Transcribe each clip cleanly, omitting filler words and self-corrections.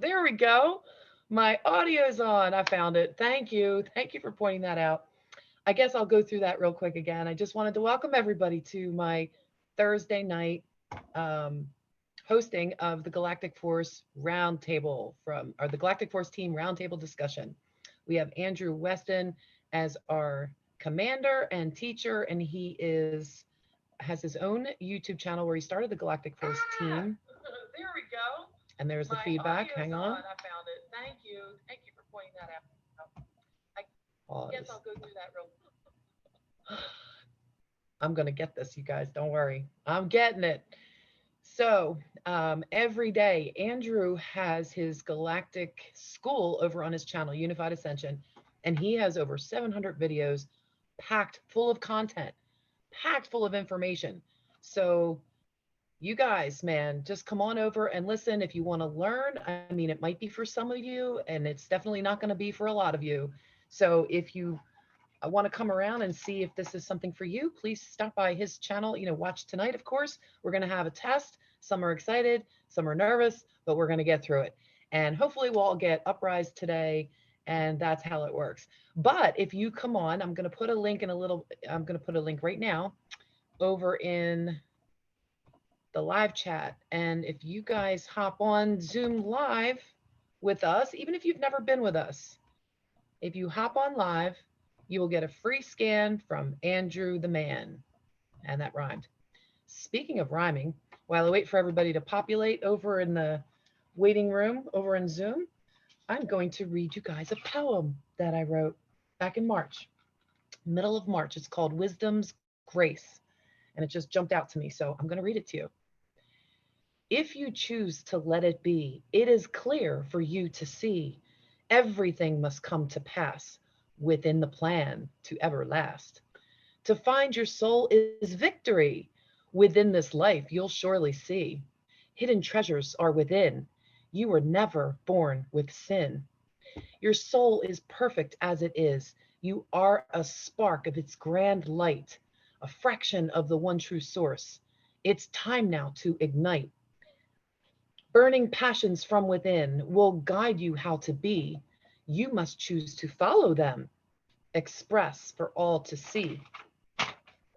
There we go. My audio's on. I found it. Thank you. Thank you for pointing that out. I guess I'll go through that real quick again. I just wanted to welcome everybody to my Thursday night um, hosting of the Galactic Force Roundtable or the Galactic Force Team Roundtable discussion. We have Andrew Weston as our commander and teacher, and he has his own YouTube channel where he started the Galactic Force Team. There we go. And there's the feedback. Hang on. I found it. Thank you. Thank you for pointing that out. I guess I'll go through that real. I'm gonna get this, you guys. Don't worry. I'm getting it. So every day, Andrew has his galactic school over on his channel, Unified Ascension, and he has over 700 videos packed full of content, packed full of information. So you guys, man, just come on over and listen if you want to learn. I mean, it might be for some of you, and it's definitely not going to be for a lot of you. So if you want to come around and see if this is something for you, please stop by his channel. Watch tonight, of course. We're going to have a test. Some are excited, some are nervous, but we're going to get through it. And hopefully we'll all get uprise today, and that's how it works. But if you come on, I'm going to put a link right now over in the live chat. And if you guys hop on Zoom live with us, even if you've never been with us, if you hop on live, you will get a free scan from Andrew the Man. And that rhymed. Speaking of rhyming, while I wait for everybody to populate over in the waiting room over in Zoom, I'm going to read you guys a poem that I wrote back in March, middle of March. It's called Wisdom's Grace. And it just jumped out to me. So I'm going to read it to you. If you choose to let it be, it is clear for you to see. Everything must come to pass within the plan to ever last. To find your soul is victory. Within this life, you'll surely see. Hidden treasures are within. You were never born with sin. Your soul is perfect as it is. You are a spark of its grand light, a fraction of the one true source. It's time now to ignite. Burning passions from within will guide you how to be. You must choose to follow them. Express for all to see.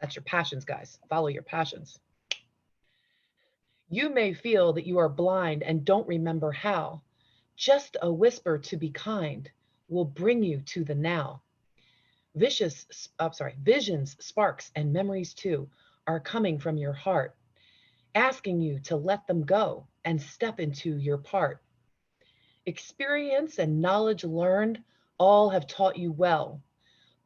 That's your passions, guys. Follow your passions. You may feel that you are blind and don't remember how. Just a whisper to be kind will bring you to the now. Visions, sparks, and memories too are coming from your heart, asking you to let them go and step into your part. Experience and knowledge learned all have taught you well,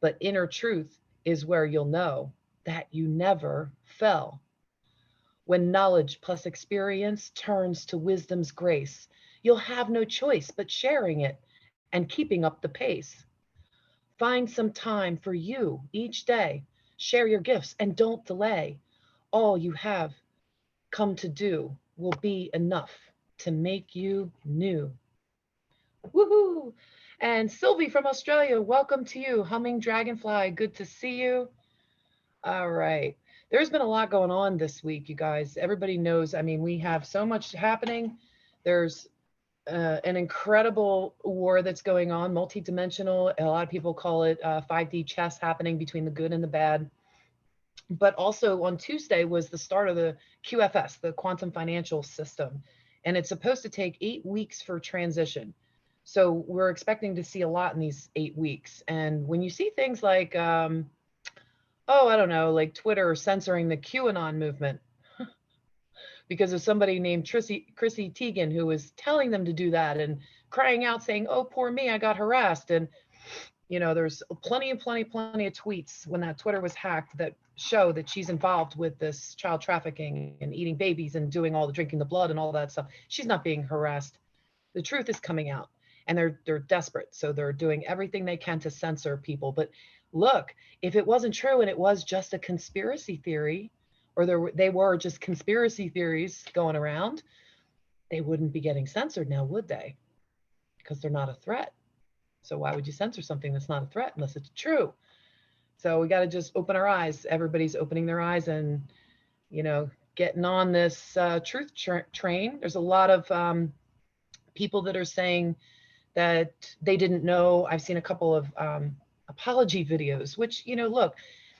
but inner truth is where you'll know that you never fell. When knowledge plus experience turns to wisdom's grace, you'll have no choice but sharing it and keeping up the pace. Find some time for you each day. Share your gifts and don't delay. All you have come to do will be enough to make you new. Woohoo! And Sylvie from Australia, welcome to you. Humming Dragonfly, good to see you. All right. There's been a lot going on this week, you guys. Everybody knows, I mean, we have so much happening. There's an incredible war that's going on, multidimensional. A lot of people call it 5D chess happening between the good and the bad. But also on Tuesday was the start of the QFS, the Quantum Financial System. And it's supposed to take 8 weeks for transition. So we're expecting to see a lot in these 8 weeks. And when you see things like, I don't know, like Twitter censoring the QAnon movement because of somebody named Chrissy Teigen who was telling them to do that and crying out saying, oh, poor me, I got harassed. And, there's plenty of tweets when that Twitter was hacked that show that she's involved with this child trafficking and eating babies and doing all the drinking the blood and all that stuff. She's not being harassed. The truth is coming out. And they're desperate. So they're doing everything they can to censor people. But look, if it wasn't true and it was just a conspiracy theory, or they were just conspiracy theories going around, they wouldn't be getting censored now, would they? Because they're not a threat. So why would you censor something that's not a threat unless it's true? So we got to just open our eyes. Everybody's opening their eyes and, getting on this truth train. There's a lot of people that are saying that they didn't know. I've seen a couple of apology videos, which, you know, look,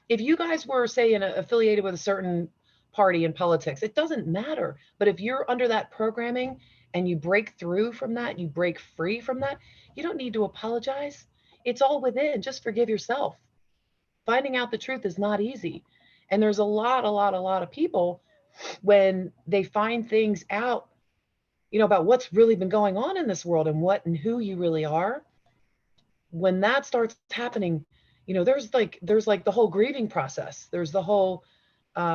if you guys were, say, affiliated with a certain party in politics, it doesn't matter. But if you're under that programming and you break through from that, you break free from that, you don't need to apologize. It's all within. Just forgive yourself. Finding out the truth is not easy. And there's a lot of people, when they find things out, you know, about what's really been going on in this world and what and who you really are, when that starts happening, you know, there's like the whole grieving process. There's the whole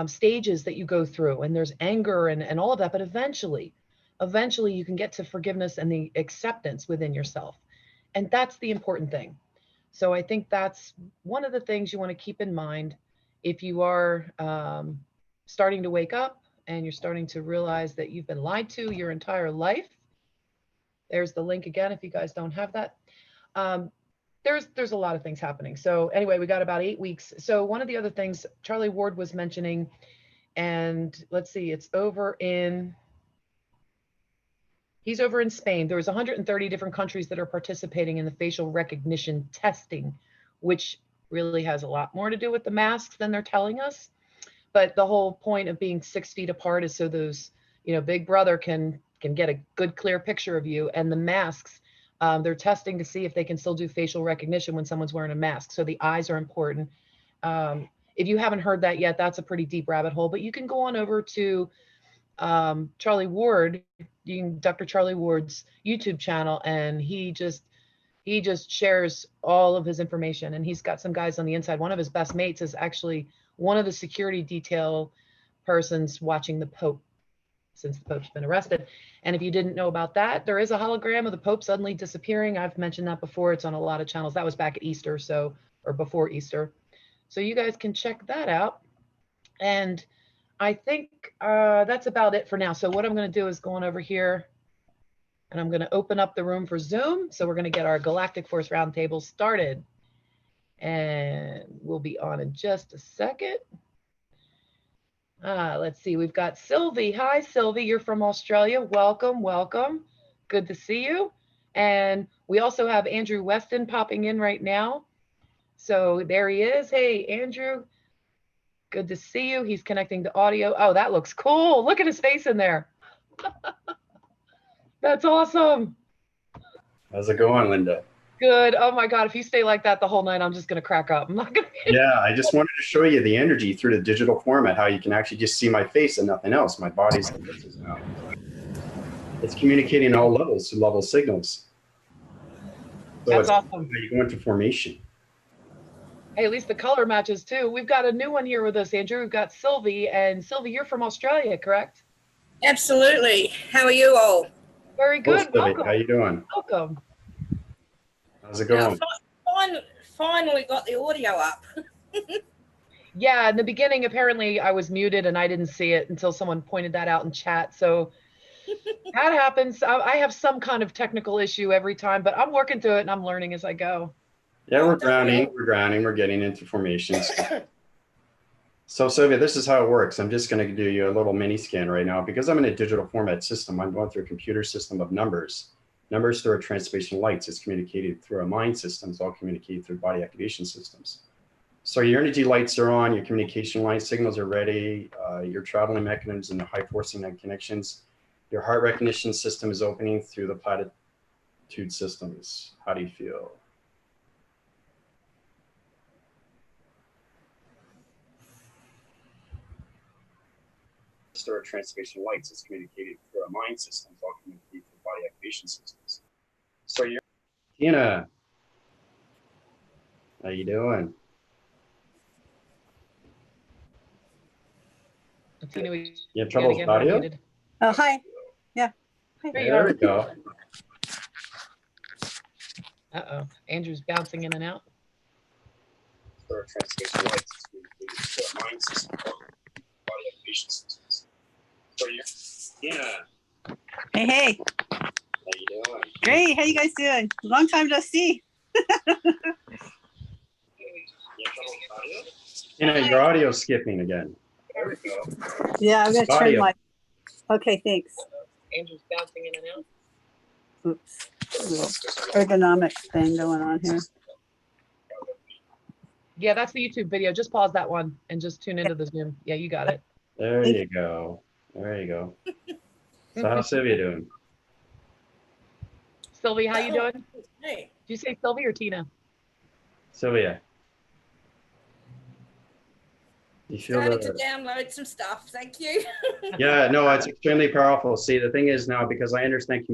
stages that you go through, and there's anger and all of that. But eventually you can get to forgiveness and the acceptance within yourself. And that's the important thing. So I think that's one of the things you want to keep in mind if you are starting to wake up and you're starting to realize that you've been lied to your entire life. There's the link again if you guys don't have that. There's a lot of things happening. So anyway, we got about 8 weeks. So one of the other things Charlie Ward was mentioning, and let's see, he's over in Spain. There was 130 different countries that are participating in the facial recognition testing, which really has a lot more to do with the masks than they're telling us. But the whole point of being 6 feet apart is so those, you know, Big Brother can get a good, clear picture of you. And the masks, they're testing to see if they can still do facial recognition when someone's wearing a mask. So the eyes are important. If you haven't heard that yet, that's a pretty deep rabbit hole. But you can go on over to Charlie Ward, Dr. Charlie Ward's YouTube channel, and he just shares all of his information. And he's got some guys on the inside. One of his best mates is actually one of the security detail persons watching the Pope, since the Pope's been arrested. And if you didn't know about that, there is a hologram of the Pope suddenly disappearing. I've mentioned that before. It's on a lot of channels. That was back at Easter, or before Easter. So you guys can check that out. And I think that's about it for now. So what I'm going to do is go on over here, and I'm going to open up the room for Zoom. So we're going to get our Galactic Force Roundtable started. And we'll be on in just a second. Let's see, we've got Sylvie. Hi, Sylvie, you're from Australia. Welcome, welcome. Good to see you. And we also have Andrew Weston popping in right now. So there he is. Hey, Andrew, good to see you. He's connecting to audio. Oh, that looks cool. Look at his face in there. That's awesome. How's it going, Linda? Good. Oh my God, if you stay like that the whole night, I'm just gonna crack up. I'm not gonna be... Yeah, I just wanted to show you the energy through the digital format, how you can actually just see my face and nothing else. My body's now. It's communicating all levels to level signals. So that's awesome. You go into formation. Hey, at least the color matches too. We've got a new one here with us, Andrew. We've got Sylvie, and Sylvie, you're from Australia, correct? Absolutely. How are you all? Very good. Hello, welcome. How you doing? Welcome. How's it going? Finally got the audio up. Yeah, in the beginning, apparently I was muted and I didn't see it until someone pointed that out in chat. So that happens. I have some kind of technical issue every time, but I'm working through it and I'm learning as I go. Yeah, we're grounding. We're getting into formations. So Sylvia, this is how it works. I'm just going to do you a little mini scan right now because I'm in a digital format system. I'm going through a computer system of numbers. Numbers through our transformation lights. It's communicated through our mind systems, all communicated through body activation systems. So your energy lights are on, your communication line signals are ready, your traveling mechanisms and the high forcing and connections. Your heart recognition system is opening through the platitude systems. How do you feel? Through our transformation lights is communicated through our mind systems, all communicated through body activation systems. So you're Tina, how you doing? Tina, you have trouble with audio? Oh, hi. Yeah. Hi. There we go. Uh-oh. Andrew's bouncing in and out. Through our transformation lights is communicated through our mind systems, all communicated through body activation systems. So you're Hey, hey. How you doing? Great. How you guys doing? Long time no see. Your audio's skipping again. There we go. Yeah, I'm gonna turn my. Okay, thanks. Andrew's bouncing in and out. Oops, a little ergonomic thing going on here. Yeah, that's the YouTube video. Just pause that one and just tune into the Zoom. Yeah, you got it. There you go. There you go. So how's Sylvia doing? Sylvie, how you doing? Hey, Did you say Sylvie or Tina? Sylvia, you feel starting to the... download some stuff. Thank you. Yeah, no, it's extremely powerful. See, the thing is now, because I understand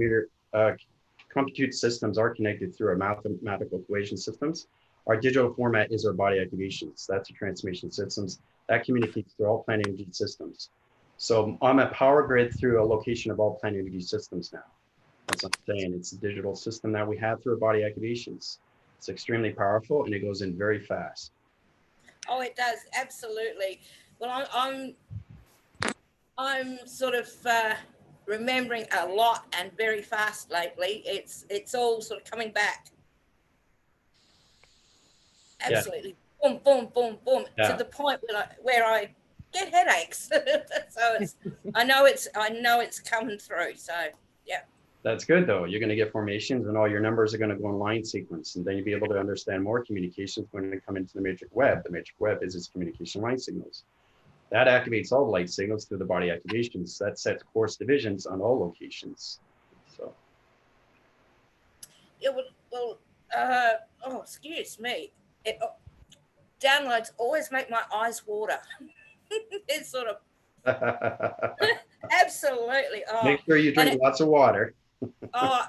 compute systems are connected through our mathematical equation systems. Our digital format is our body activations. That's the transmission systems that communicates through all plant energy systems. So I'm a power grid through a location of all plant energy systems now. That's what I'm saying. It's a digital system that we have through our body activations. It's extremely powerful and it goes in very fast. Oh, it does, absolutely. Well, I'm sort of remembering a lot and very fast lately. It's all sort of coming back. Yeah. Absolutely, boom, boom, boom, boom, Yeah. to the point where I get headaches. So I know it's coming through. So yeah. That's good though. You're going to get formations and all your numbers are going to go in line sequence. And then you'll be able to understand more communications when they come into the matrix web. The matrix web is its communication line signals. That activates all the light signals through the body activations. That sets course divisions on all locations. So. It would, well, oh, excuse me. Downloads always make my eyes water. It's sort of absolutely. Oh, Make sure you drink lots of water. Oh,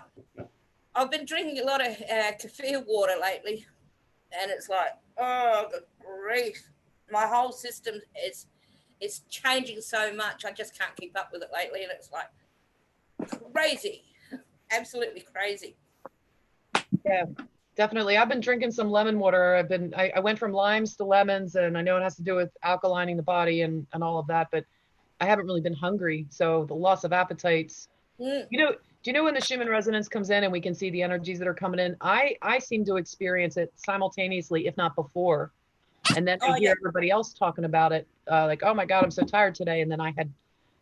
I've been drinking a lot of kefir water lately, and it's like, oh, good grief! My whole system is changing so much. I just can't keep up with it lately, and it's like crazy, absolutely crazy. Yeah, definitely. I've been drinking some lemon water. I went from limes to lemons, and I know it has to do with alkalining the body and all of that, but I haven't really been hungry. So the loss of appetites, Mm. do you know when the Schumann resonance comes in and we can see the energies that are coming in? I seem to experience it simultaneously, if not before. And then I hear everybody else talking about it, like, oh my God, I'm so tired today. And then I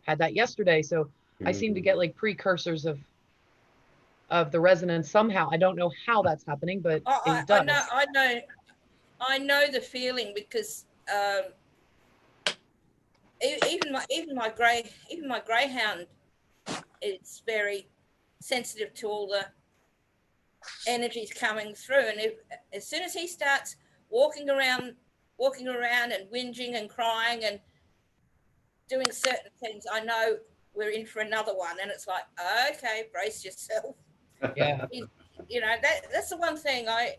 had that yesterday. So I seem to get like precursors of the resonance somehow. I don't know how that's happening, but it does. I know the feeling because even my greyhound is very sensitive to all the energies coming through, and as soon as he starts walking around and whinging and crying and doing certain things, I know we're in for another one. And it's like, okay, brace yourself. Yeah. You know, that's the one thing I've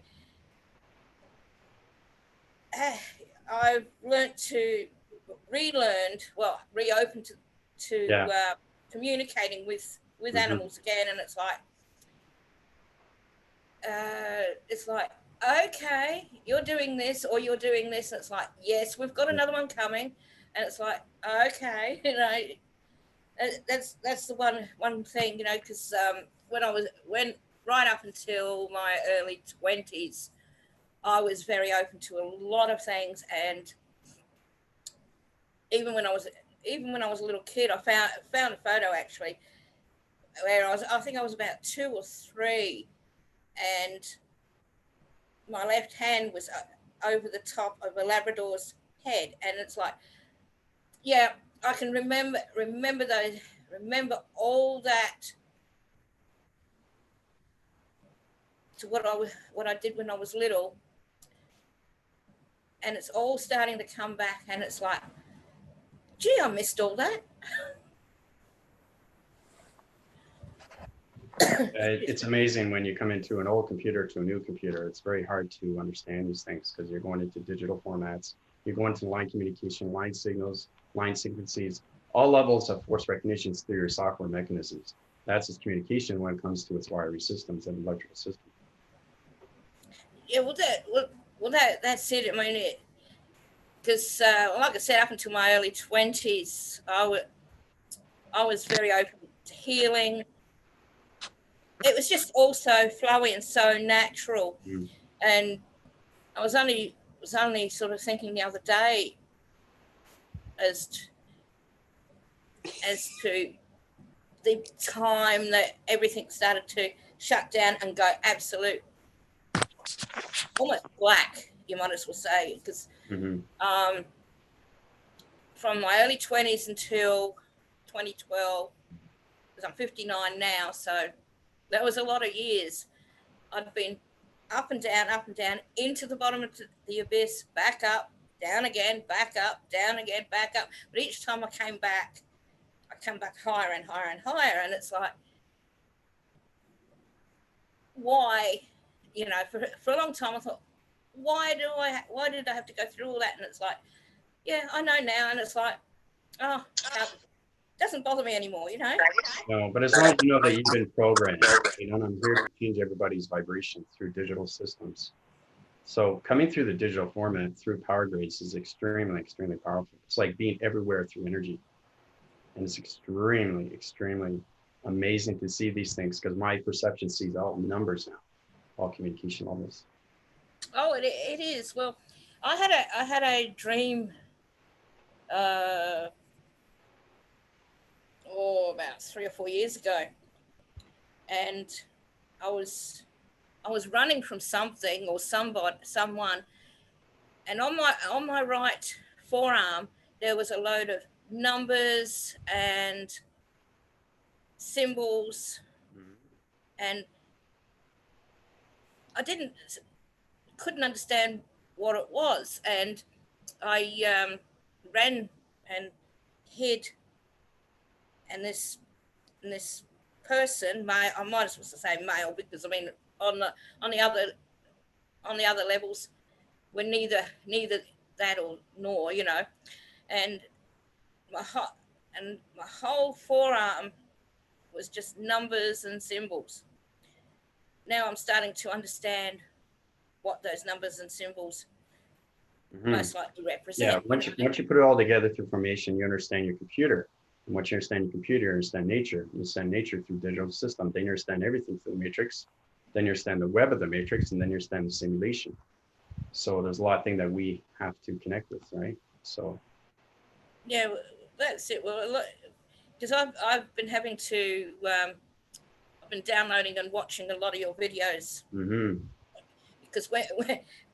reopened to communicating with animals again. And it's like, okay, you're doing this or you're doing this. And it's like, yes, we've got another one coming. And it's like, okay, you know, that's the one thing, you know, because when right up until my early 20s, I was very open to a lot of things. And even when I was a little kid, I found a photo actually where I think I was about 2 or 3, and my left hand was over the top of a Labrador's head. And it's like, yeah, I can remember all that to what I did when I was little, and it's all starting to come back. And it's like, gee, I missed all that. It's amazing when you come into an old computer to a new computer. It's very hard to understand these things because you're going into digital formats. You're going to line communication, line signals, line sequences, all levels of force recognitions through your software mechanisms. That's its communication when it comes to its wiring systems and electrical systems. Yeah, that's it. I mean, because like I said, up until my early 20s, I was very open to healing. It was just all so flowy and so natural. Mm. And I was only sort of thinking the other day as to the time that everything started to shut down and go absolute, almost black, you might as well say, because from my early 20s until 2012, because I'm 59 now, so that was a lot of years. I'd been up and down, into the bottom of the abyss, back up, down again, back up, down again, back up. But each time I came back higher and higher and higher. And it's like, why, you know, for a long time I thought, why did I have to go through all that? And it's like, yeah, I know now. And it's like, oh, it doesn't bother me anymore, you know? No, but as long as you know that you've been programmed, you know, and I'm here to change everybody's vibration through digital systems. So coming through the digital format through power grids is extremely, extremely powerful. It's like being everywhere through energy. And it's extremely, extremely amazing to see these things, because my perception sees all numbers now, all communication levels. Oh, it is. Well, I had a dream about 3 or 4 years ago, and I was running from something or someone, and on my right forearm there was a load of numbers and symbols, and I couldn't understand what it was, and I ran and hid, and this person, I might as well say male, because I mean on the other levels, we're neither that or nor, you know, and my whole forearm was just numbers and symbols. Now I'm starting to understand what those numbers and symbols most likely represent. Yeah, once you put it all together through formation, you understand your computer. And once you understand your computer, you understand nature. You understand nature through digital system. Then you understand everything through the matrix. Then you understand the web of the matrix, and then you understand the simulation. So there's a lot of things that we have to connect with, right? So yeah, that's it. Well, because I've been having to I've been downloading and watching a lot of your videos. Because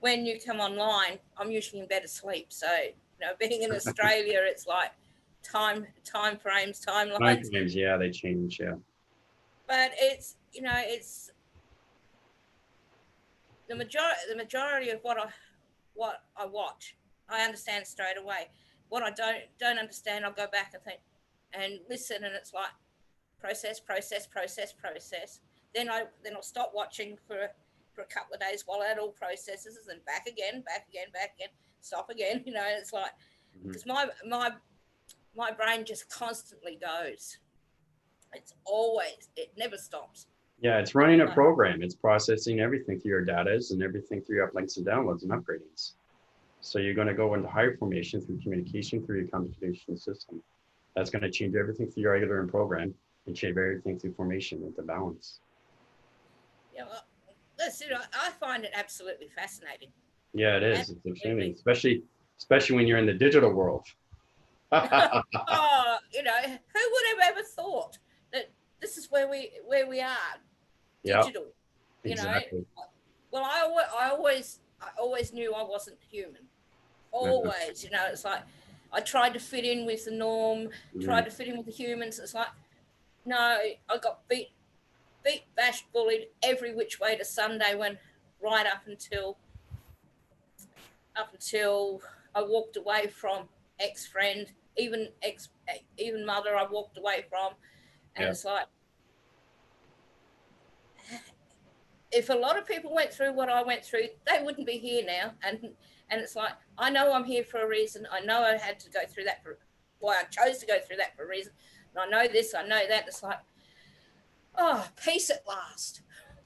when you come online, I'm usually in bed asleep. So, you know, being in Australia, it's like time frames, timelines. Time frames, yeah, they change, yeah. But it's, you know, it's the majority of what I watch, I understand straight away. What I don't understand, I'll go back and think and listen, and it's like process. Then I'll stop watching for a couple of days while that all processes, and back again, stop again. You know, it's like, because my brain just constantly goes. It never stops. Yeah, it's running a program. It's processing everything through your data and everything through your uplinks and downloads and upgradings. So you're going to go into higher formation through communication through your communication system. That's going to change everything through your regular and program, and change everything through formation into balance. Yeah, well, that's it. I find it absolutely fascinating. Yeah, it is. It's extremely, especially when you're in the digital world. Oh, you know, who would have ever thought that this is where we are? Digital. Yeah, exactly. You know, well, I always knew I wasn't human. Always, you know, it's like I tried to fit in with the norm, tried to fit in with the humans. It's like, no, I got beat, bashed, bullied every which way to Sunday, right up until I walked away from ex-friend, even mother I walked away from. And it's like, if a lot of people went through what I went through, they wouldn't be here now. And it's like, I know I'm here for a reason. I know I had to go through that I chose to go through that for a reason. And I know this, I know that. It's like, oh, peace at last.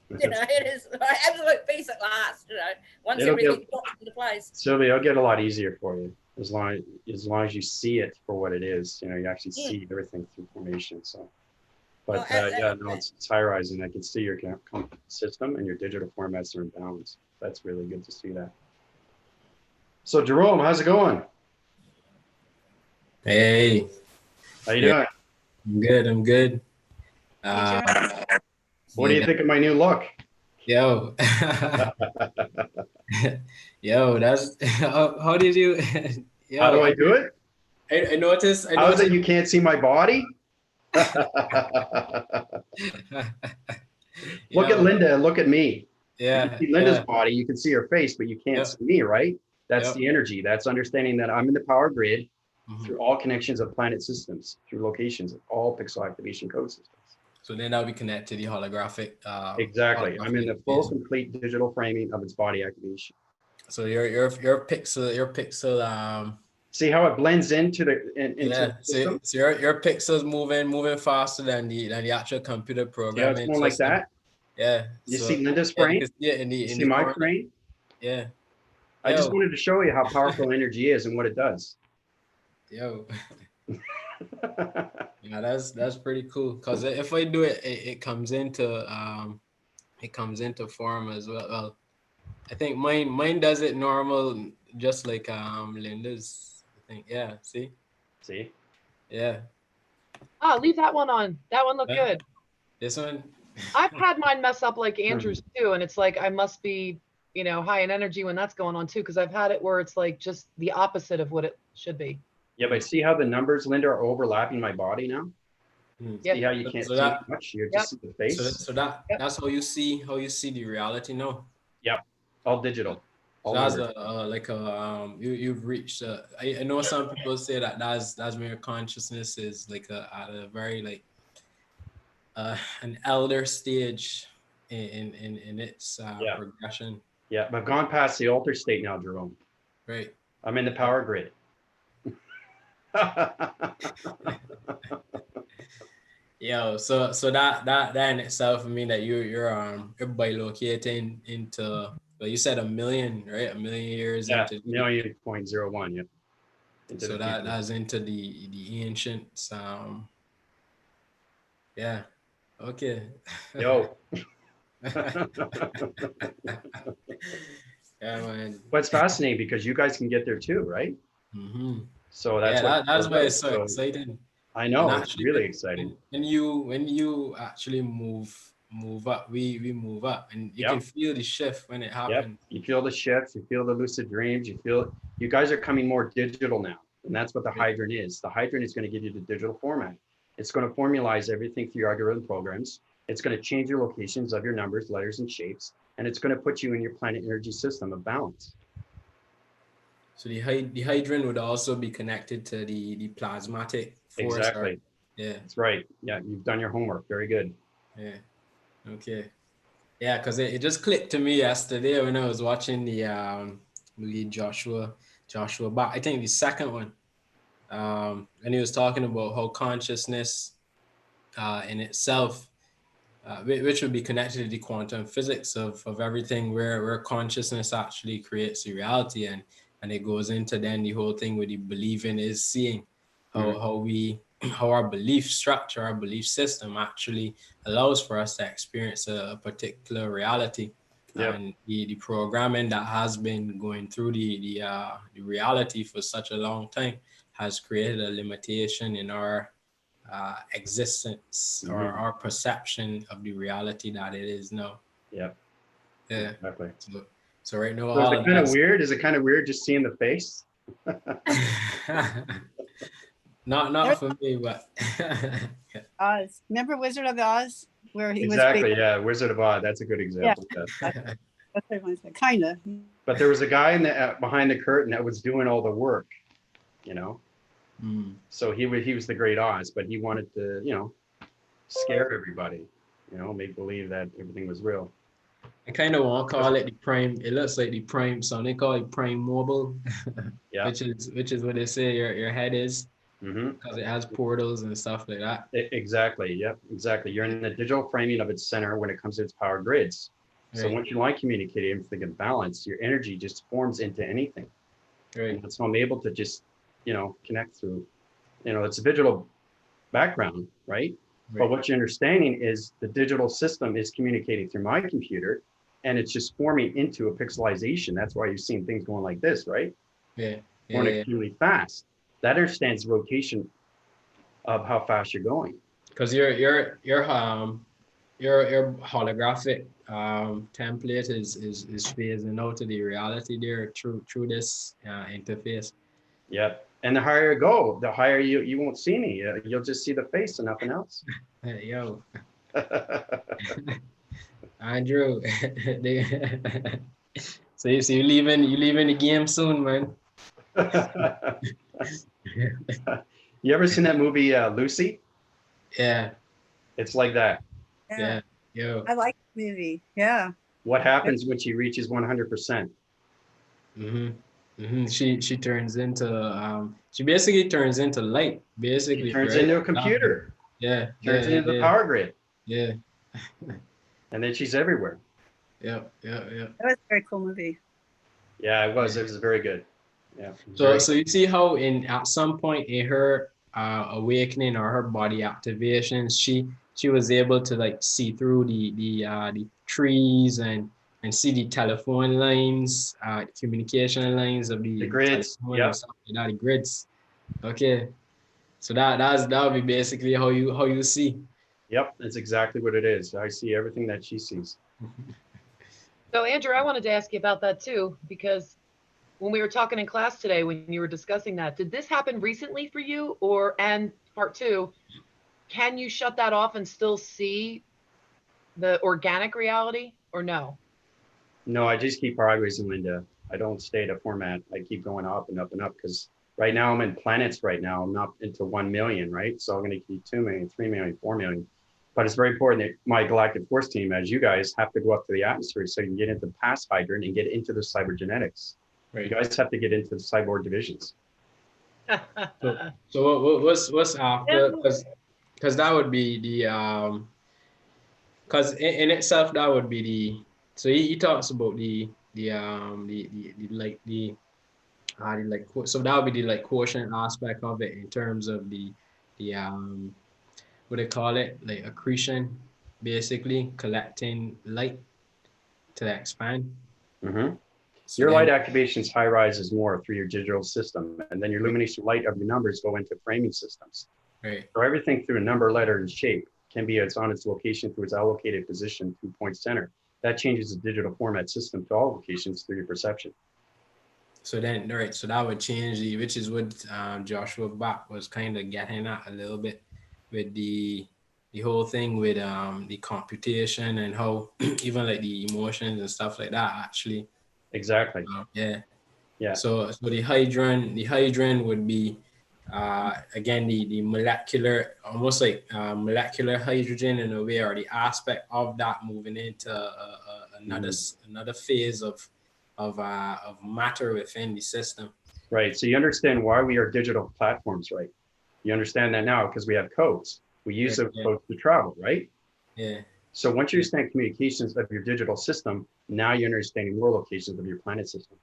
You know, it is absolute peace at last. You know, once everything drops into place. Sylvia, it'll get a lot easier for you as long as you see it for what it is. You know, you actually see everything through formation. So, but it's high rising. I can see your system and your digital formats are in balance. That's really good to see that. So, Jerome, how's it going? Hey. How you doing? I'm good. What do you think of my new look? Yo. Yo, that's how did you yo, How do I do it? I noticed How is it you can't see my body? Look at Yo, Linda and look at me. You yeah, can see Linda's yeah, body, you can see her face, but you can't yep, see me, right? That's yep. the energy. That's understanding that I'm in the power grid Mhm. through all connections of planet systems, through locations of all pixel activation code systems. So then that we connect to the holographic Exactly. I'm in the full, activation. complete digital framing of its body activation. So your pixel See how it blends into into yeah, the system? so your pixels moving faster than the actual computer See how it's programming going like system. that? Yeah. You So see Linda's yeah, you frame? can see it You in see the my corner. frame? Yeah. I just Yo, wanted to show you how powerful energy is and what it does. yo. Yeah, that's pretty cool. Cause if I do it, it comes into form as well. Well, I think mine does it normal, just like Linda's. I think yeah. See, See? yeah. Leave that one on. That one looked Yeah. good. This one. I've had mine mess up like Andrew's too, and it's like I must be, high in energy when that's going on too, because I've had it where it's like just the opposite of what it should be. Yeah, but see how the numbers, Linda, are overlapping my body now? Yep. See how you can't So see that much? You Yep. just see the face? so that's how you see the reality now. Yep. All digital. So All that's numbers. like a you've reached. I know some people say that's when your consciousness is like at a very like an elder stage in its Yeah. progression. Yeah, I've gone past the alter state now, Jerome. Right. I'm in the power grid. Yeah. So that in itself, I mean that you're bilocating into. Well, you said 1,000,000, right? 1,000,000 years Yeah, into. 1,000,000.01, yeah. Into So the future. that's into the ancients. Yeah. Okay. Yo. Yeah, man. But it's fascinating because you guys can get there too, right? Mm-hmm. So that's Yeah, what that's why it's so so exciting. I And know it's actually, really exciting. when you actually move up, we move up, and you can Yep. feel the shift when it Yep. happens. You feel the shift, you feel the lucid dreams, you guys are coming more digital now. And that's what the Right. hydrant is. The hydrant is going to give you the digital format. It's going to formalize everything through your algorithm programs. It's going to change your locations of your numbers, letters, and shapes. And it's going to put you in your planet energy system of balance. So the hydrant would also be connected to the plasmatic force. Exactly. Yeah. That's right. Yeah, you've done your homework. Very good. Yeah. Okay. Yeah, because it just clicked to me yesterday when I was watching the Joshua, but I think the second one. And he was talking about how consciousness in itself, which would be connected to the quantum physics of everything, where consciousness actually creates the reality, and it goes into then the whole thing with the believing is seeing, how our belief structure, our belief system actually allows for us to experience a particular reality. Yep. And the programming that has been going through the reality for such a long time has created a limitation in our existence, or our perception of the reality that it is now. Yep. Yeah. Exactly. So right now, So all is it kind of weird? Is it kind of weird just seeing the face? not for me, but Oz. Remember Wizard of Oz? Where he Exactly. Yeah. Wizard of Oz. That's a good example. Yeah. That's what everyone said. Kind of. But there was a guy in the behind the curtain that was doing all the work, you know. So he was the great Oz, but he wanted to, scare everybody, make believe that everything was real. I kind of want to call it the prime. It looks like the prime, so they call it prime mobile. Yeah. which is what they say your head is, Mm-hmm. because it has portals and stuff like that. Exactly. Yep. Exactly. You're in the digital framing of its center when it comes to its power grids. So Right. once you like communicating everything in balance, your energy just forms into anything. Right. And that's how I'm able to just, connect through, it's a digital background, right? But what you're understanding is the digital system is communicating through my computer, and it's just forming into a pixelization. That's why you're seeing things going like this, right? Yeah. Going extremely fast. That understands the rotation of how fast you're going. Because your your holographic template is phasing out to the reality there through this interface. Yep. And the higher you go, the higher you won't see me. You'll just see the face and nothing else. Hey, yo, Andrew. So you leaving the game soon, man. You ever seen that movie Lucy? Yeah, It's like that. yeah, yo. I like the movie. Yeah. What happens when she reaches 100%? She turns into she basically turns into light, basically, She turns right? into a computer. Yeah, Turns yeah, into the yeah, power grid. yeah, And then she's everywhere. yeah. That was a very cool movie. Yeah, it was. It was very good. Yeah. So you see how at some point in her awakening or her body activation, she was able to like see through the trees and see the telephone lines, communication lines of the grids. telephone Yep. and stuff like that, the grids. Okay, so that would be basically how you see. Yep, that's exactly what it is. I see everything that she sees. So Andrew, I wanted to ask you about that too, because when we were talking in class today, when you were discussing that, did this happen recently for you? And part two, can you shut that off and still see the organic reality or no? No, I just keep progressing, Linda. I don't stay at a format. I keep going up and up and up because right now I'm in planets right now. I'm not into 1 million, right? So I'm going to keep 2 million, 3 million, 4 million. But it's very important that my Galactic Force Team, as you guys, have to go up to the atmosphere so you can get into the past hydrant and get into the cybergenetics. Right. You guys have to get into the cyborg divisions. So what's after? Because that would be the because in itself that would be the, so he talks about the so that would be the like quotient aspect of it in terms of the what they call it, like accretion, basically collecting light to expand. Mm-hmm. So your then, light activations high rises more through your digital system, and then your illumination light of your numbers go into framing systems. right. So everything through a number, letter, and shape can be on its location through its allocated position through point center. That changes the digital format system to all locations through your perception. So then, right, so that would change which is what Joshua Bach was kind of getting at a little bit with the whole thing with the computation and how even like the emotions and stuff like that actually. Exactly. Yeah. So the hydron would be again the molecular, almost like molecular hydrogen in a way, or the aspect of that moving into another phase of matter within the system. Right. So you understand why we are digital platforms, right? You understand that now because we have codes. We use those codes to travel, right? Yeah. So once you understand communications of your digital system, now you're understanding more locations of your planet system.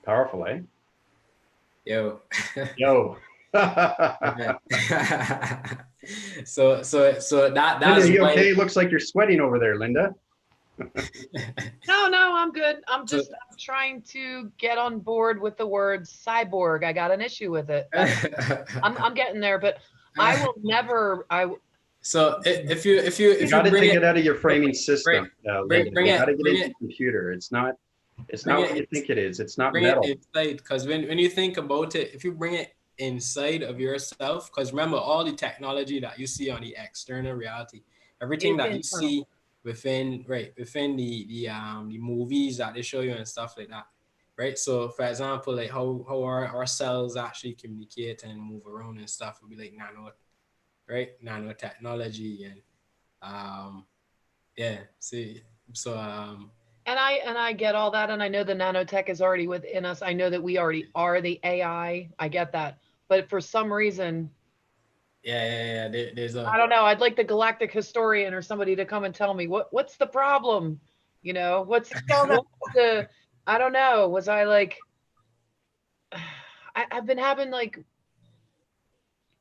Powerful, eh? Yo. Yo. so that's Linda, you okay? Looks like you're sweating over there, Linda. No, I'm good. I'm trying to get on board with the word cyborg. I got an issue with it. I'm getting there, but I will never. So if you got to bring take it out of your framing system, bring you got to get bring into the computer. It's not what you think it is. It's not metal. Because when you think about it, if you bring it inside of yourself, because remember all the technology that you see on the external reality, everything that you see within the movies that they show you and stuff like that, right? So for example, like how our cells actually communicate and move around and stuff would be like nanotechnology and and I get all that, and I know the nanotech is already within us. I know that we already are the AI. I get that, but for some reason, there's I don't know. I'd like the galactic historian or somebody to come and tell me what's the problem. You know, what's the I don't know. Was I like I've been having like,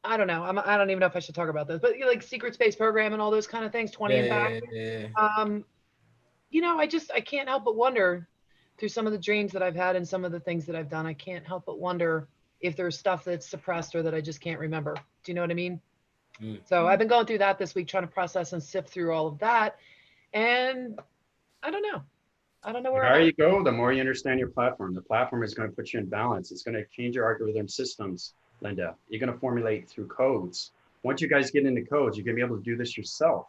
I don't know. I don't even know if I should talk about this, but like secret space program and all those kind of things, 20 and back. You know, I can't help but wonder through some of the dreams that I've had and some of the things that I've done. I can't help but wonder if there's stuff that's suppressed or that I just can't remember. Do you know what I mean? So I've been going through that this week, trying to process and sift through all of that. And I don't know. I don't know The where higher I'm you at. go, the more you understand your platform. The platform is going to put you in balance. It's going to change your algorithm systems, Linda. You're going to formulate through codes. Once you guys get into codes, you're going to be able to do this yourself.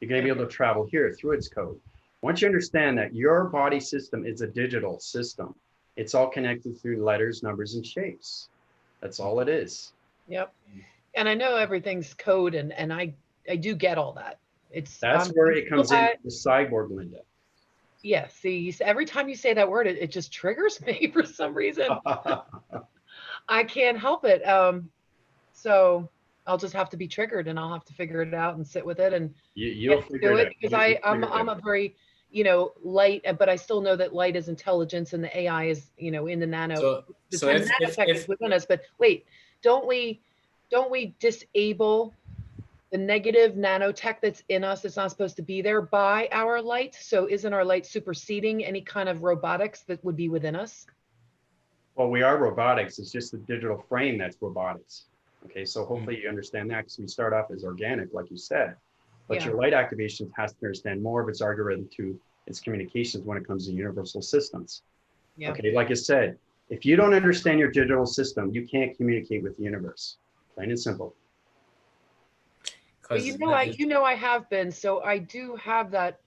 You're going to be able to travel here through its code. Once you understand that your body system is a digital system, it's all connected through letters, numbers, and shapes. That's all it is. Yep. And I know everything's code, and I do get all that. That's where it comes in, the cyborg, Linda. Yeah, see, every time you say that word, it just triggers me for some reason. I can't help it. So I'll just have to be triggered, and I'll have to figure it out and sit with it and You'll figure it out. because I'm a very, light, but I still know that light is intelligence and the AI is, in the nano. So nanotech is within us. But wait, don't we disable the negative nanotech that's in us? It's not supposed to be there by our light. So isn't our light superseding any kind of robotics that would be within us? Well, we are robotics. It's just the digital frame that's robotics. Okay, so hopefully you understand that, because we start off as organic, like you said, but your light activation has to understand more of its algorithm to its communications when it comes to universal systems. Yeah. Okay, like I said, if you don't understand your digital system, you can't communicate with the universe. Plain and simple. But I have been, so I do have that.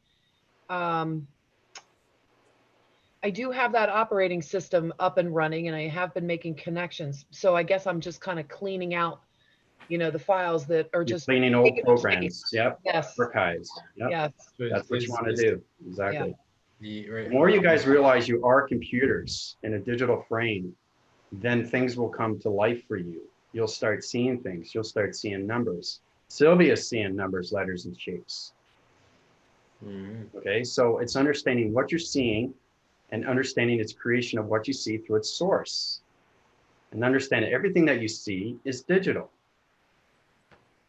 I do have that operating system up and running, and I have been making connections. So I guess I'm just kind of cleaning out, the files that are just cleaning old programs. Yep. Yes. Archives. Yep. Yes. That's what you want to do. Exactly. Yeah. The more you guys realize you are computers in a digital frame, then things will come to life for you. You'll start seeing things. You'll start seeing numbers. Sylvia's seeing numbers, letters, and shapes. Okay, so it's understanding what you're seeing and understanding its creation of what you see through its source. And understanding everything that you see is digital.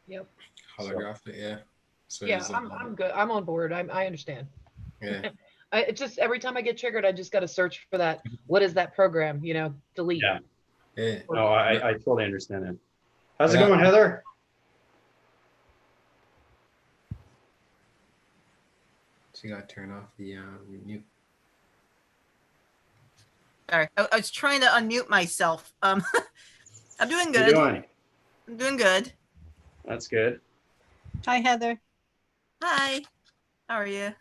Yep. Holographic, yeah. So yeah, I'm good. I'm on board. I understand. Yeah. It just, every time I get triggered, I just got to search for that. What is that program? Delete. Yeah. Yeah. No, I totally understand that. How's it going, Heather? So you got to turn off the mute. Sorry, I was trying to unmute myself. I'm doing good. How you doing? I'm doing good. That's good. Hi, Heather. Hi. How are you?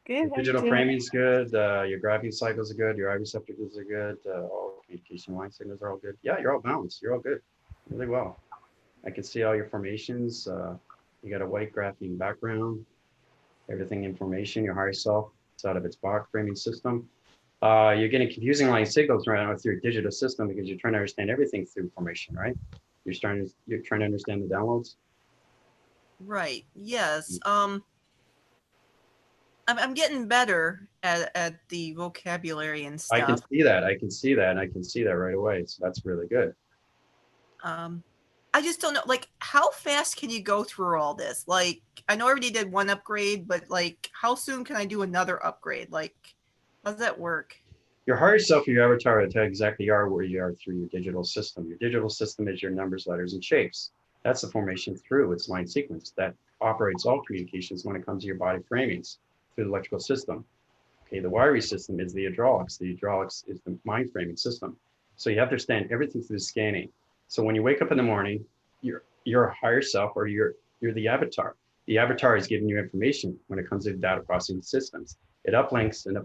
Good. Your digital framing's good. Your graphing cycles are good. Your eye receptacles are good. All communication line signals are all good. Yeah, you're all balanced. You're all good. Really well. I can see all your formations. You got a white graphene background. Everything information, your higher self, it's out of its box framing system. You're getting confusing line signals right now with your digital system because you're trying to understand everything through formation, right? You're trying to understand the downloads. Right. Yes. I'm getting better at the vocabulary and stuff. I can see that. I can see that. And I can see that right away. So that's really good. I just don't know, like, how fast can you go through all this? Like, I know I already did one upgrade, but like, how soon can I do another upgrade? Like, how does that work? Your higher self, your avatar, will tell you exactly where you are through your digital system. Your digital system is your numbers, letters, and shapes. That's the formation through its line sequence that operates all communications when it comes to your body framings through the electrical system. Okay, the wiring system is the hydraulics. The hydraulics is the mind framing system. So you have to understand everything through the scanning. So when you wake up in the morning, your higher self, or you're the avatar. The avatar is giving you information when it comes to data processing systems. It uplinks and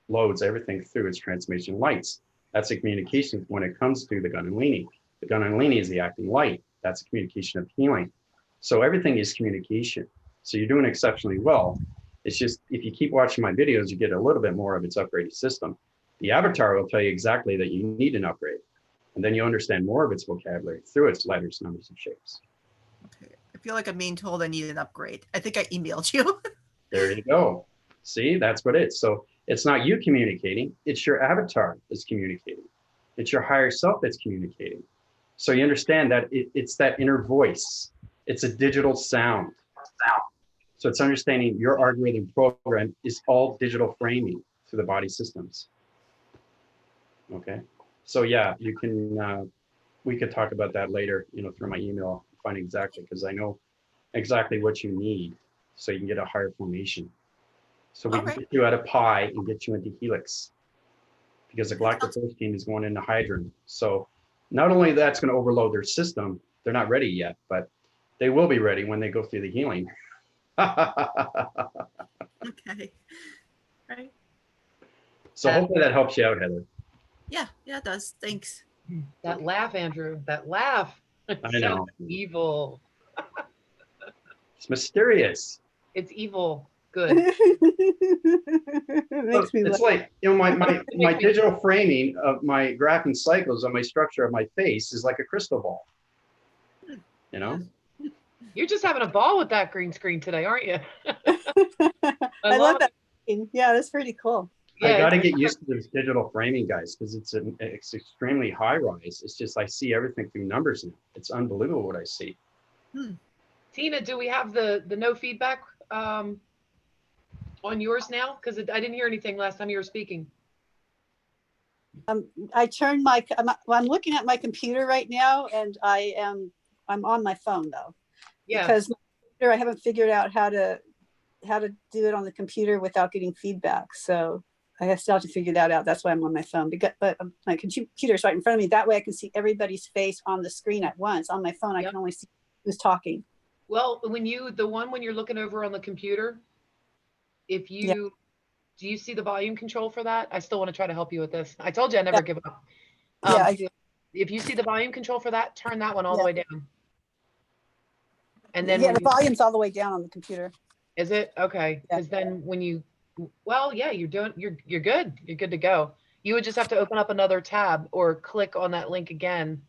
uploads everything through its transmission lights. That's a communication when it comes to the Kundalini. The Kundalini is the acting light. That's a communication of healing. So everything is communication. So you're doing exceptionally well. It's just, if you keep watching my videos, you get a little bit more of its upgraded system. The avatar will tell you exactly that you need an upgrade. And then you understand more of its vocabulary through its letters, numbers, and shapes. Okay. I feel like I'm being told I need an upgrade. I think I emailed you. There you go. See, that's what it is. So it's not you communicating, it's your avatar that's communicating. It's your higher self that's communicating. So you understand that it's that inner voice. It's a digital sound. So it's understanding your algorithm program is all digital framing through the body systems. Okay. So yeah, you can, we could talk about that later, through my email find exactly, because I know exactly what you need so you can get a higher formation. So we can Okay. get you out of pi and get you into helix, because the Galactic Force Team is going into hydrogen. So not only that's going to overload their system, they're not ready yet, but they will be ready when they go through the healing. Okay. Right. So hopefully that helps you out, Heather. Yeah, it does. Thanks. That laugh, Andrew, that laugh. It's I so know. evil. It's mysterious. It's evil. Good. Makes me It's laugh. like, my digital framing of my graphing cycles on my structure of my face is like a crystal ball. You know? You're just having a ball with that green screen today, aren't you? I love it. that. Yeah, that's pretty cool. I Yeah, got to get used to this digital framing, guys, because it's extremely high rise. It's just, I see everything through numbers now. It's unbelievable what I see. Tina, do we have the no feedback on yours now? Because I didn't hear anything last time you were speaking. I turned I'm looking at my computer right now, and I'm on my phone though, Yeah. because my computer, I haven't figured out how to do it on the computer without getting feedback. So I still have to figure that out. That's why I'm on my phone. But my computer's right in front of me. That way I can see everybody's face on the screen at once. On my phone, I can only see who's talking. Well, when you're looking over on the computer, if you do you see the volume control for that? I still want to try to help you with this. I told you I never give up. Yeah, I do. If you see the volume control for that, turn that one all the way down. And then the volume's all the way down on the computer. Is it? Okay. Because then when you, well, yeah, you're good. You're good to go. You would just have to open up another tab or click on that link again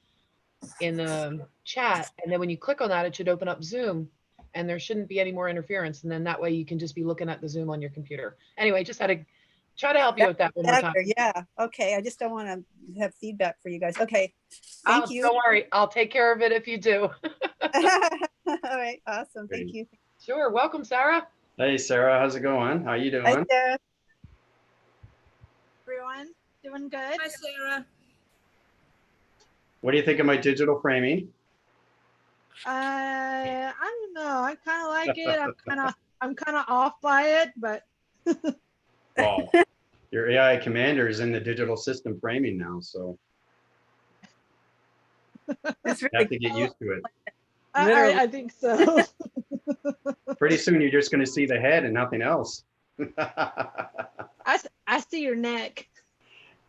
in the chat. And then when you click on that, it should open up Zoom and there shouldn't be any more interference. And then that way you can just be looking at the Zoom on your computer. Anyway, just had to try to help you with that one more time. Yeah. Okay. I just don't want to have feedback for you guys. Okay. Thank you. Don't worry. I'll take care of it if you do. All right. Awesome. Thank you. Sure. Welcome, Sarah. Hey, Sarah, how's it going? How you doing? Hi, Sarah. Everyone, doing good. Hi, Sarah. What do you think of my digital framing? I don't know. I kind of like it. I'm kind of off by it, but Well, your AI commander is in the digital system framing now, so It's you really have to get used to it. I think so. Pretty soon you're just going to see the head and nothing else. I see your neck.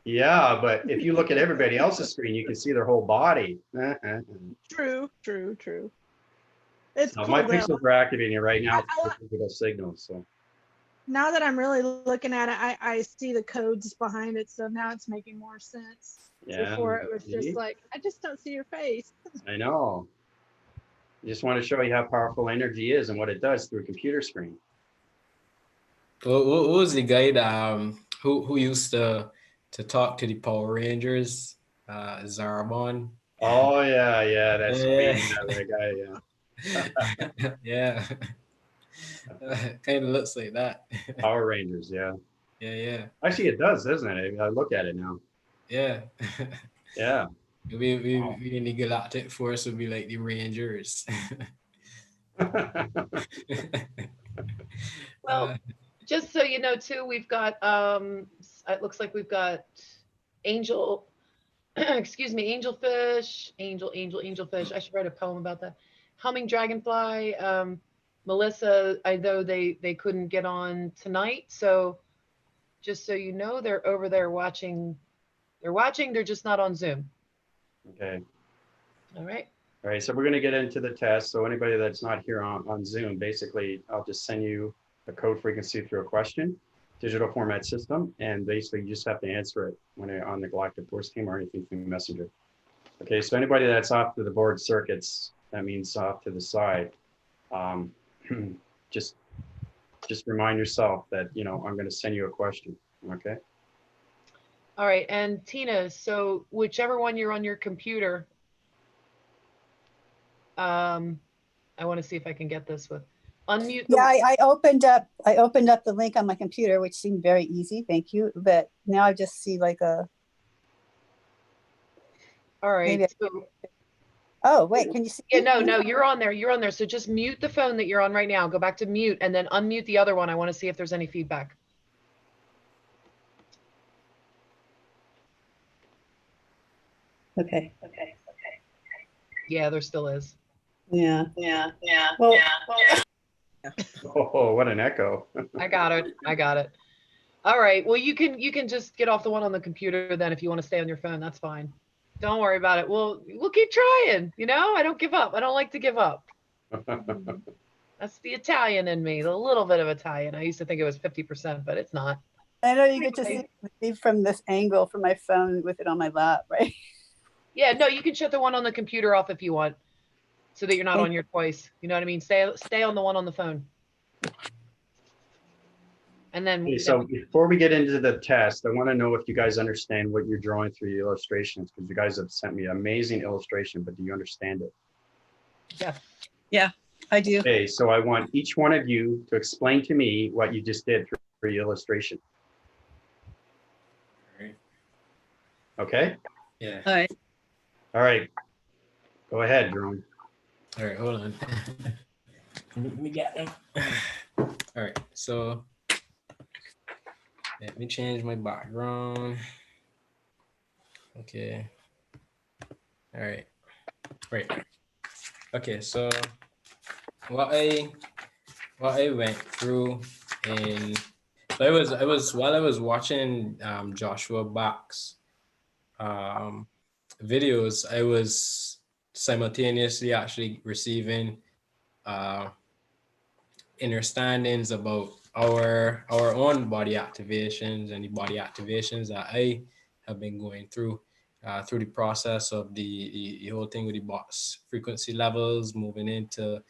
Yeah, but if you look at everybody else's screen, you can see their whole body. True. It's Now, cool my though. pixels are activating right now for digital signals. So Now that I'm really looking at it, I see the codes behind it, so now it's making more sense. yeah, Before it was see? just like, I just don't see your face. I know. I just want to show you how powerful energy is and what it does through a computer screen. What was the guy that, who used to talk to the Power Rangers? Zarbon. Oh yeah, that's Yeah. that guy, yeah. Yeah. Kind of looks like that. Power Rangers, yeah. Yeah. Actually, it does, doesn't it? I look at it now. Yeah. Yeah. We in the Galactic Force would be like the Rangers. Well, just so you know too, we've got it looks like we've got angel angelfish, angelfish. I should write a poem about that. Humming dragonfly. Melissa, I know they couldn't get on tonight, so just so you know, they're over there watching. They're just not on Zoom. Okay. All right. All right, so we're going to get into the test. So anybody that's not here on Zoom, basically, I'll just send you a code frequency through a question, digital format system, and basically you just have to answer it when you're on the Galactic Force Team or anything through Messenger. Okay, so anybody that's off to the board circuits, that means off to the side, just remind yourself that, you know, I'm going to send you a question, okay? All right, and Tina, so whichever one you're on your computer, I want to see if I can get this with unmute. Yeah, I opened up the link on my computer, which seemed very easy. Thank you. But now I just see like a. All right. Maybe So Oh, wait, can you see? Yeah, me? no, you're on there. You're on there. So just mute the phone that you're on right now. Go back to mute and then unmute the other one. I want to see if there's any feedback. Okay. Yeah, there still is. Yeah. Well, Oh, what an echo. I got it. I got it. All right. Well, you can just get off the one on the computer then if you want to stay on your phone. That's fine. Don't worry about it. We'll keep trying. You know, I don't give up. I don't like to give up. That's the Italian in me, the little bit of Italian. I used to think it was 50%, but it's not. I know you get to see from this angle from my phone with it on my lap, right? Yeah, no, you can shut the one on the computer off if you want, so that you're not on your twice. You know what I mean? Stay on the one on the phone. And then Okay, so before we get into the test, I want to know if you guys understand what you're drawing through the illustrations, because you guys have sent me an amazing illustration, but do you understand it? Yeah, I do. Okay, so I want each one of you to explain to me what you just did through the illustration. All right. Okay? Yeah. All right. Go ahead, Jerome. All right, hold on. Let me get them. All right, so let me change my background. Okay. All right. Right. Okay, so what I went through in so I was while I was watching Joshua Bach's videos, I was simultaneously actually receiving understandings about our own body activations and the body activations that I have been going through the process of the whole thing with the box frequency levels, moving into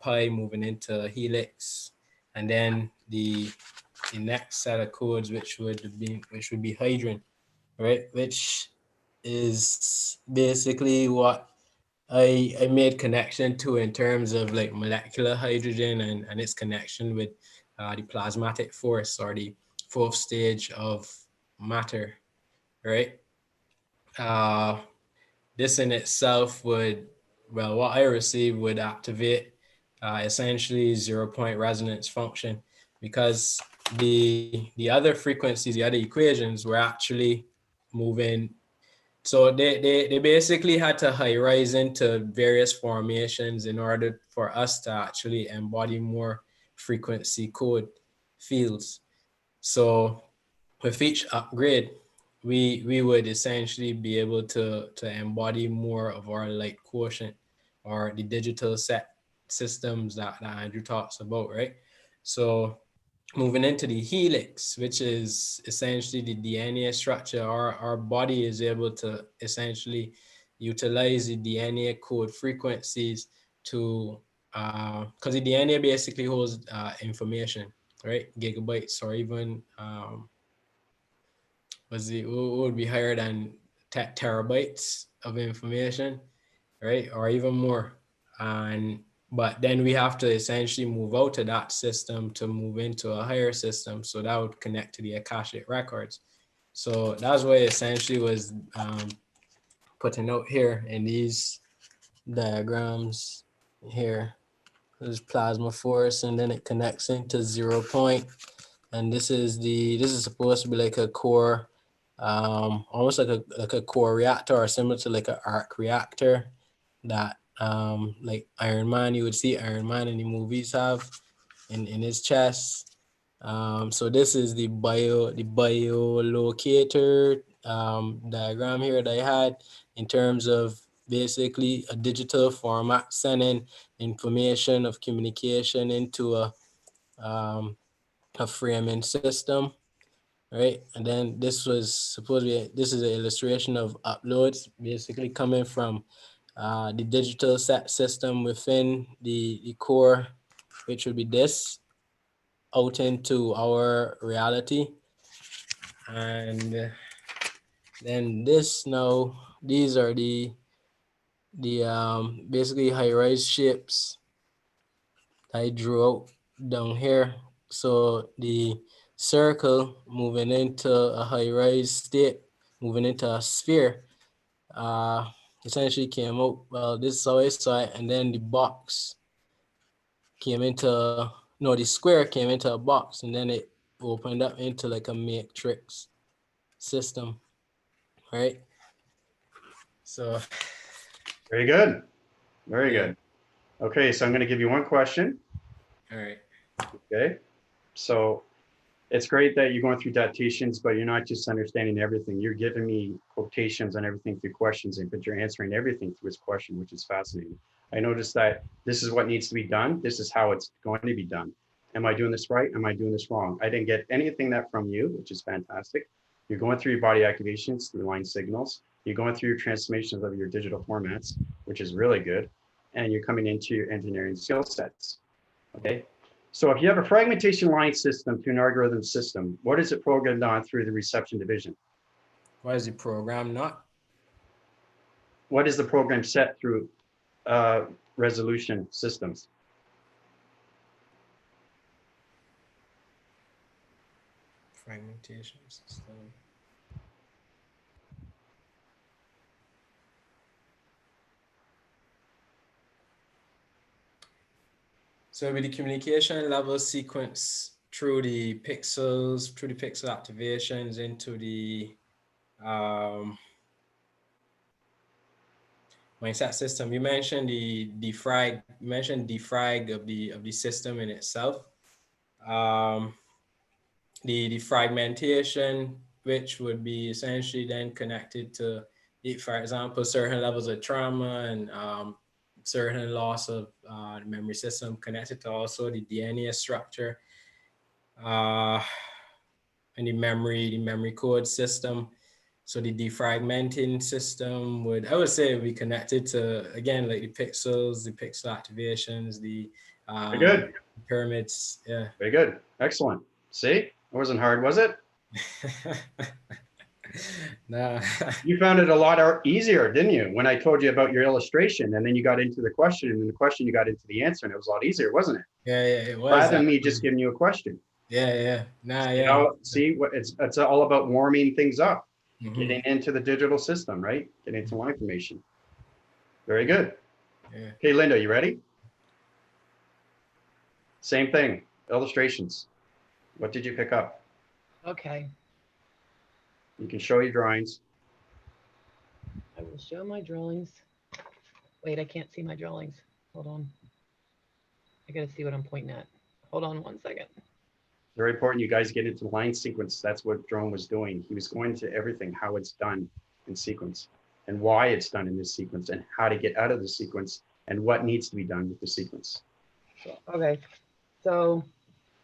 pi, moving into helix, and then the next set of codes, which would be hydrogen, right? Which is basically what I made connection to in terms of like molecular hydrogen and its connection with the plasmatic force, or the fourth stage of matter, right? This in itself would, well, what I received would activate essentially 0-point resonance function, because the other frequencies, the other equations were actually moving. So they basically had to high rise into various formations in order for us to actually embody more frequency code fields. So with each upgrade, we would essentially be able to embody more of our light quotient, or the digital set systems that Andrew talks about, right? So moving into the helix, which is essentially the DNA structure, our body is able to essentially utilize the DNA code frequencies to, because the DNA basically holds information, right? Gigabytes, or even would be higher than terabytes of information, right? Or even more. But then we have to essentially move out of that system to move into a higher system. So that would connect to the Akashic records. So that's what essentially was putting out here in these diagrams here. There's plasma force, and then it connects into 0-point. And this is supposed to be like a core, almost like a core reactor, or similar to like an arc reactor that like Iron Man, you would see Iron Man in the movies have in his chest. So this is the biolocator diagram here that I had, in terms of basically a digital format sending information of communication into a framing system, right? And then this is an illustration of uploads basically coming from the digital set system within the core, which would be this, out into our reality. And then these are the basically high-rise shapes I drew out down here. So the circle moving into a high-rise state, moving into a sphere, essentially came out, well, this is how I saw it, and then the box came into, no, the square came into a box, and then it opened up into like a matrix system, right? So, Very good. Very yeah. good. Okay, so I'm going to give you one question. All right. Okay. So it's great that you're going through dictations, but you're not just understanding everything. You're giving me quotations on everything through questions, but you're answering everything through his question, which is fascinating. I noticed that this is what needs to be done. This is how it's going to be done. Am I doing this right? Am I doing this wrong? I didn't get anything that from you, which is fantastic. You're going through your body activations, through line signals. You're going through your transformations of your digital formats, which is really good. And you're coming into your engineering skill sets. Okay. So if you have a fragmentation line system to an algorithm system, what is it programmed on through the reception division? Why is the program not? What is the program set through resolution systems? Fragmentation system. So with the communication level sequence through the pixels, through the pixel activations into the mindset system. You mentioned the defrag. You mentioned defrag of the system in itself. The fragmentation, which would be essentially then connected to, for example, certain levels of trauma and certain loss of the memory system, connected to also the DNA structure and the memory code system. So the defragmenting system would, I would say, would be connected to, again, like the pixels, the pixel activations, the Very good. pyramids. Yeah. Very good. Excellent. See, it wasn't hard, was it? No. You found it a lot easier, didn't you? When I told you about your illustration, and then you got into the question, and in the question you got into the answer, and it was a lot easier, wasn't it? Yeah, it was. Rather than me just giving you a question. Yeah. Nah, You yeah. know, see, what it's all about warming things up, Mhm. getting into the digital system, right? Getting into line information. Very good. Yeah. Okay, Linda, you ready? Same thing, illustrations. What did you pick up? Okay, You can show your drawings. I will show my drawings. Wait, I can't see my drawings. Hold on. I gotta see what I'm pointing at. Hold on 1 second. Very important you guys get into line sequence. That's what Drone was doing. He was going to everything, how it's done in sequence and why it's done in this sequence and how to get out of the sequence and what needs to be done with the sequence. Okay, so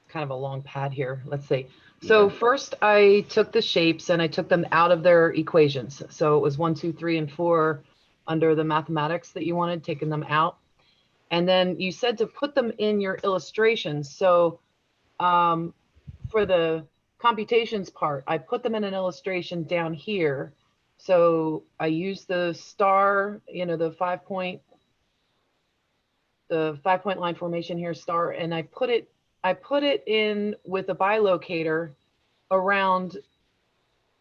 kind of a long pad here. Let's see. So first I took the shapes and I took them out of their equations. So it was 1, 2, 3, and 4 under the mathematics that you wanted, taking them out. And then you said to put them in your illustrations. So for the computations part, I put them in an illustration down here. So I used the star, the 5-point line formation here, star, and I put it in with a bilocator around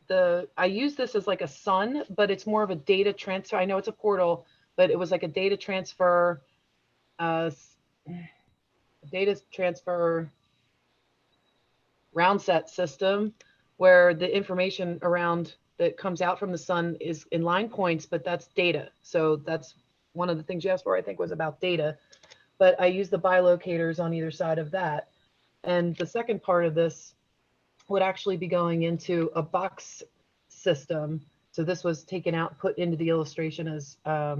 I use this as like a sun, but it's more of a data transfer. I know it's a portal, but it was like a data transfer round set system where the information around that comes out from the sun is in line points, but that's data. So that's one of the things you asked for, I think, was about data. But I use the bilocators on either side of that. And the second part of this would actually be going into a box system. So this was taken out, put into the illustration as, I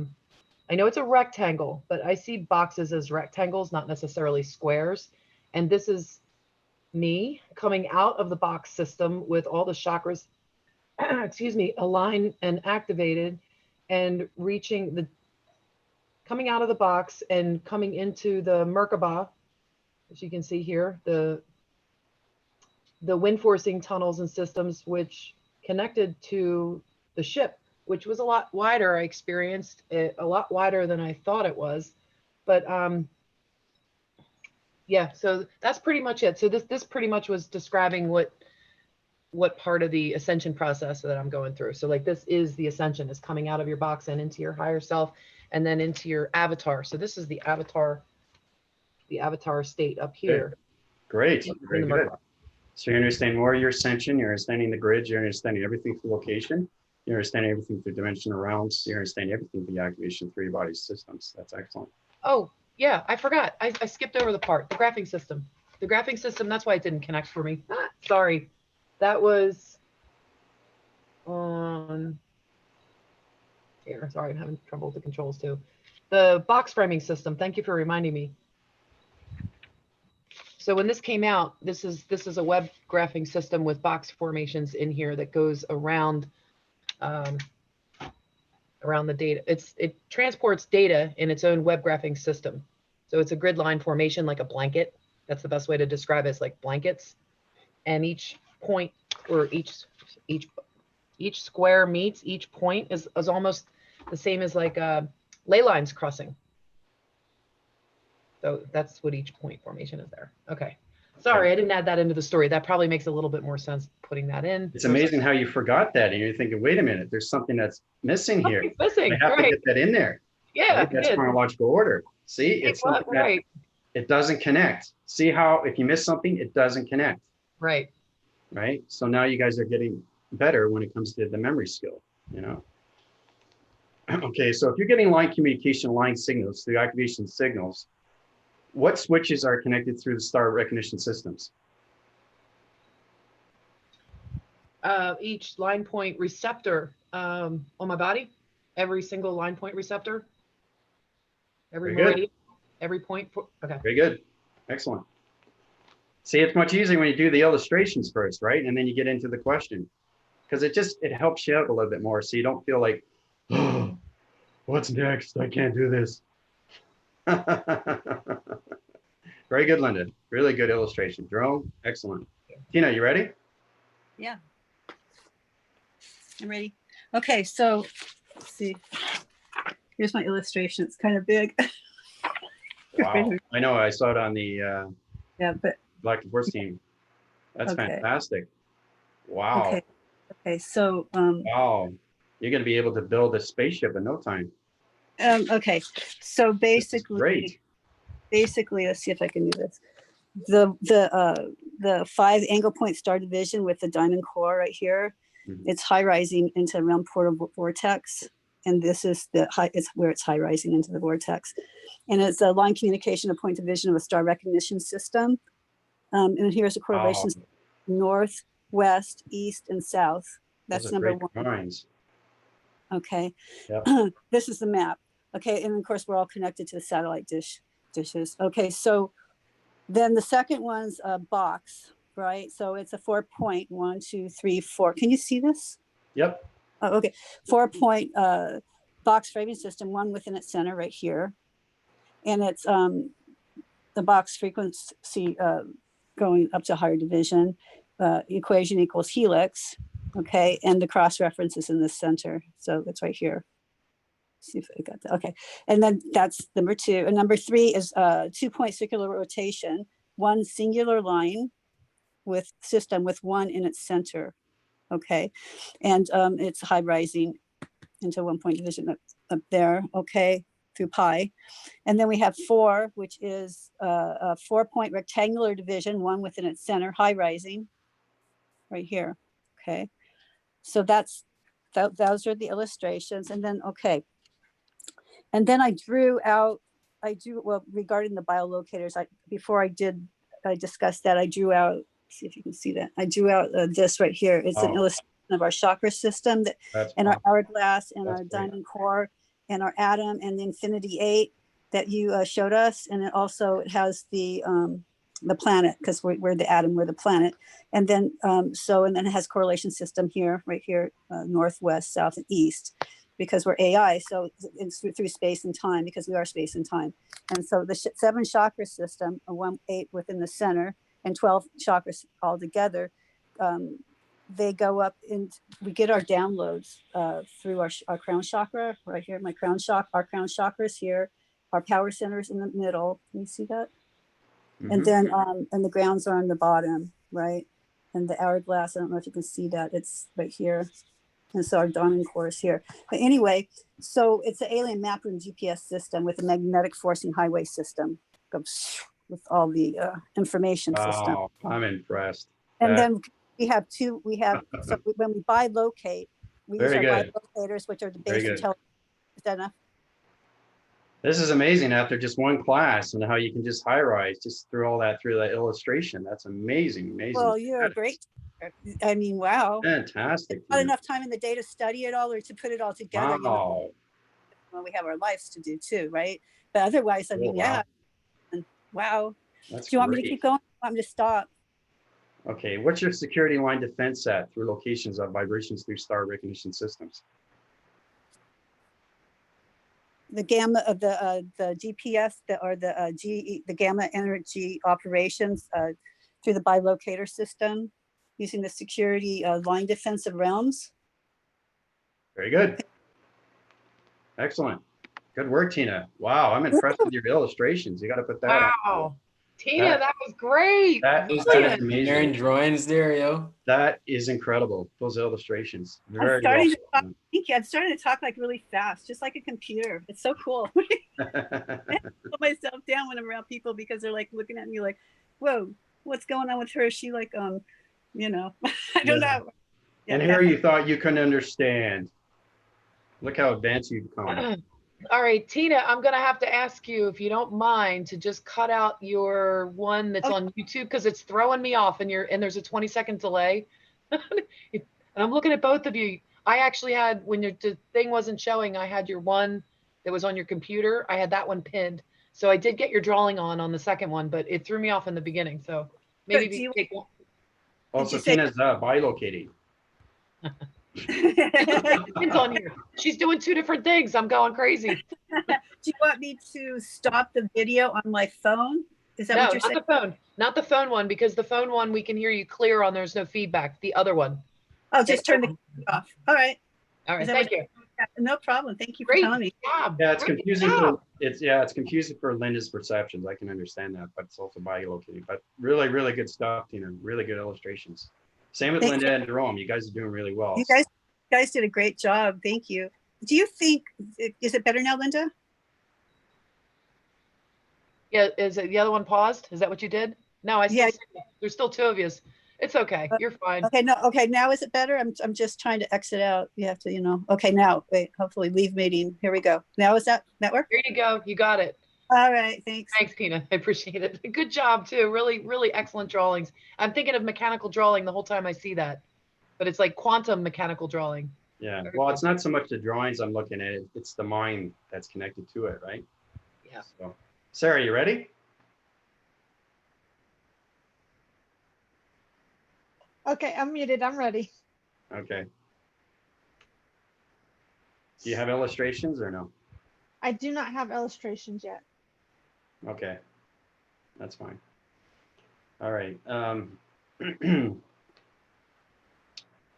know it's a rectangle, but I see boxes as rectangles, not necessarily squares. And this is me coming out of the box system with all the chakras, excuse me, aligned and activated and coming out of the box and coming into the Merkaba, as you can see here, the wind forcing tunnels and systems, which connected to the ship, which was a lot wider. I experienced it a lot wider than I thought it was. But yeah, so that's pretty much it. So this pretty much was describing what what part of the ascension process that I'm going through. So like this is the ascension, is coming out of your box and into your higher self and then into your avatar. So this is the avatar state up here. Great. in Very the good. micro. So you're understanding more of your ascension, you're understanding the grids, you're understanding everything through location, you're understanding everything through dimensional realms, you're understanding everything through the activation 3 body systems. That's excellent. Oh, yeah, I forgot. I skipped over the part, the graphing system. The graphing system, that's why it didn't connect for me. Sorry. That was on here. Sorry, I'm having trouble with the controls too. The box framing system. Thank you for reminding me. So when this came out, this is a web graphing system with box formations in here that goes around around the data. It transports data in its own web graphing system. So it's a grid line formation like a blanket. That's the best way to describe it. It's like blankets. And each point or each square meets each point is almost the same as like ley lines crossing. So that's what each point formation is there. Okay. Sorry, I didn't add that into the story. That probably makes a little bit more sense putting that in. It's amazing how you forgot that and you're thinking, wait a minute, there's something that's missing here. Something's missing. I have to Right. get that in there. Yeah. Right? That's Good. chronological order. See, it's something that Right. it doesn't connect. See how if you miss something, it doesn't connect. Right. Right. So now you guys are getting better when it comes to the memory skill, you know. Okay, so if you're getting line communication, line signals through activation signals, what switches are connected through the star recognition systems? Each line point receptor on my body, every single line point receptor, every Very good. meridian, every point. Okay. Very good. Excellent. See, it's much easier when you do the illustrations first, right? And then you get into the question, because it helps you out a little bit more, so you don't feel like, oh, what's next? I can't do this. Very good, Linda. Really good illustration. Jerome, excellent. Tina, you ready? Yeah. I'm ready. Okay, so let's see. Here's my illustration. It's kind of big. Wow. I know. I saw it on the Yeah, but Galactic Force Team. That's okay. fantastic. Wow. Okay. Okay. So Wow. You're going to be able to build a spaceship in no time. okay. So Great. basically, let's see if I can do this. The 5 angle point star division with the diamond core right here. Mhm. It's high rising into a realm portal vortex, and this is it's where it's high rising into the vortex, and it's a line communication, a point division of a star recognition system. And here's a correlation: north, west, east, and south. That's number 1. Drawings. Okay. Yep. This is the map. Okay, and of course we're all connected to the satellite dishes. Okay, so then the second one's a box, right? So it's a 4-point, 1, 2, 3, 4. Can you see this? Yep. Oh, okay, 4-point box framing system, one within its center right here, and it's the box frequency going up to higher division. Equation equals helix. Okay, and the cross reference is in the center, so it's right here. See if I got that. Okay, and then that's number 2. And number 3 is 2-point circular rotation, one singular line with system with 1 in its center. Okay, and it's high rising into 1-point division up there. Okay, through pi, and then we have 4, which is a 4-point rectangular division, one within its center, high rising, right here. Okay, so those are the illustrations, and then okay. And then I drew out, well, regarding the biolocators, before I discussed that, I drew out, see if you can see that. I drew out this right here. It's an illustration of our chakra system and our hourglass and our diamond core and our atom and the infinity 8 that you showed us. And it also has the planet, because we're the atom, we're the planet. And then, and then it has correlation system here, right here, north, west, south, and east, because we're AI, so it's through space and time, because we are space and time. And so the 7 chakra system, a 1-8 within the center, and 12 chakras all together, they go up, and we get our downloads through our crown chakra, right here, my crown chakra, our crown chakras here, our power centers in the middle. Can you see that? Mm-hmm. And then, and the grounds are on the bottom, right? and the hourglass. I don't know if you can see that. It's right here. And so our dawning core is here. But anyway, so it's an alien map room GPS system with a magnetic forcing highway system. Goes with all the information system. Wow, I'm impressed. And That- then we have two, so when we buy locate, we use Very our good. bilocators, which are the Very base good. intelligence. Is that enough? This is amazing after just one class and how you can just high rise just through all that through that illustration. That's amazing, amazing. Well, you're a great, I mean, wow. Fantastic. Not Tina. enough time in the day to study it all or to put it all together. You know, Wow. well, we have our lives to do too, right? But otherwise, I Oh, mean, wow. yeah. And wow. That's Do you want me to great. keep going? I'm to stop. Okay, what's your security line defense at through locations of vibrations through star recognition systems? The gamma of the GPS the gamma energy operations through the bilocator system using the security line defense of realms. Very good. Excellent. Good work, Tina. Wow, I'm impressed with your illustrations. You got to put that on. Wow. Tina, That- that was great. That Those is Brilliant. engineering amazing. drawings there, yo. That is incredible. Those illustrations. Very I'm starting to talk, well thank you. I'm starting to talk like really fast, just like a computer. It's so cool. done. Put myself down when I'm around people because they're like looking at me like, whoa, what's going on with her? Is she like, you know, I don't Yeah. know. And here you thought you couldn't understand. Look how advanced you've come. All right, Tina, I'm going to have to ask you, if you don't mind, to just cut out your one that's on YouTube because it's throwing me off and there's a 20-second delay. And I'm looking at both of you. I actually had, when the thing wasn't showing, I had your one that was on your computer. I had that one pinned. So I did get your drawing on the second one, but it threw me off in the beginning. So maybe if you take one. Also, you say- Tina's bilocating. It's on here. She's doing two different things. I'm going crazy. Do you want me to stop the video on my phone? Is that No, what you're not saying? the phone. Not the phone one, because the phone one we can hear you clear on. There's no feedback. The other one. I'll just turn the camera off. All right. All right. Is that Thank what- you. No problem. Thank you for Great telling me. job. Yeah, it's Great confusing job. for it's confusing for Linda's perceptions. I can understand that, but it's also bilocating. But really, really good stuff, Tina. Really good illustrations. Same with Thank Linda and Jerome. You guys are doing really well. You guys did a great job. Thank you. Do you think, is it better now, Linda? Yeah, is it the other one paused? Is that what you did? No, I still Yeah. see it. There's still two of you. It's okay. You're fine. Okay, no, okay, now is it better? I'm just trying to exit out. You have to, you know, okay, now, wait, hopefully leave meeting. Here we go. Now is that work? There you go. You got it. All right, thanks. Thanks, Tina. I appreciate it. Good job too. Really, really excellent drawings. I'm thinking of mechanical drawing the whole time I see that, but it's like quantum mechanical drawing. Yeah. Well, it's not so much the drawings I'm looking at. It's the mind that's connected to it, right? Yeah. So, Sarah, you ready? Okay, I'm muted. I'm ready. Okay. Do you have illustrations or no? I do not have illustrations yet. Okay. That's fine. All right.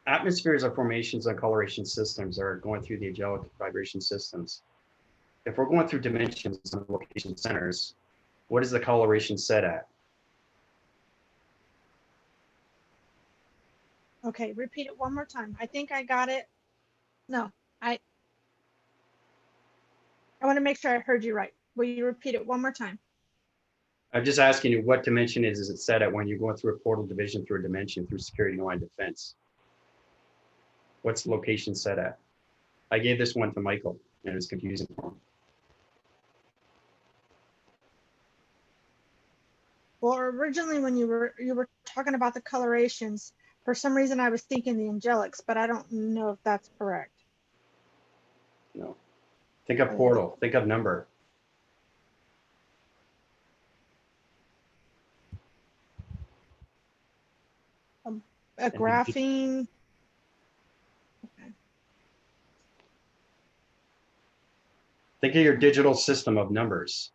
Atmospheres of formations and coloration systems are going through the angelic vibration systems. If we're going through dimensions and location centers, what is the coloration set at? Okay, repeat it one more time. I think I got it. No, I want to make sure I heard you right. Will you repeat it one more time? I'm just asking you, what dimension is it set at when you're going through a portal division through a dimension through security line defense? What's the location set at? I gave this one to Michael and it was confusing for him. Well, originally when you were talking about the colorations, for some reason I was thinking the angelics, but I don't know if that's correct. No. Think of portal, think of number. A graphene. Okay. Think of your digital system of numbers.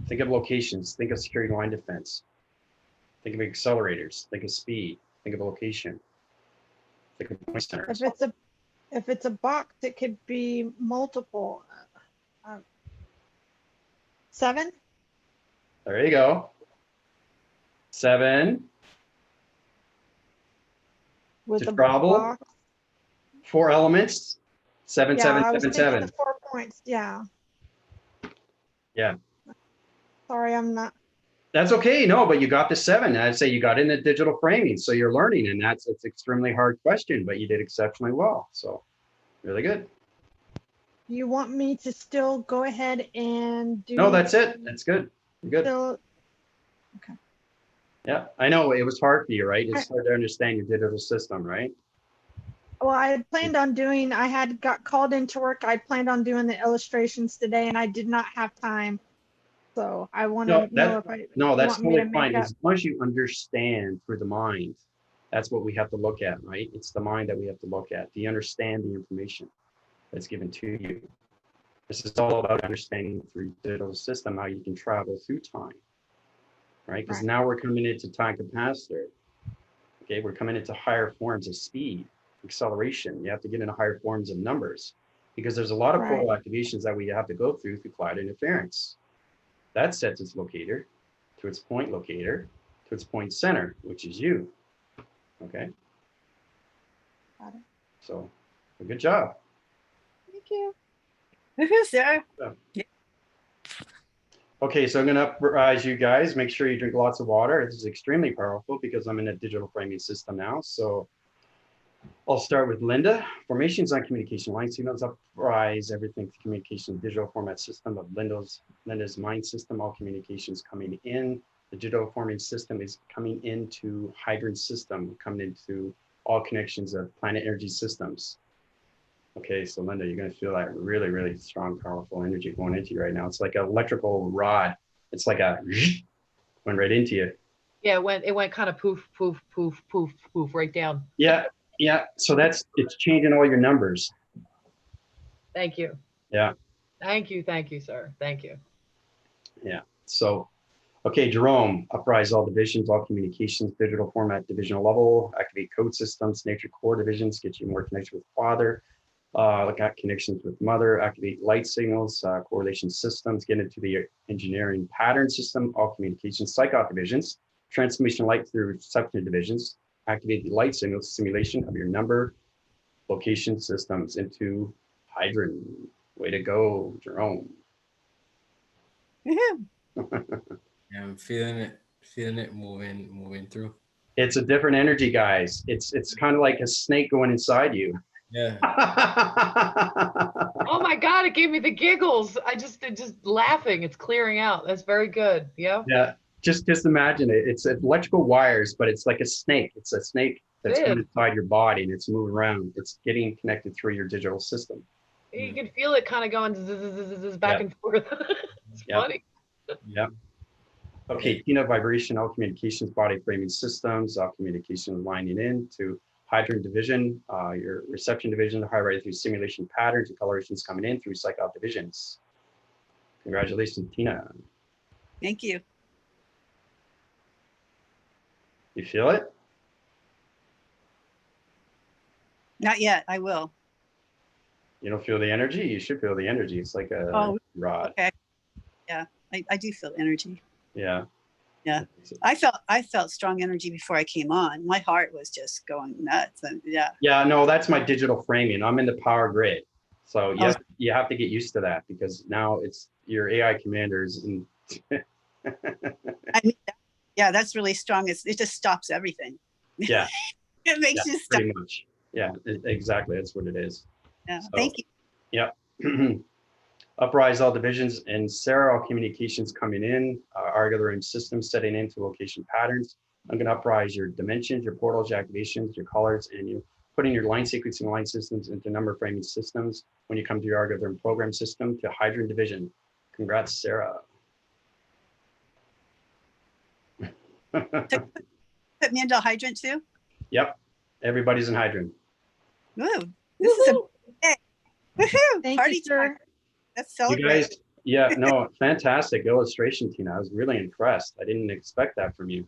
Think of locations, think of security line defense. Think of accelerators, think of speed, think of location. Think of point centers. If it's a box, it could be multiple. 7. There you go. 7. with To the travel, box. 4 elements, seven, Yeah, seven, I was seven, thinking seven. the 4 points. Yeah. Yeah. Sorry, I'm not. That's okay. No, but you got the 7. I'd say you got in the digital framing. So you're learning, and it's extremely hard question, but you did exceptionally well. So really good. You want me to still go ahead and do? No, that's it. That's good. You're good. Still, Yeah, I know it was hard for you, right? It's hard to understand your digital system, right? well, I had planned on doing, I had got called into work. I planned on doing the illustrations today and I did not have time. So I want No, to know if I that's want me to totally make fine. up. As long as you understand through the mind, that's what we have to look at, right? It's the mind that we have to look at. Do you understand the information that's given to you? This is all about understanding through the digital system how you can travel through time, right? Because Right. now we're coming into time capacitor. Okay, we're coming into higher forms of speed, acceleration. You have to get into higher forms of numbers because there's a lot of Right. portal activations that we have to go through cloud interference. That sets its locator to its point locator to its point center, which is you. Okay. Got it. So, good job. Thank you. Woohoo, Sarah. Okay, so I'm going to uprise you guys. Make sure you drink lots of water. This is extremely powerful because I'm in a digital framing system now. So I'll start with Linda. Formations on communication line signals uprise everything to communication digital format system of Linda's mind system. All communications coming in. The digital forming system is coming into Hydrant system, coming into all connections of planet energy systems. Okay, so Linda, you're going to feel that really, really strong, powerful energy going into you right now. It's like an electrical rod. It's like a went right into you. Yeah, it went kind of poof, poof, poof, poof, poof, right down. Yeah, yeah. So it's changing all your numbers. Thank you. Yeah. Thank you, sir. Thank you. Yeah. So, okay, Jerome, uprise all divisions, all communications, digital format, divisional level, activate code systems, nature core divisions, get you more connection with father. Look at connections with mother, activate light signals, correlation systems, get into the engineering pattern system, all communications, psych divisions, transmission light through reception divisions, activate the light signals, simulation of your number, location systems into Hydrant. Way to go, Jerome. Woohoo. Yeah, I'm feeling it moving through. It's a different energy, guys. It's kind of like a snake going inside you. Yeah. Oh my God, it gave me the giggles. I just laughing. It's clearing out. That's very good. Yeah. Yeah. Just imagine it. It's electrical wires, but it's like a snake. It's a snake that's going inside your body and it's moving around. It's getting connected through your digital system. You can feel it kind of going back and forth. It's funny. Yeah. Okay, Tina, vibration, all communications, body framing systems, all communications lining in to Hydrant division, your reception division, highlighted through simulation patterns and colorations coming in through psych divisions. Congratulations, Tina. Thank you. You feel it? Not yet. I will. You don't feel the energy? You should feel the energy. It's like a rod. Okay. Yeah, I do feel energy. Yeah. Yeah. I felt strong energy before I came on. My heart was just going nuts. And yeah. Yeah, no, that's my digital framing. I'm in the power grid. So you have to get used to that because now it's your AI commanders. And I mean, yeah, that's really strong. It just stops everything. Yeah. It makes you stop. Pretty much. Yeah, exactly. That's what it is. Yeah. So, thank you. Yeah. Uprise all divisions and Sarah, all communications coming in, algorithm systems setting into location patterns. I'm going to uprise your dimensions, your portals, your activations, your colors, and you putting your line sequencing line systems into number framing systems when you come to your algorithm program system to Hydrant division. Congrats, Sarah. Put me into Hydrant too? Yep. Everybody's in Hydrant. Ooh, this is a hey. Woohoo! Thank Party you, sir. time. Let's celebrate. You guys, yeah, no, fantastic illustration, Tina. I was really impressed. I didn't expect that from you.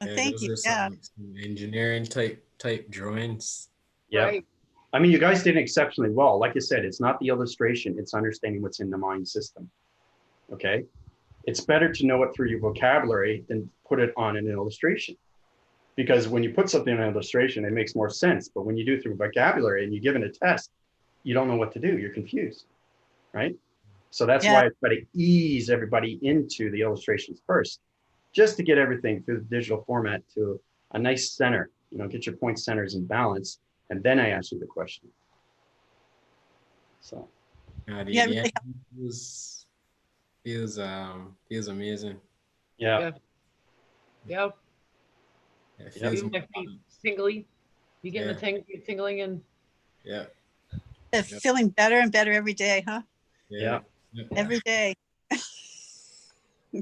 Thank you. Some engineering type drawings. Yeah. Right. I mean, you guys did exceptionally well. Like I said, it's not the illustration, it's understanding what's in the mind system. Okay. It's better to know it through your vocabulary than put it on an illustration. Because when you put something in an illustration, it makes more sense. But when you do it through vocabulary and you give it a test, you don't know what to do. You're confused, right? So that's why I try to ease everybody into the illustrations first, just to get everything through the digital format to a nice center, you know, get your point centers in balance. And then I ask you the question. So. Yeah, really. Feels amazing. Yeah. Yeah. It feels Even my feet tingly. You getting the tingling and yeah. Feeling better and better every day, huh? Yeah. Every day.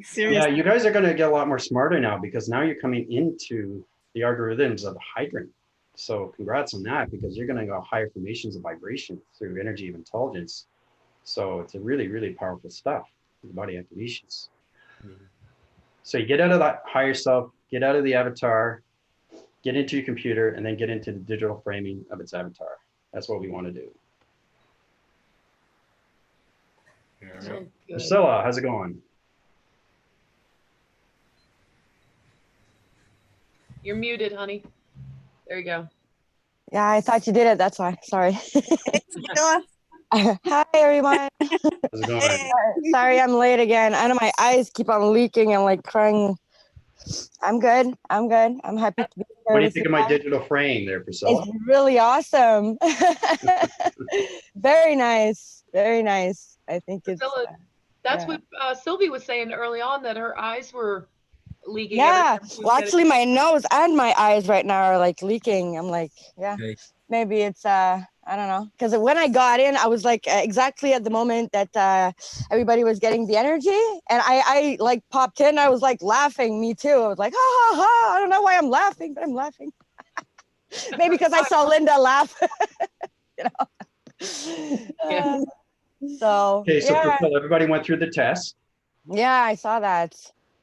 Seriously. Yeah, you guys are going to get a lot more smarter now because now you're coming into the algorithms of hydrant. So congrats on that because you're going to go higher formations of vibration through energy of intelligence. So it's a really, really powerful stuff, the body activations. So you get out of that higher self, get out of the avatar, get into your computer, and then get into the digital framing of its avatar. That's what we want to do. Priscilla, how's it going? you're muted, honey. There you go. Yeah, I thought you did it. That's why. Sorry. Hi, everyone. How's it going? Sorry, I'm late again. I know my eyes keep on leaking and like crying. I'm good. I'm good. I'm happy to be here. What do you think of my digital frame there, Priscilla? It's really awesome. Very nice. Very nice. I think it's. Priscilla, that's what Sylvie was saying early on, that her eyes were leaking. Yeah. Well, actually, my nose and my eyes right now are like leaking. I'm like, yeah, maybe it's I don't know, because when I got in, I was like exactly at the moment that everybody was getting the energy, and I like popped in. I was like laughing, me too. I was like, ha ha ha! I don't know why I'm laughing, but I'm laughing. Maybe because I saw Linda laugh. You know. So. Okay, so Priscilla, everybody went through the test. Yeah, I saw that.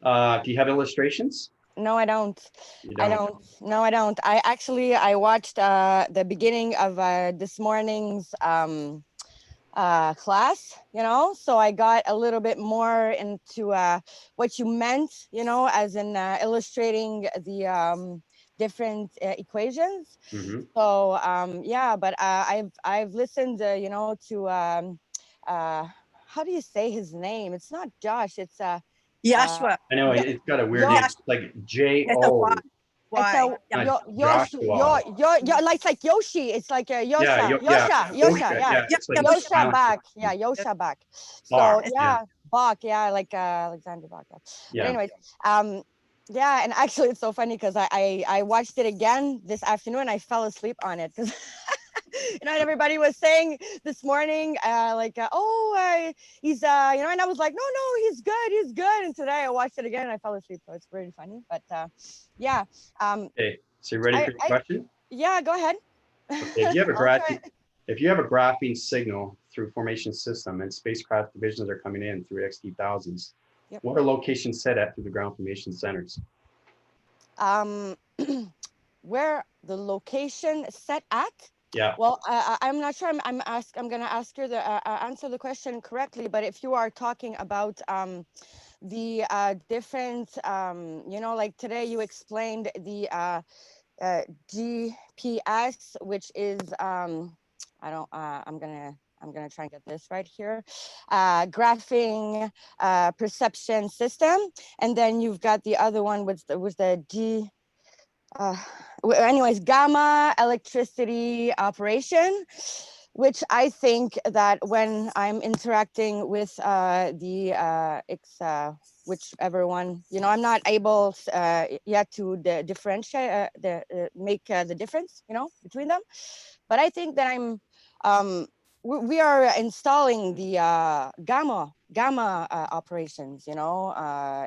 Do you have illustrations? No, I don't. You don't. I don't. No, I don't. I watched the beginning of this morning's class, you know, so I got a little bit more into what you meant, you know, as in illustrating the different equations. Mm-hmm. So yeah, but I've listened, you know, to how do you say his name? It's not Josh. It's Yashua. I know it's got a weird name. It's like J-O. Why? Like Yoshi. It's like Yosha. Yosha Bach. Yeah, Yosha Bach. So Bach. Yeah, like Alexander Bach. Yeah. But anyways, yeah, and actually it's so funny because I watched it again this afternoon. I fell asleep on it because. You know, and everybody was saying this morning, he's, you know, and I was like, no, he's good. And today I watched it again and I fell asleep. So it's really funny. But yeah. Okay, so you ready for your question? Yeah, go ahead. Okay, if you have a graphing signal through formation system and spacecraft divisions are coming in through XT thousands, what are locations set at through the ground formation centers? Where the location set at? Yeah. Well, I'm not sure. I'm going to ask you to answer the question correctly. But if you are talking about the different, you know, like today you explained the GPS, which is I'm gonna try and get this right here. Graphing perception system, and then you've got the other one with the G. Anyways, gamma electricity operation, which I think that when I'm interacting with whichever one, you know, I'm not able yet to differentiate, make the difference, you know, between them. But I think that we are installing the gamma operations, you know,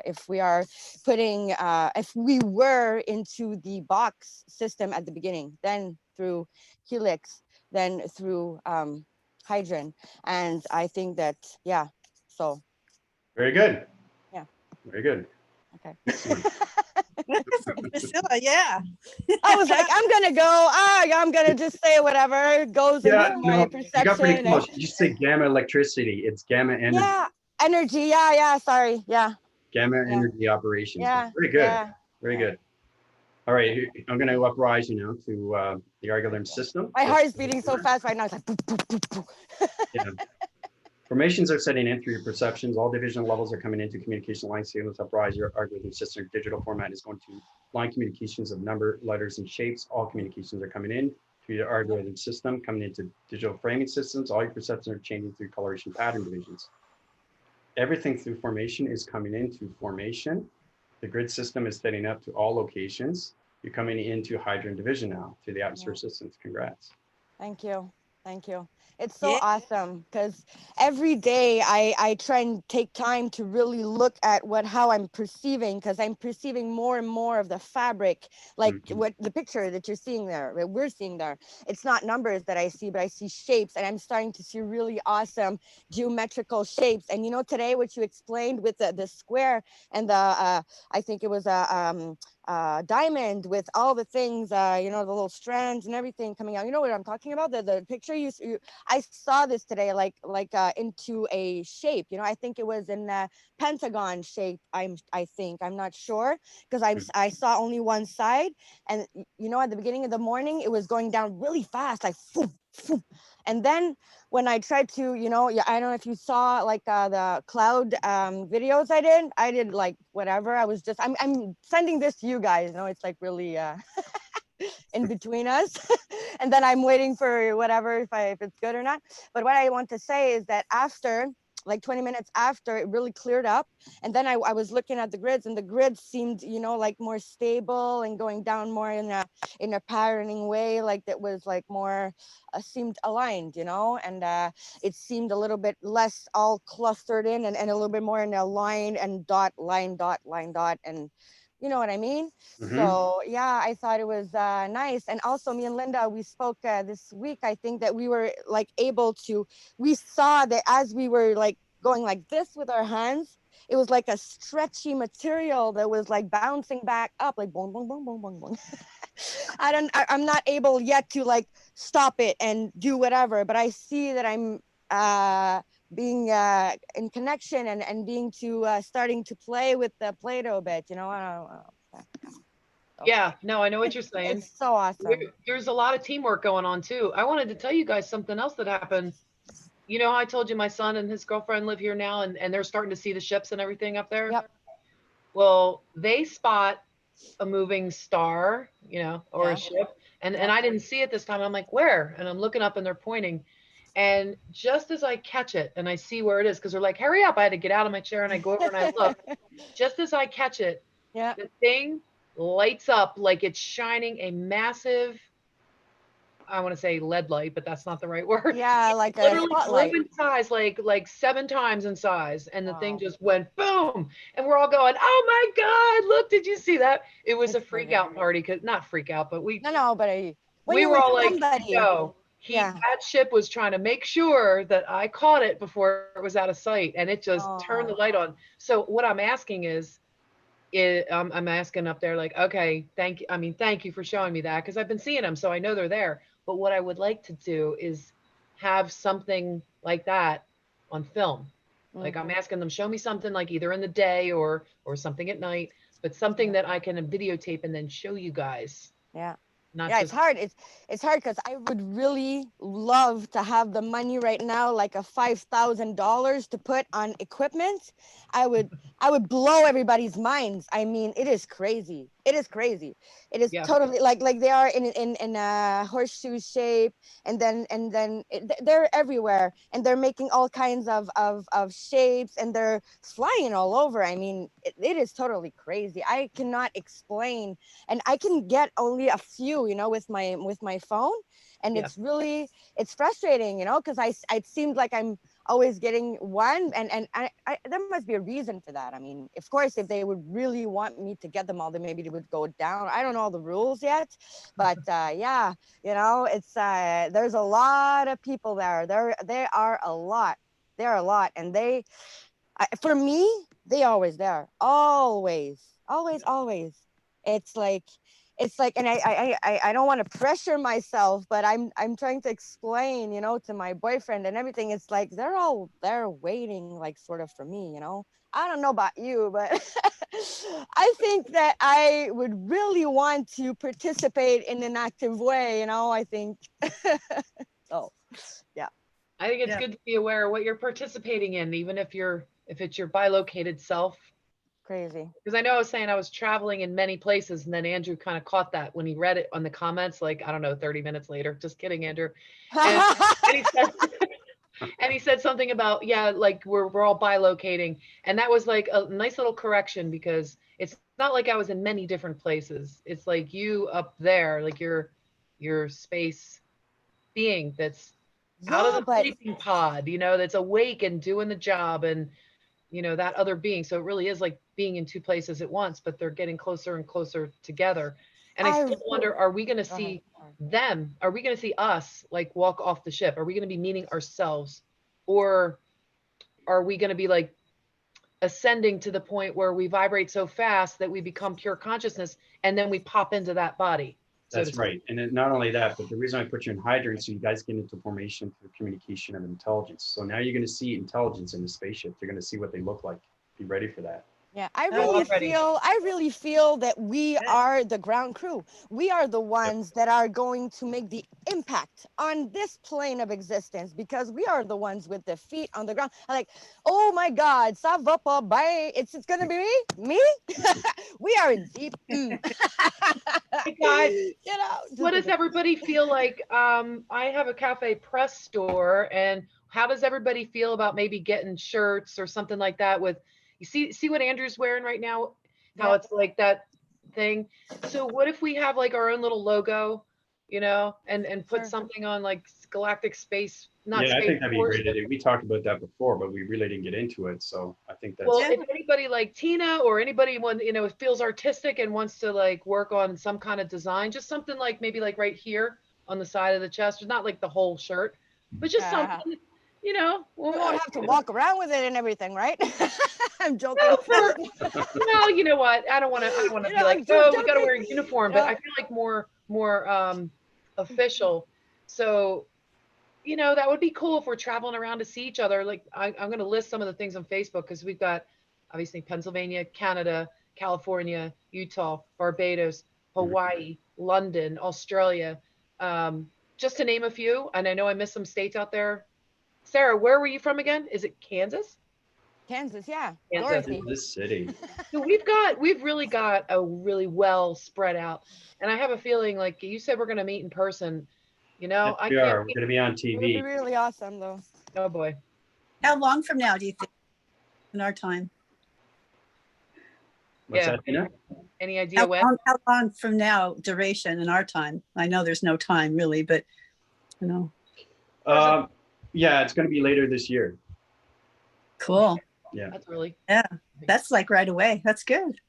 if we are putting, if we were into the box system at the beginning, then through helix, then through hydrogen. And I think that, yeah, so. Very good. Yeah. Very good. Okay. Priscilla, yeah. I was like, I'm gonna go. I'm gonna just say whatever goes into my perception. You got pretty close. You say gamma electricity. It's gamma energy. Yeah, energy. Yeah. Sorry. Yeah. Gamma energy operations. Yeah. Very good. Yeah. Very good. All right, I'm going to uprise you now to the algorithm system. My heart is beating so fast right now. It's like, boop, boop, boop, boop. Yeah. Formations are setting in through your perceptions. All division levels are coming into communication line signals. Uprise your algorithm system. Digital format is going to line communications of number, letters, and shapes. All communications are coming in through your algorithm system, coming into digital framing systems. All your perceptions are changing through coloration pattern divisions. Everything through formation is coming into formation. The grid system is setting up to all locations. You're coming into hydrogen division now through the atmosphere systems. Congrats. Thank you. Thank you. It's so Yeah. awesome because every day I try and take time to really look at how I'm perceiving, because I'm perceiving more and more of the fabric, like what the picture that you're seeing there, that we're seeing there. It's not numbers that I see, but I see shapes, and I'm starting to see really awesome geometrical shapes. And you know, today what you explained with the square and the I think it was a diamond with all the things, you know, the little strands and everything coming out. You know what I'm talking about? The picture you I saw this today, like into a shape. You know, I think it was in a pentagon shape. I think, I'm not sure, because I saw only one side, and you know, at the beginning of the morning, it was going down really fast, like phoom, phoom. And then when I tried to, you know, I don't know if you saw like the cloud videos I did like whatever. I was just, I'm sending this to you guys. You know, it's like really in between us. And then I'm waiting for whatever, if it's good or not. But what I want to say is that after, like 20 minutes after, it really cleared up. And then I was looking at the grids, and the grids seemed, you know, like more stable and going down more in a patterning way, like that was like more seemed aligned, you know, and it seemed a little bit less all clustered in, and a little bit more in a line and dot, line dot, line dot, and you know what I mean? So yeah, I thought it was nice. And also me and Linda, we spoke this week. I think that we were like able to, we saw that as we were like going like this with our hands, it was like a stretchy material that was like bouncing back up, like boom, boom, boom, boom, boom, boom. I'm not able yet to like stop it and do whatever, but I see that I'm being in connection and being to starting to play with the Play-Doh a bit, you know. Yeah, no, I know what you're saying. It's so awesome. There's a lot of teamwork going on too. I wanted to tell you guys something else that happened. You know, I told you my son and his girlfriend live here now, and they're starting to see the ships and everything up there. Yep. Well, they spot a moving star, you know, or a ship, and I didn't see it this time. I'm like, where? And I'm looking up, and they're pointing. And just as I catch it and I see where it is, because they're like, hurry up, I had to get out of my chair, and I go over and I look. Just as I catch it, the thing lights up like it's shining a massive, I want to say lead light, but that's not the right word. Yeah, like a Literally spotlight. grew in size, like 7 times in size, and the thing just went boom, and we're all going, "Oh my God! Look, did you see that?" It was a freak out party, because not freak out, but we no, but when we you're were with all like, somebody, "No." That ship was trying to make sure that I caught it before it was out of sight, and it just turned the light on. So what I'm asking is, I'm asking up there like, okay, thank you for showing me that, because I've been seeing them, so I know they're there. But what I would like to do is have something like that on film. Like I'm asking them, show me something like either in the day or something at night, but something that I can videotape and then show you guys. Yeah. Not yeah, just it's hard because I would really love to have the money right now, like a $5,000 to put on equipment. I would blow everybody's minds. I mean, it is crazy. It is crazy. It is totally like they are in a horseshoe shape, and then they're everywhere, and they're making all kinds of shapes, and they're flying all over. I mean, it is totally crazy. I cannot explain, and I can get only a few, you know, with my phone, and it's really, it's frustrating, you know, because it seems like I'm always getting one, and I there must be a reason for that. I mean, of course, if they would really want me to get them all, then maybe they would go down. I don't know all the rules yet, but yeah, you know, it's there's a lot of people there. They are a lot. They're a lot, and for me, they always there, always. It's like, it's like, and I don't want to pressure myself, but I'm trying to explain, you know, to my boyfriend and everything. It's like they're all there waiting, like sort of for me, you know. I don't know about you, but I think that I would really want to participate in an active way, you know. I think so. Yeah. I think it's Yeah. good to be aware of what you're participating in, even if it's your bilocated self. Crazy. Because I know I was saying I was traveling in many places, and then Andrew kind of caught that when he read it on the comments, like, I don't know, 30 minutes later. Just kidding, Andrew. And, and he said, and he said something about, yeah, like we're all bilocating. And that was like a nice little correction, because it's not like I was in many different places. It's like you up there, like your space being that's out of Yeah, the but sleeping pod, you know, that's awake and doing the job, and you know, that other being. So it really is like being in two places at once, but they're getting closer and closer together. And I I still wonder, are we going to go ahead. see them? Are we going to see us like walk off the ship? Are we going to be meeting ourselves? Or are we going to be like ascending to the point where we vibrate so fast that we become pure consciousness, and then we pop into that body? So to That's speak? right. And then not only that, but the reason I put you in hydrant, so you guys get into formation through communication of intelligence. So now you're going to see intelligence in the spaceship. You're going to see what they look like. Be ready for that. Yeah, I Oh, really I'm ready. feel that we Yeah. are the ground crew. We are the ones that are going to make the impact on this plane of existence, because we are the ones with the feet on the ground. Like, oh my God, ça va pas bien. It's gonna be me. We are in deep. Hey guys, You know, what does everybody feel like? I have a cafe press store, and how does everybody feel about maybe getting shirts or something like that? With, you see what Andrew's wearing right now, how Yep. it's like that thing. So what if we have like our own little logo, you know, and put Sure. something on like Galactic Space, not Yeah, I Space think that'd be Force, great to do. We talked about that before, but we really didn't get into it. So I think that's well, Yeah. if anybody like Tina or anybody you know, feels artistic and wants to like work on some kind of design, just something like maybe like right here on the side of the chest, not like the whole shirt, but just something, you know. We Well, won't have to walk around with it and everything, right? I'm joking. no, no, you know what? I don't want to You be know, like, I'm oh, we got to joking. wear a uniform, You but know? I feel like more official. So, you know, that would be cool if we're traveling around to see each other. Like I'm going to list some of the things on Facebook, because we've got obviously Pennsylvania, Canada, California, Utah, Barbados, Hawaii, London, Australia, just to name a few. And I know I missed some states out there. Sarah, where were you from again? Is it Kansas? Kansas, yeah. Kansas. Dorothy. this city. So we've really got a really well spread out. And I have a feeling, like you said, we're going to meet in person. You know, Yes, I we can't. are. We're going to be on It would be TV. really awesome, though. Oh boy. How long from now do you think in our time? What's Yeah. that, Tina? Any idea when? How long from now duration in our time? I know there's no time really, but you know, Yeah, it's going to be later this year. cool. Yeah. That's really. Yeah, that's like right away. That's good.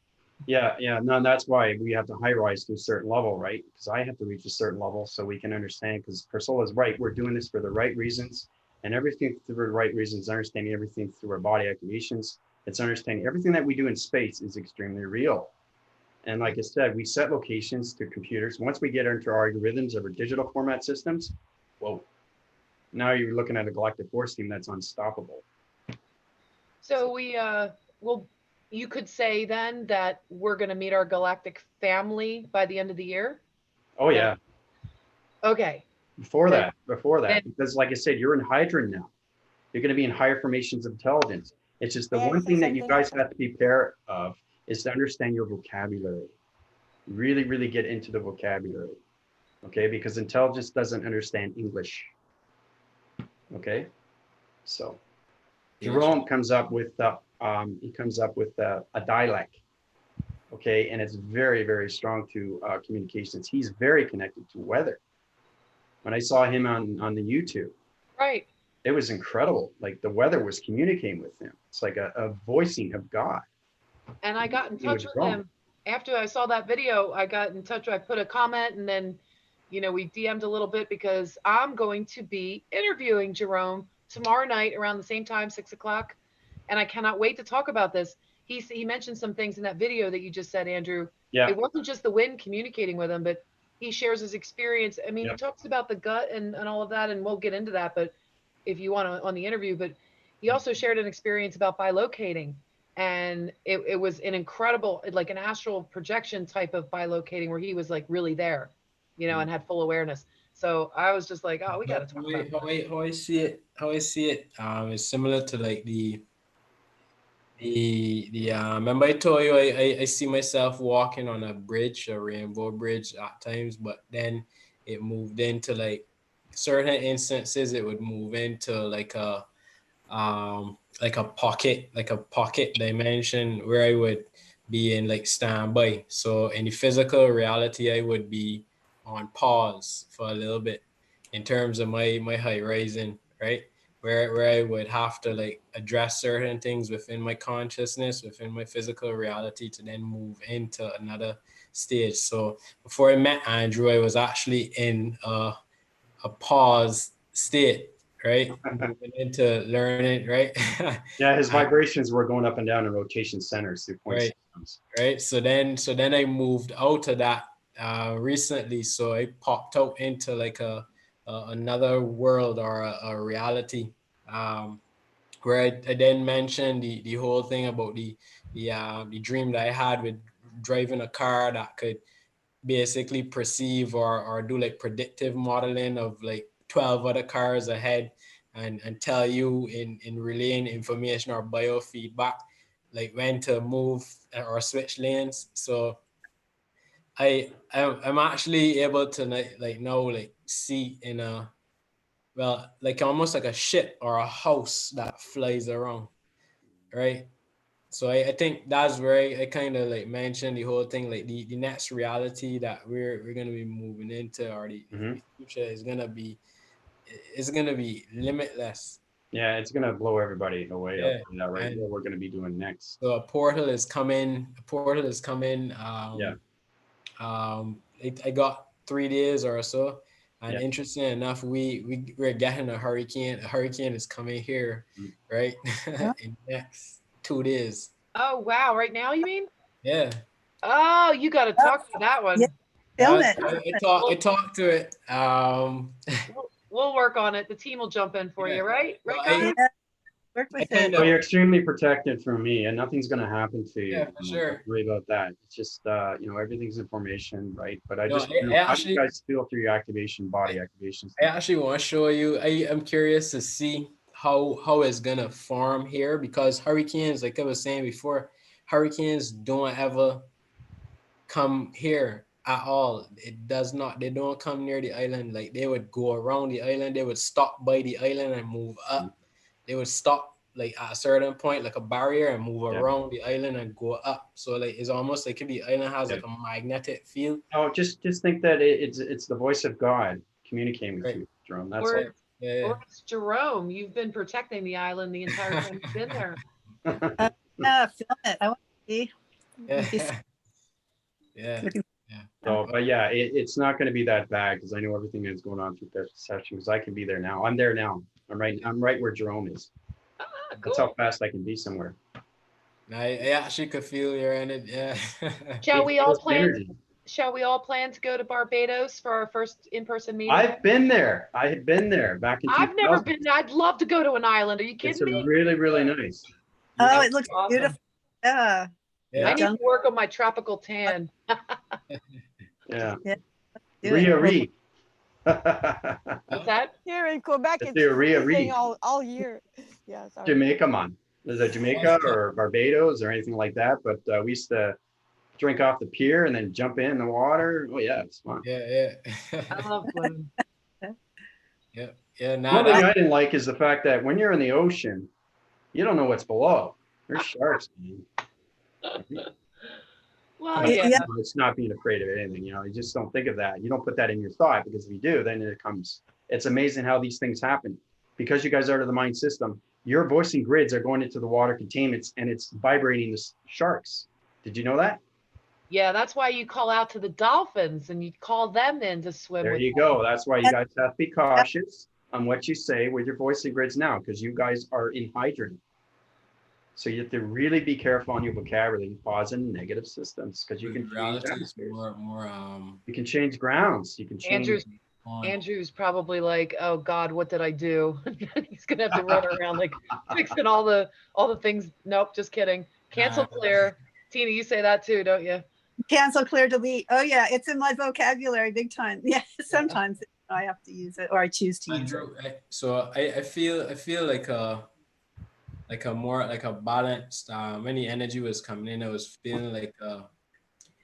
Yeah, yeah. No, that's why we have to high rise to a certain level, right? Because I have to reach a certain level so we can understand. Because Priscilla's right. We're doing this for the right reasons, and everything through the right reasons. Understanding everything through our body activations. It's understanding everything that we do in space is extremely real. And like I said, we set locations to computers. Once we get into our algorithms of our digital format systems, whoa! Now you're looking at a Galactic Force Team that's unstoppable. So well, you could say then that we're going to meet our galactic family by the end of the year. Oh yeah. Okay. Before Good. that, because like I said, you're in Hydron now. You're going to be in higher formations of intelligence. It's just the May I one say thing that you something? guys have to be aware of is to understand your vocabulary. Really, really get into the vocabulary. Okay, because intelligence doesn't understand English. Okay, so Jerome comes up with a dialect. Okay, and it's very, very strong to communications. He's very connected to weather. When I saw him on the YouTube, Right. it was incredible. Like the weather was communicating with him. It's like a voicing of God. And I got in He was touch with wrong. him after I saw that video. I got in touch. I put a comment, and then, you know, we DM'd a little bit, because I'm going to be interviewing Jerome tomorrow night around the same time, 6 o'clock. And I cannot wait to talk about this. He mentioned some things in that video that you just said, Andrew, Yeah. It wasn't just the wind communicating with him, but he shares his experience. I mean, Yep. he talks about the gut and all of that, and we'll get into that, but if you want to on the interview, but he also shared an experience about bilocating. And it was an incredible, like an astral projection type of bilocating where he was like really there, you know, and had full awareness. So I was just like, oh, we got to talk about that. How I see it, is similar to like remember I told you I see myself walking on a bridge, a rainbow bridge at times, but then it moved into like certain instances it would move into like a pocket dimension where I would be in like standby. So in the physical reality, I would be on pause for a little bit in terms of my horizon, right? Where I would have to like address certain things within my consciousness, within my physical reality to then move into another stage. So before I met Andrew, I was actually in a pause state, right? Moving into learning, right? Yeah, his vibrations were going up and down in rotation centers through point Right. systems. Right. So then I moved out of that recently. So I popped out into like another world or a reality. Where I then mentioned the whole thing about the dream that I had with driving a car that could basically perceive or do like predictive modeling of like 12 other cars ahead and tell you in relaying information or biofeedback like when to move or switch lanes. So I'm actually able to like now like see in a, well, like almost like a ship or a house that flies around, right? So I think that's where I kind of like mentioned the whole thing, like the next reality that we're gonna be moving into, or the future is gonna be limitless. Yeah, it's gonna blow everybody away. I'll Yeah, tell you that right. What we're gonna be doing next. so a portal is coming. Yeah. I got 3 days or so, and Yeah. interesting enough, we're getting a hurricane. A hurricane is coming here, right? In the next 2 days. Oh, wow. Right now, you mean? Yeah. Oh, you got to talk to that one. Yeah. Film it. I talked to it. We'll work on it. The team will jump in for you, right? Right, Well, Connor? Yeah. Work with it. Oh, you're extremely protected from me, and nothing's gonna happen to you. Yeah, for sure. Don't worry about that. It's just you know, everything's information, right? But I No, just I how do actually- you guys feel through your activation, body activations? I actually want to show you. I'm curious to see how it's gonna form here, because hurricanes, like I was saying before, hurricanes don't ever come here at all. It does not. They don't come near the island. Like they would go around the island. They would stop by the island and move up. They would stop like at a certain point, like a barrier, and move around the island and go up. So like it's almost like if the island has like a magnetic field. Oh, just think that it's the voice of God communicating with you, Jerome. That's all. Or it's Jerome. You've been protecting the island the entire time you've been there. Yeah, film it. I want to see. Yeah. So, but yeah, it's not going to be that bad because I know everything that's going on through that session. Because I can be there now. I'm there now. I'm right where Jerome is. Cool. That's how fast I can be somewhere. I actually could feel your energy. Yeah. Shall we all plan to go to Barbados for our first in-person meeting? I've been there. I had been there back in. I've never been. I'd love to go to an island. Are you kidding me? It's really, really nice. Oh, it looks beautiful. Yeah. I need to work on my tropical tan. Yeah. Rhea. What's that? Here in Quebec, it's Rhea. freezing all year. Yeah, sorry. Jamaica, man. Is it Jamaica or Barbados or anything like that? But we used to drink off the pier and then jump in the water. Oh yeah, it's fun. Yeah. I love swimming. Yeah. One thing I didn't like is the fact that when you're in the ocean, you don't know what's below. There's sharks. Well, yeah. It's not being afraid of anything. You know, you just don't think of that. You don't put that in your thought, because if you do, then it comes. It's amazing how these things happen. Because you guys are out of the mind system, your voicing grids are going into the water containments and it's vibrating the sharks. Did you know that? Yeah, that's why you call out to the dolphins and you call them in to swim. There you go. That's why you guys have to be cautious on what you say with your voicing grids now, because you guys are in hydrogen. So you have to really be careful on your vocabulary, positive and negative systems, because you can change Reality is atmospheres. more You can change grounds. You can change. Andrew's probably like, oh God, what did I do? He's gonna have to run around like fixing all the things. Nope, just kidding. Cancel, clear. Tina, you say that too, don't you? Cancel, clear, delete. Oh yeah, it's in my vocabulary big time. Yeah, sometimes I have to use it or I choose to use it. So I feel like a more like a balanced when the energy was coming in, I was feeling like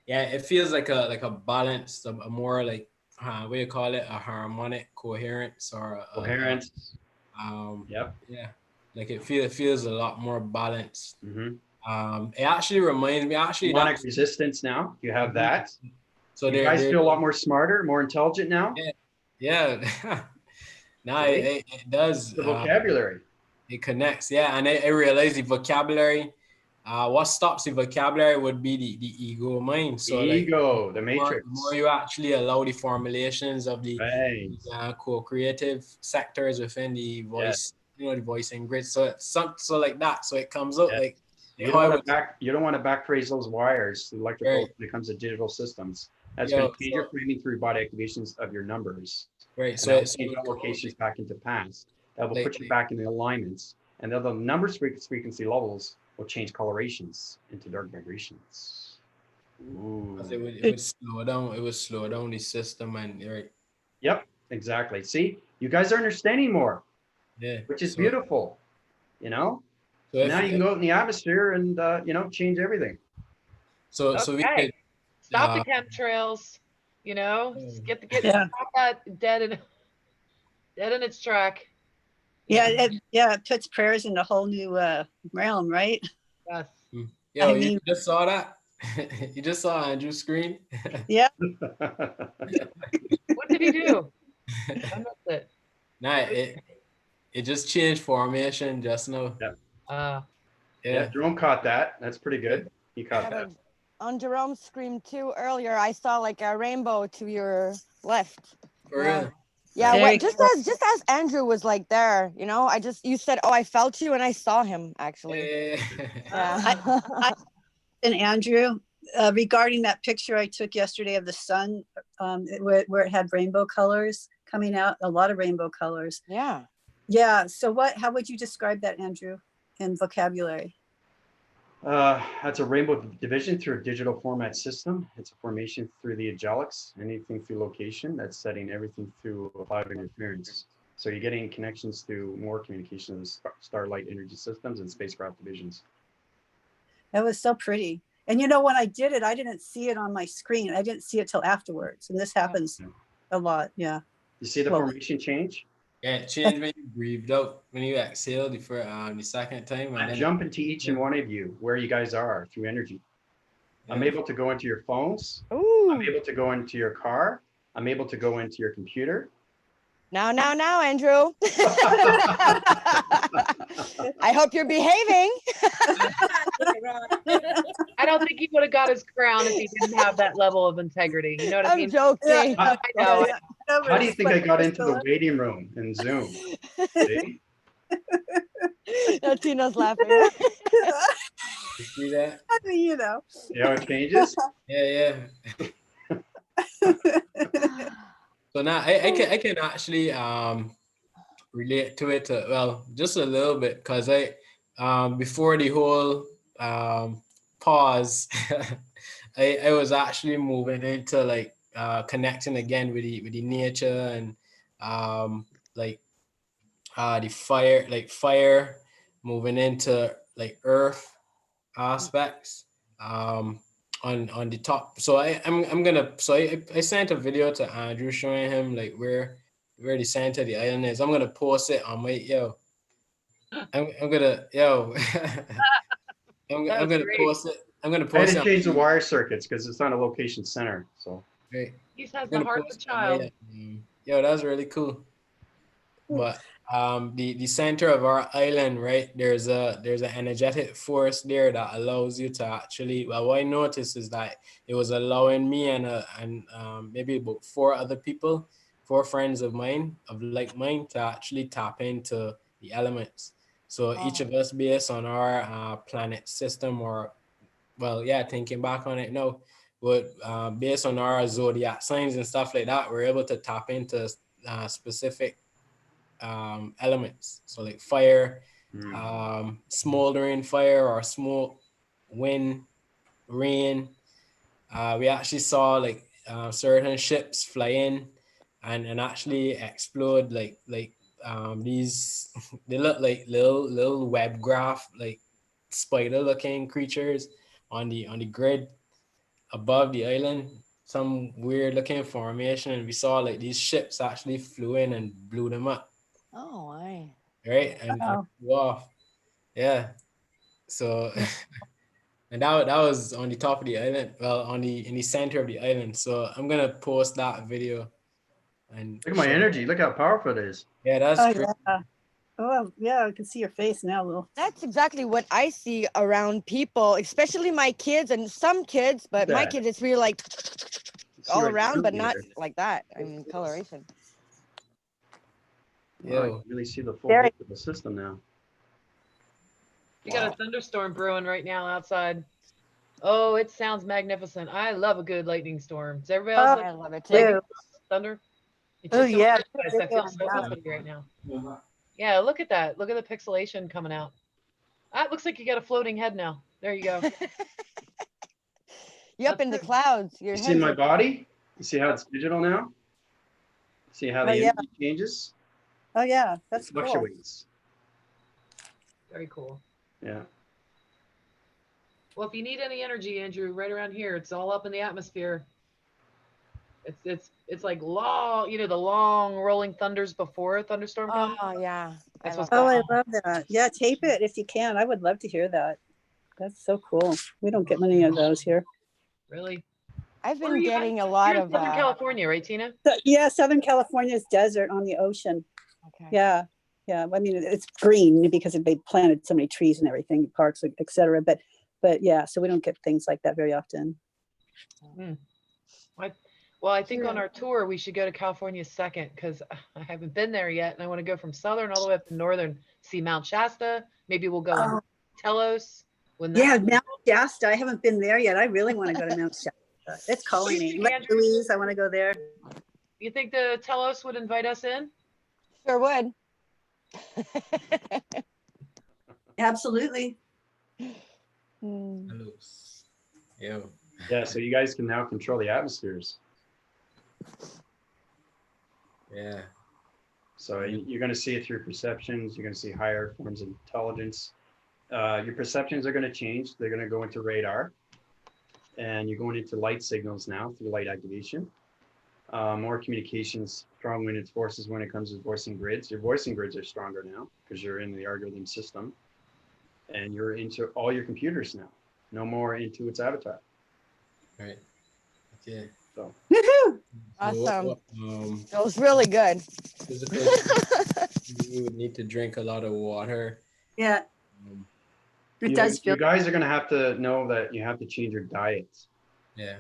yeah, it feels like a balanced, a more like what do you call it, a harmonic coherence or Coherence. Yep. Yeah, like it feels a lot more balanced. Mm-hmm. It actually reminds me Harmonic resistance now. You have that. So you guys feel a lot more smarter, more intelligent now. Yeah. No, it does. The vocabulary. It connects, yeah, and I realize the vocabulary. What stops the vocabulary would be the ego mind. So the ego, like, the matrix. The more you actually allow the formulations of the co-creative sectors within the voice, the voicing grid. So like that. So it comes out like you don't want to backphrase those wires, electrical, when it comes to digital systems. That's going to change your framing through body activations of your numbers. Right. So change locations back into past. That will put you back in the alignments, and then the numbers frequency levels will change colorations into dark vibrations. Because it would slow down. It would slow down the system, and right. Yep, exactly. See, you guys are understanding more. Yeah. Which is beautiful. So now you can go out in the atmosphere and change everything. So we could stop the chemtrails. Get stop that dead in its track. Yeah, it puts prayers in a whole new realm, right? Yes. Yo, you just saw that? You just saw Andrew's screen? Yeah. What did he do? I missed it. Nah, it just changed formation just now. Yeah, Jerome caught that. That's pretty good. He caught that. On Jerome's screen too earlier, I saw like a rainbow to your left. For real? Yeah, just as Andrew was like there, you said, "Oh, I felt you," and I saw him actually. Yeah. And Andrew, regarding that picture I took yesterday of the sun, where it had rainbow colors coming out, a lot of rainbow colors. Yeah. Yeah. So how would you describe that, Andrew, in vocabulary? That's a rainbow division through a digital format system. It's a formation through the angelics, anything through location. That's setting everything through applied interference. So you're getting connections through more communications, starlight energy systems, and spacecraft divisions. That was so pretty. And when I did it, I didn't see it on my screen. I didn't see it till afterwards. And this happens a lot. Yeah. You see the formation change? Yeah, it changed when you breathed out, when you exhaled for the second time. I jump into each and one of you where you guys are through energy. Yeah. I'm able to go into your phones. Ooh. I'm able to go into your car. I'm able to go into your computer. Now, Andrew. I hope you're behaving. I don't think he would have got his crown if he didn't have that level of integrity. You know what I mean? I'm joking. I know. How do you think I got into the waiting room in Zoom? See? No, Tina's laughing. You see that? Yeah, it changes? Yeah. So now I can actually relate to it just a little bit, because I before the whole pause I was actually moving into like connecting again with the nature and the fire, moving into like earth aspects on the top. So I sent a video to Andrew showing him like where the center of the island is. I'm gonna post it on my I'm gonna post it. I'm gonna post it. I had to change the wire circuits because it's not a location center. So great. He has the heart of a child. That was really cool. But the center of our island, right? There's an energetic force there that allows you to actually. Well, what I noticed is that it was allowing me and maybe about 4 friends of mine, to actually tap into the elements. So each of us, based on our planet system, or well, yeah, thinking back on it, no, but based on our zodiac signs and stuff like that, we're able to tap into specific elements. So like fire, smoldering fire or smoke, wind, rain. We actually saw like certain ships fly in and actually explode like these they look like little web graph like spider looking creatures on the grid above the island, some weird looking formation, and we saw like these ships actually flew in and blew them up. Oh, I. Right, and Wow. flew off. Yeah, so and that was on the top of the island, well, on the in the center of the island. So I'm gonna post that video and Look at my share. energy. Look how powerful it is. Yeah, that's Oh, great. yeah. Oh, yeah, I can see your face now, Lil. That's exactly what I see around people, especially my kids and some kids, but my that. kids, it's really like See all right around, through but me not there. like that. I mean, coloration. Wow, I Yo, can really see the full Very- width of the system now. You got a thunderstorm brewing right now outside. Oh, it sounds magnificent. I love a good lightning storm. Does everybody else Oh, I like love it too. lightning thunder? It's Oh, just so yeah. nice. I feel so uppity right now. Yeah, look at that. Look at the pixelation coming out. Ah, it looks like you got a floating head now. There you go. You up That's in the good. clouds. Your You see head's my up. body? You see how it's digital now? See how the Oh, yeah. energy changes? Oh, yeah. It That's cool. fluctuates. Very cool. Yeah. Well, if you need any energy, Andrew, right around here, it's all up in the atmosphere. It's like long, you know, the long rolling thunders before a thunderstorm comes. Oh yeah. That's love what's Oh, going I on. love that. Yeah, tape it if you can. I would love to hear that. That's so cool. We don't get many of those here. Really? I've Where are been you getting at? a lot You're in of Southern California, right, Tina? So, yeah, Southern California is desert on the ocean. okay. Yeah, yeah. I mean, it's green because they planted so many trees and everything, parks, etc. But yeah, so we don't get things like that very often. Well, I think on our tour we should go to California second because I haven't been there yet, and I want to go from southern all the way up to northern, see Mount Shasta. Maybe we'll go in Telos. When Yeah, that's Mount Shasta. I haven't been there yet. I really want to go to Mount Shasta. It's calling me. think, Lake Andrew? Louise, I want to go there. You think the Telos would invite us in? Sure would. Absolutely. Hmm. yo, Yeah, so you guys can now control the atmospheres. yeah, So you're going to see it through perceptions. You're going to see higher forms of intelligence. Your perceptions are going to change. They're going to go into radar. And you're going into light signals now through light activation. More communications, strong wind forces when it comes to voicing grids. Your voicing grids are stronger now because you're in the algorithm system. And you're into all your computers now. No more into its avatar. right, okay. So Woohoo! Awesome. It was really good. Physical, you would need to drink a lot of water. Yeah, Um, it does feel. you guys are going to have to know that you have to change your diets. yeah,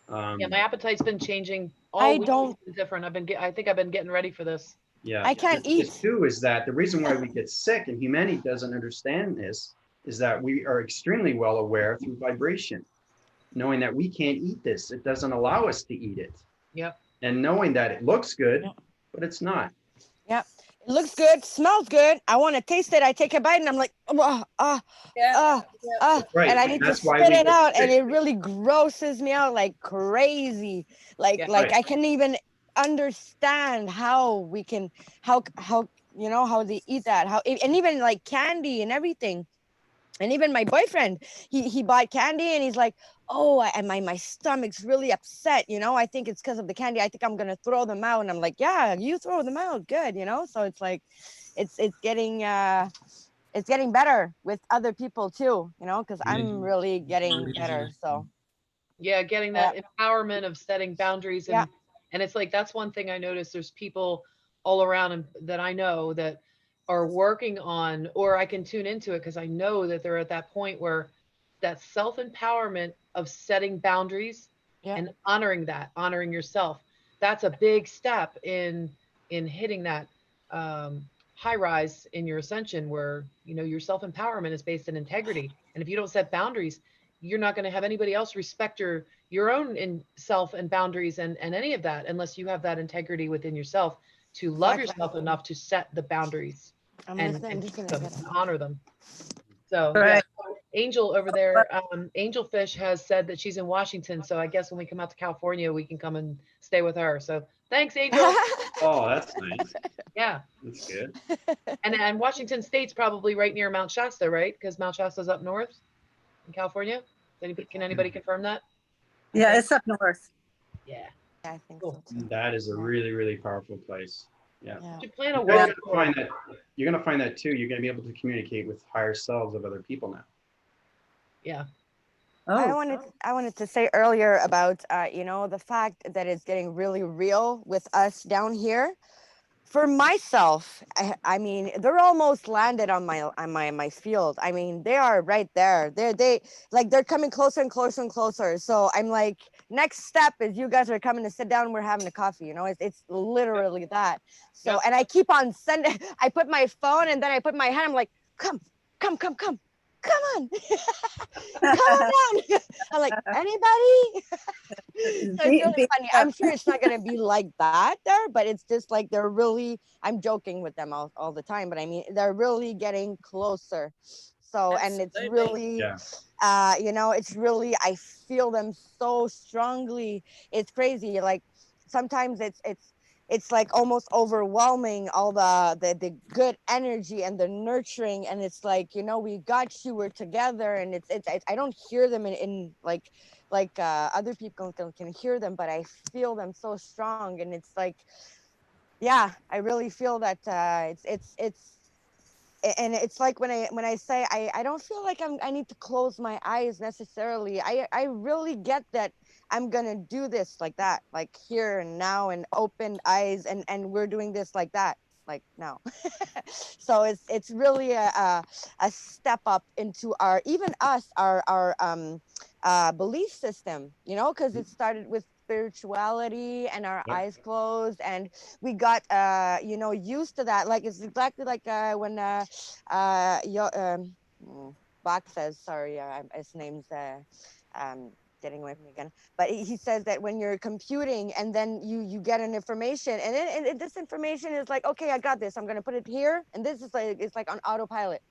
Yeah, my appetite's been changing. All I week don't- it's been different. I think I've been getting ready for this. Yeah, I can't This eat. too is that the reason why we get sick and humanity doesn't understand this is that we are extremely well aware through vibration, knowing that we can't eat this. It doesn't allow us to eat it. Yep. And knowing that it looks good, but it's not. It looks good, smells good. I want to taste it. I take a bite and I'm like, Yeah. Right. and I need to That's why spit we it get out, and sick. it really grosses me out like crazy. Like Yeah. Right. I can't even understand how we can how how they eat that, how and even like candy and everything. And even my boyfriend, he bought candy and he's like, oh, my stomach's really upset. I think it's because of the candy. I think I'm gonna throw them out. And I'm like, yeah, you throw them out, good. So it's like, it's getting better with other people too. Because I'm really getting better. So Yeah, getting that empowerment of setting boundaries Yeah. and it's like that's one thing I noticed. There's people all around that I know that are working on, or I can tune into it because I know that they're at that point where that self-empowerment of setting boundaries Yeah. and honoring yourself. That's a big step in hitting that high rise in your ascension where, you know, your self-empowerment is based in integrity. And if you don't set boundaries, you're not going to have anybody else respect your own in self and boundaries and any of that unless you have that integrity within yourself to love Exactly. yourself enough to set the boundaries I'm and, listening. I'm just keep gonna them get and it. honor them. So yeah, Right. Angel over there, Angelfish has said that she's in Washington. So I guess when we come out to California, we can come and stay with her. So thanks, Angel. Oh, that's nice. Yeah. That's good. And Washington State's probably right near Mount Shasta, right? Because Mount Shasta's up north in California. Can anybody confirm that? Yeah, it's up north. Yeah. Yeah, I think Cool. so too. That is a really, really powerful place. Yeah. Yeah. You should plan a You guys world are gonna find that, you're going to find that too. You're going to be able to communicate with higher selves of other people now. Yeah. I Oh, wanted to say earlier about you know, the fact that it's getting really real with us down here. For myself, I mean, they're almost landed on my field. I mean, they are right there. They're coming closer and closer and closer. So I'm like, next step is you guys are coming to sit down. We're having a coffee. You know, it's literally that. So Yep. and I keep on sending. I put my phone and then I put my hand. I'm like, come on. Come on. I'm like, anybody? So it's really funny. I'm sure it's not going to be like that there, but it's just like they're really, I'm joking with them all the time, but I mean, they're really getting closer. So, and it's Absolutely. really, Yeah. you know, it's really, I feel them so strongly. It's crazy. Like sometimes it's like almost overwhelming, all the good energy and the nurturing, and it's like, you know, we got you, we're together, and it's I don't hear them in like other people can hear them, but I feel them so strong, and it's like, yeah, I really feel that and it's like when I say I don't feel like I need to close my eyes necessarily. I really get that I'm gonna do this like that, like here and now, and open eyes, and we're doing this like that, like now. So it's really a step up into our, even us, our belief system, you know, because it started with spirituality and our Yep. eyes closed, and we got you know, used to that. Like it's exactly like when Bach says, sorry, his name's getting away from me again, but he says that when you're computing and then you get an information, and then this information is like, okay, I got this, I'm going to put it here, and this is like, it's like on autopilot.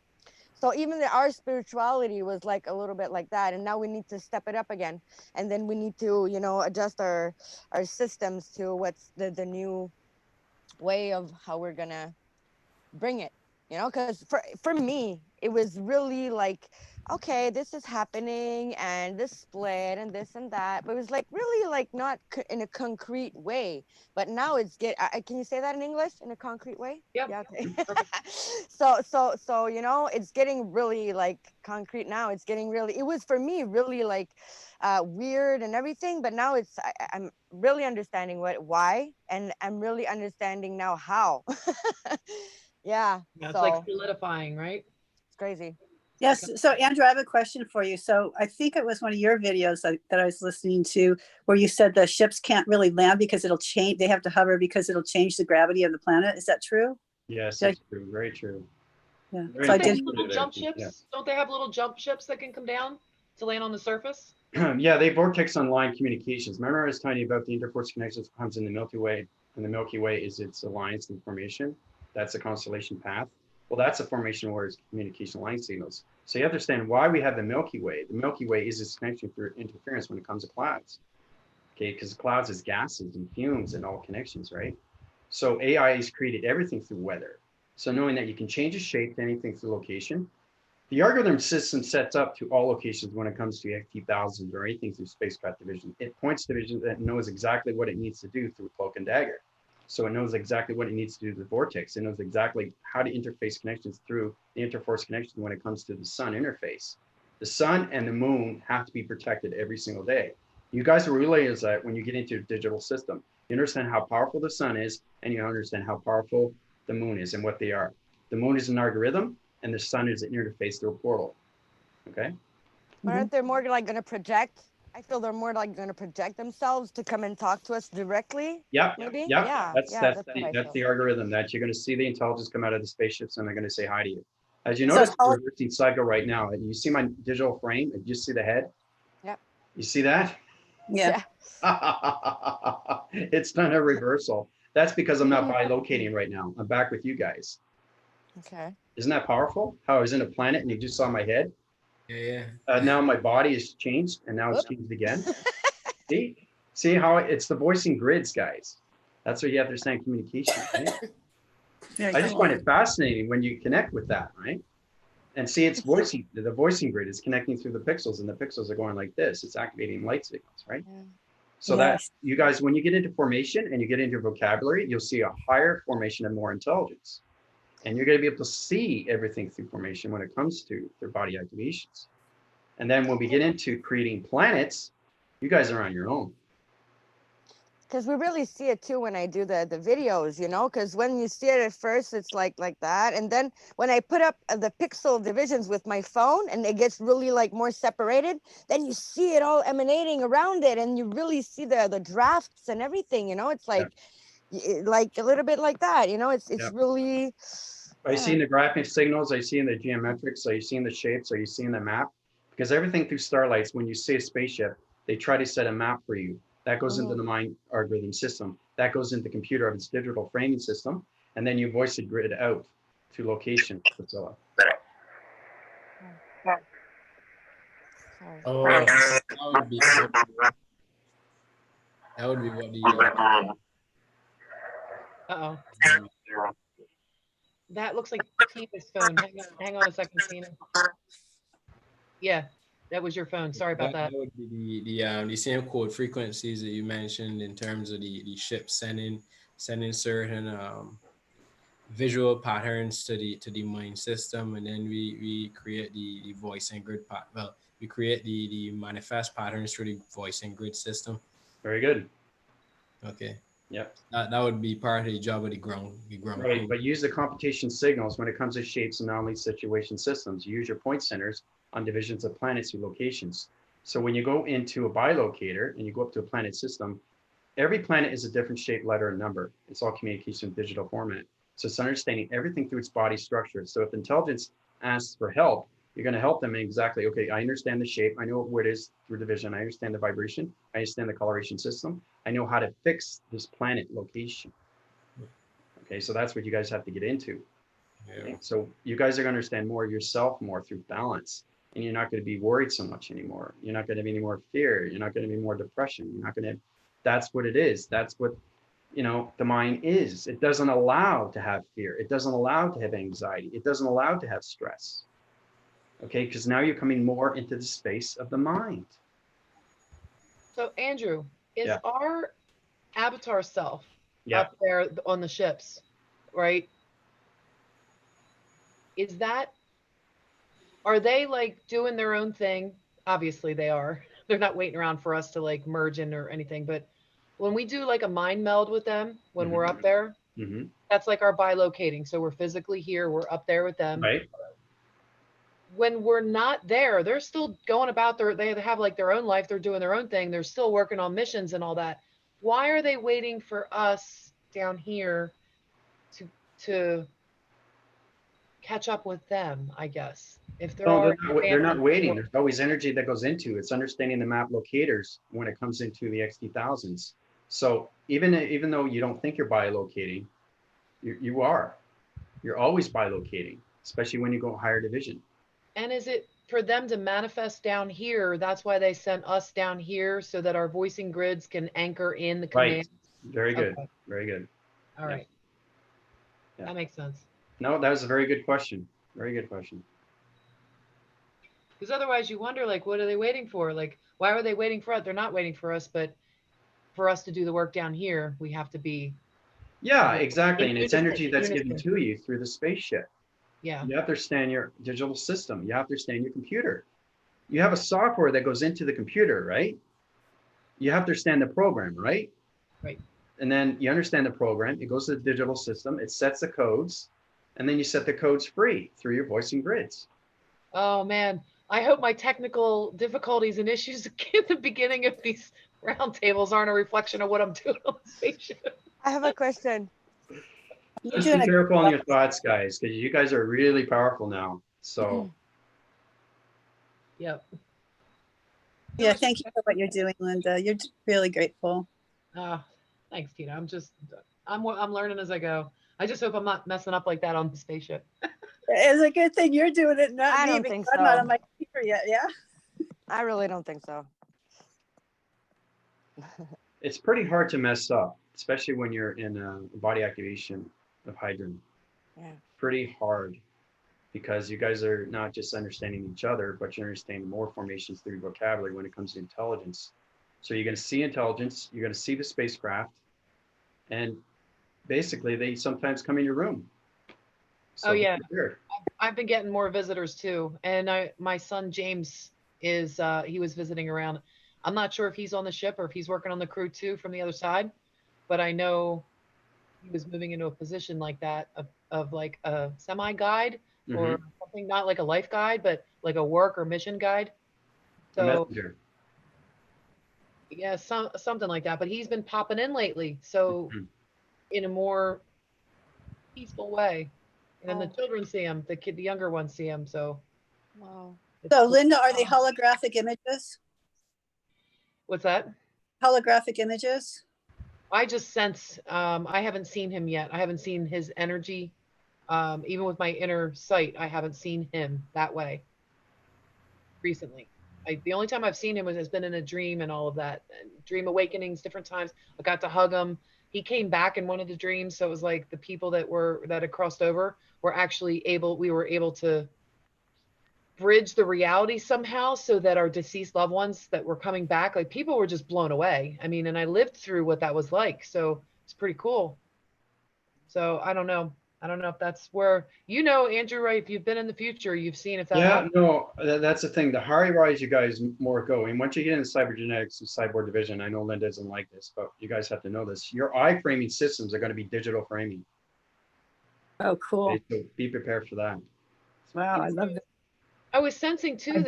So even our spirituality was like a little bit like that, and now we need to step it up again, and then we need to, you know, adjust our systems to what's the new way of how we're gonna bring it, you know, because for me it was really like, okay, this is happening, and this split and this and that, but it was like really like not in a concrete way. But now it's can you say that in English, in a concrete way? Yep. Yeah, okay. So you know, it's getting really like concrete now. It's getting really, it was for me really like weird and everything, but now I'm really understanding why, and I'm really understanding now how. Yeah, Yeah, it's so like solidifying, right? it's crazy. yes. So Andrew, I have a question for you. So I think it was one of your videos that I was listening to where you said the ships can't really land because it'll change. They have to hover because it'll change the gravity of the planet. Is that true? Yes, Yeah. it's true. Very true. Yeah. Very So I Don't they have did. little jump informative. ships? Yeah. Don't they have little jump ships that can come down to land on the surface? Yeah, they vortex on line communications. Remember I was telling you about the interforce connections that comes in the Milky Way, and the Milky Way is its alliance and formation. That's a constellation path. Well, that's a formation where it's communication line signals. So you understand why we have the Milky Way. The Milky Way is its connection through interference when it comes to clouds. Okay, because clouds is gases and fumes and all connections, right? So AI has created everything through weather. So knowing that you can change the shape to anything through location, the algorithm system sets up to all locations when it comes to FT1000s or anything through spacecraft division. It points division that knows exactly what it needs to do through cloak and dagger. So it knows exactly what it needs to do to the vortex. It knows exactly how to interface connections through the interforce connection when it comes to the sun interface. The sun and the moon have to be protected every single day. You guys will realize that when you get into a digital system, you understand how powerful the sun is, and you understand how powerful the moon is and what they are. The moon is an algorithm, and the sun is an interface through a portal. Okay. Aren't they more like going to project I feel they're more like going to project themselves to come and talk to us directly. Yep. Maybe. Yep. Yeah. That's yeah. that's That's the what I that's feel. the algorithm that you're going to see the intelligence come out of the spaceships and they're going to say hi to you. As you So notice, it's the all, reversing cycle right now. You see my digital frame? You just see the head? Yep. You see that? yeah. It's done a reversal. That's because I'm not bilocating right now. I'm back with you guys. Okay. Isn't that powerful? How I was in a planet and you just saw my head. Yeah, yeah. Now my body is changed and now it's Whoop. changed again. See how it's the voicing grids, guys. That's what you have to understand communication. Right? Very I just cool. find it fascinating when you connect with that, right? And see, it's voicing, the voicing grid is connecting through the pixels and the pixels are going like this. It's activating light signals, right? Yeah. So that Yes. you guys, when you get into formation and you get into vocabulary, you'll see a higher formation and more intelligence. And you're going to be able to see everything through formation when it comes to their body activations. And then when we get into creating planets, you guys are on your own. Because we really see it too when I do the videos, you know, because when you see it at first, it's like that. And then when I put up the pixel divisions with my phone and it gets really like more separated, then you see it all emanating around it and you really see the drafts and everything, you know, it's like, like a little bit like that, you know, it's really. Are you seeing the graphic signals? Are you seeing the geometrics? Are you seeing the shapes? Are you seeing the map? Because everything through starlights, when you see a spaceship, they try to set a map for you. That goes into the mind algorithm system. That goes into the computer of its digital framing system. And then you voice the grid out to location, Priscilla. Oh, that would be what the Uh-oh. That looks like Tina's phone. Hang on a second, Tina. Yeah, that was your phone. Sorry about that. That would be the same code frequencies that you mentioned in terms of the ship sending certain visual patterns to the mind system, and then we create the voice and grid part. Well, we create the manifest patterns through the voice and grid system. Very good. Okay. Yep. That would be part of the job of the ground. Right, but use the computation signals when it comes to shapes, anomalies, situation systems. You use your point centers on divisions of planets through locations. So when you go into a bilocator and you go up to a planet system, every planet is a different shape, letter, and number. It's all communication in digital format. So it's understanding everything through its body structure. So if intelligence asks for help, you're going to help them exactly. Okay, I understand the shape. I know where it is through division. I understand the vibration. I understand the coloration system. I know how to fix this planet location. Okay, so that's what you guys have to get into. Okay? So you guys are going to understand more yourself more through balance, and you're not going to be worried so much anymore. You're not going to have any more fear. You're not going to be more depression. You're not going to. That's what it is. That's what, you know, the mind is. It doesn't allow to have fear. It doesn't allow to have anxiety. It doesn't allow to have stress. Okay, because now you're coming more into the space of the mind. So Andrew, is our avatar self up there on the ships, right? Are they like doing their own thing? Obviously they are. They're not waiting around for us to like merge in or anything, but when we do like a mind meld with them, when we're up there, that's like our bilocating. So we're physically here, we're up there with them. Right. When we're not there, they're still going about they have like their own life. They're doing their own thing. They're still working on missions and all that. Why are they waiting for us down here to catch up with them, I guess? If they're not waiting. There's always energy that goes into it. It's understanding the map locators when it comes into the XT1000s. So even though you don't think you're bilocating, you are. You're always bilocating, especially when you go higher division. And is it for them to manifest down here? That's why they sent us down here so that our voicing grids can anchor in the commands. Right. Very good. Okay. Very good. All right. Yeah. That makes sense. No, that was a very good question. Very good question. Because otherwise you wonder, like, what are they waiting for? Like, why are they waiting for us? They're not waiting for us, but for us to do the work down here, we have to be. Yeah, exactly. And it's energy that's given to you through the spaceship. Yeah. You have to understand your digital system. You have to understand your computer. You have a software that goes into the computer, right? You have to understand the program, right? Right. And then you understand the program. It goes to the digital system. It sets the codes. And then you set the codes free through your voicing grids. Oh, man. I hope my technical difficulties and issues at the beginning of these roundtables aren't a reflection of what I'm doing on the spaceship. I have a question. You're Just doing be a careful on your thoughts, guys, because you guys are really powerful now. So Yep. yeah. Thank you for what you're doing, Linda. You're really grateful. Thanks, Tina. I'm learning as I go. I just hope I'm not messing up like that on the spaceship. It's a good thing you're doing it, not I me, don't because think I'm not so. on my computer yet. Yeah. I really don't think so. it's pretty hard to mess up, especially when you're in a body activation of hydrogen. Yeah. Pretty hard because you guys are not just understanding each other, but you're understanding more formations through vocabulary when it comes to intelligence. So you're going to see intelligence, you're going to see the spacecraft, and basically they sometimes come in your room. So Oh yeah, weird. I've been getting more visitors too, and my son James is he was visiting around. I'm not sure if he's on the ship or if he's working on the crew too from the other side, but I know he was moving into a position like that of like a semi guide or something, not like a life guide, but like a work or mission guide. A So messenger. yeah, something like that. But he's been popping in lately, so in a more peaceful way. And then the children see him, the younger ones see him. So Wow. So, cool. Linda, are they holographic images? What's that? Holographic images? I just sense, I haven't seen him yet. I haven't seen his energy. Even with my inner sight, I haven't seen him that way recently. The only time I've seen him has been in a dream and all of that. Dream awakenings, different times. I got to hug him. He came back in one of the dreams. So it was like the people that had crossed over were actually we were able to bridge the reality somehow so that our deceased loved ones that were coming back, like people were just blown away. I mean, and I lived through what that was like. So it's pretty cool. So I don't know. I don't know if that's where, Andrew, right? If you've been in the future, you've seen if that Yeah, happens. no, that's the thing. The higher you rise, you guys more go. And once you get into cybergenetics and cyborg division, I know Linda doesn't like this, but you guys have to know this. Your eye framing systems are going to be digital framing. Oh, cool. Okay, so be prepared for that. Wow, I love that. I was sensing too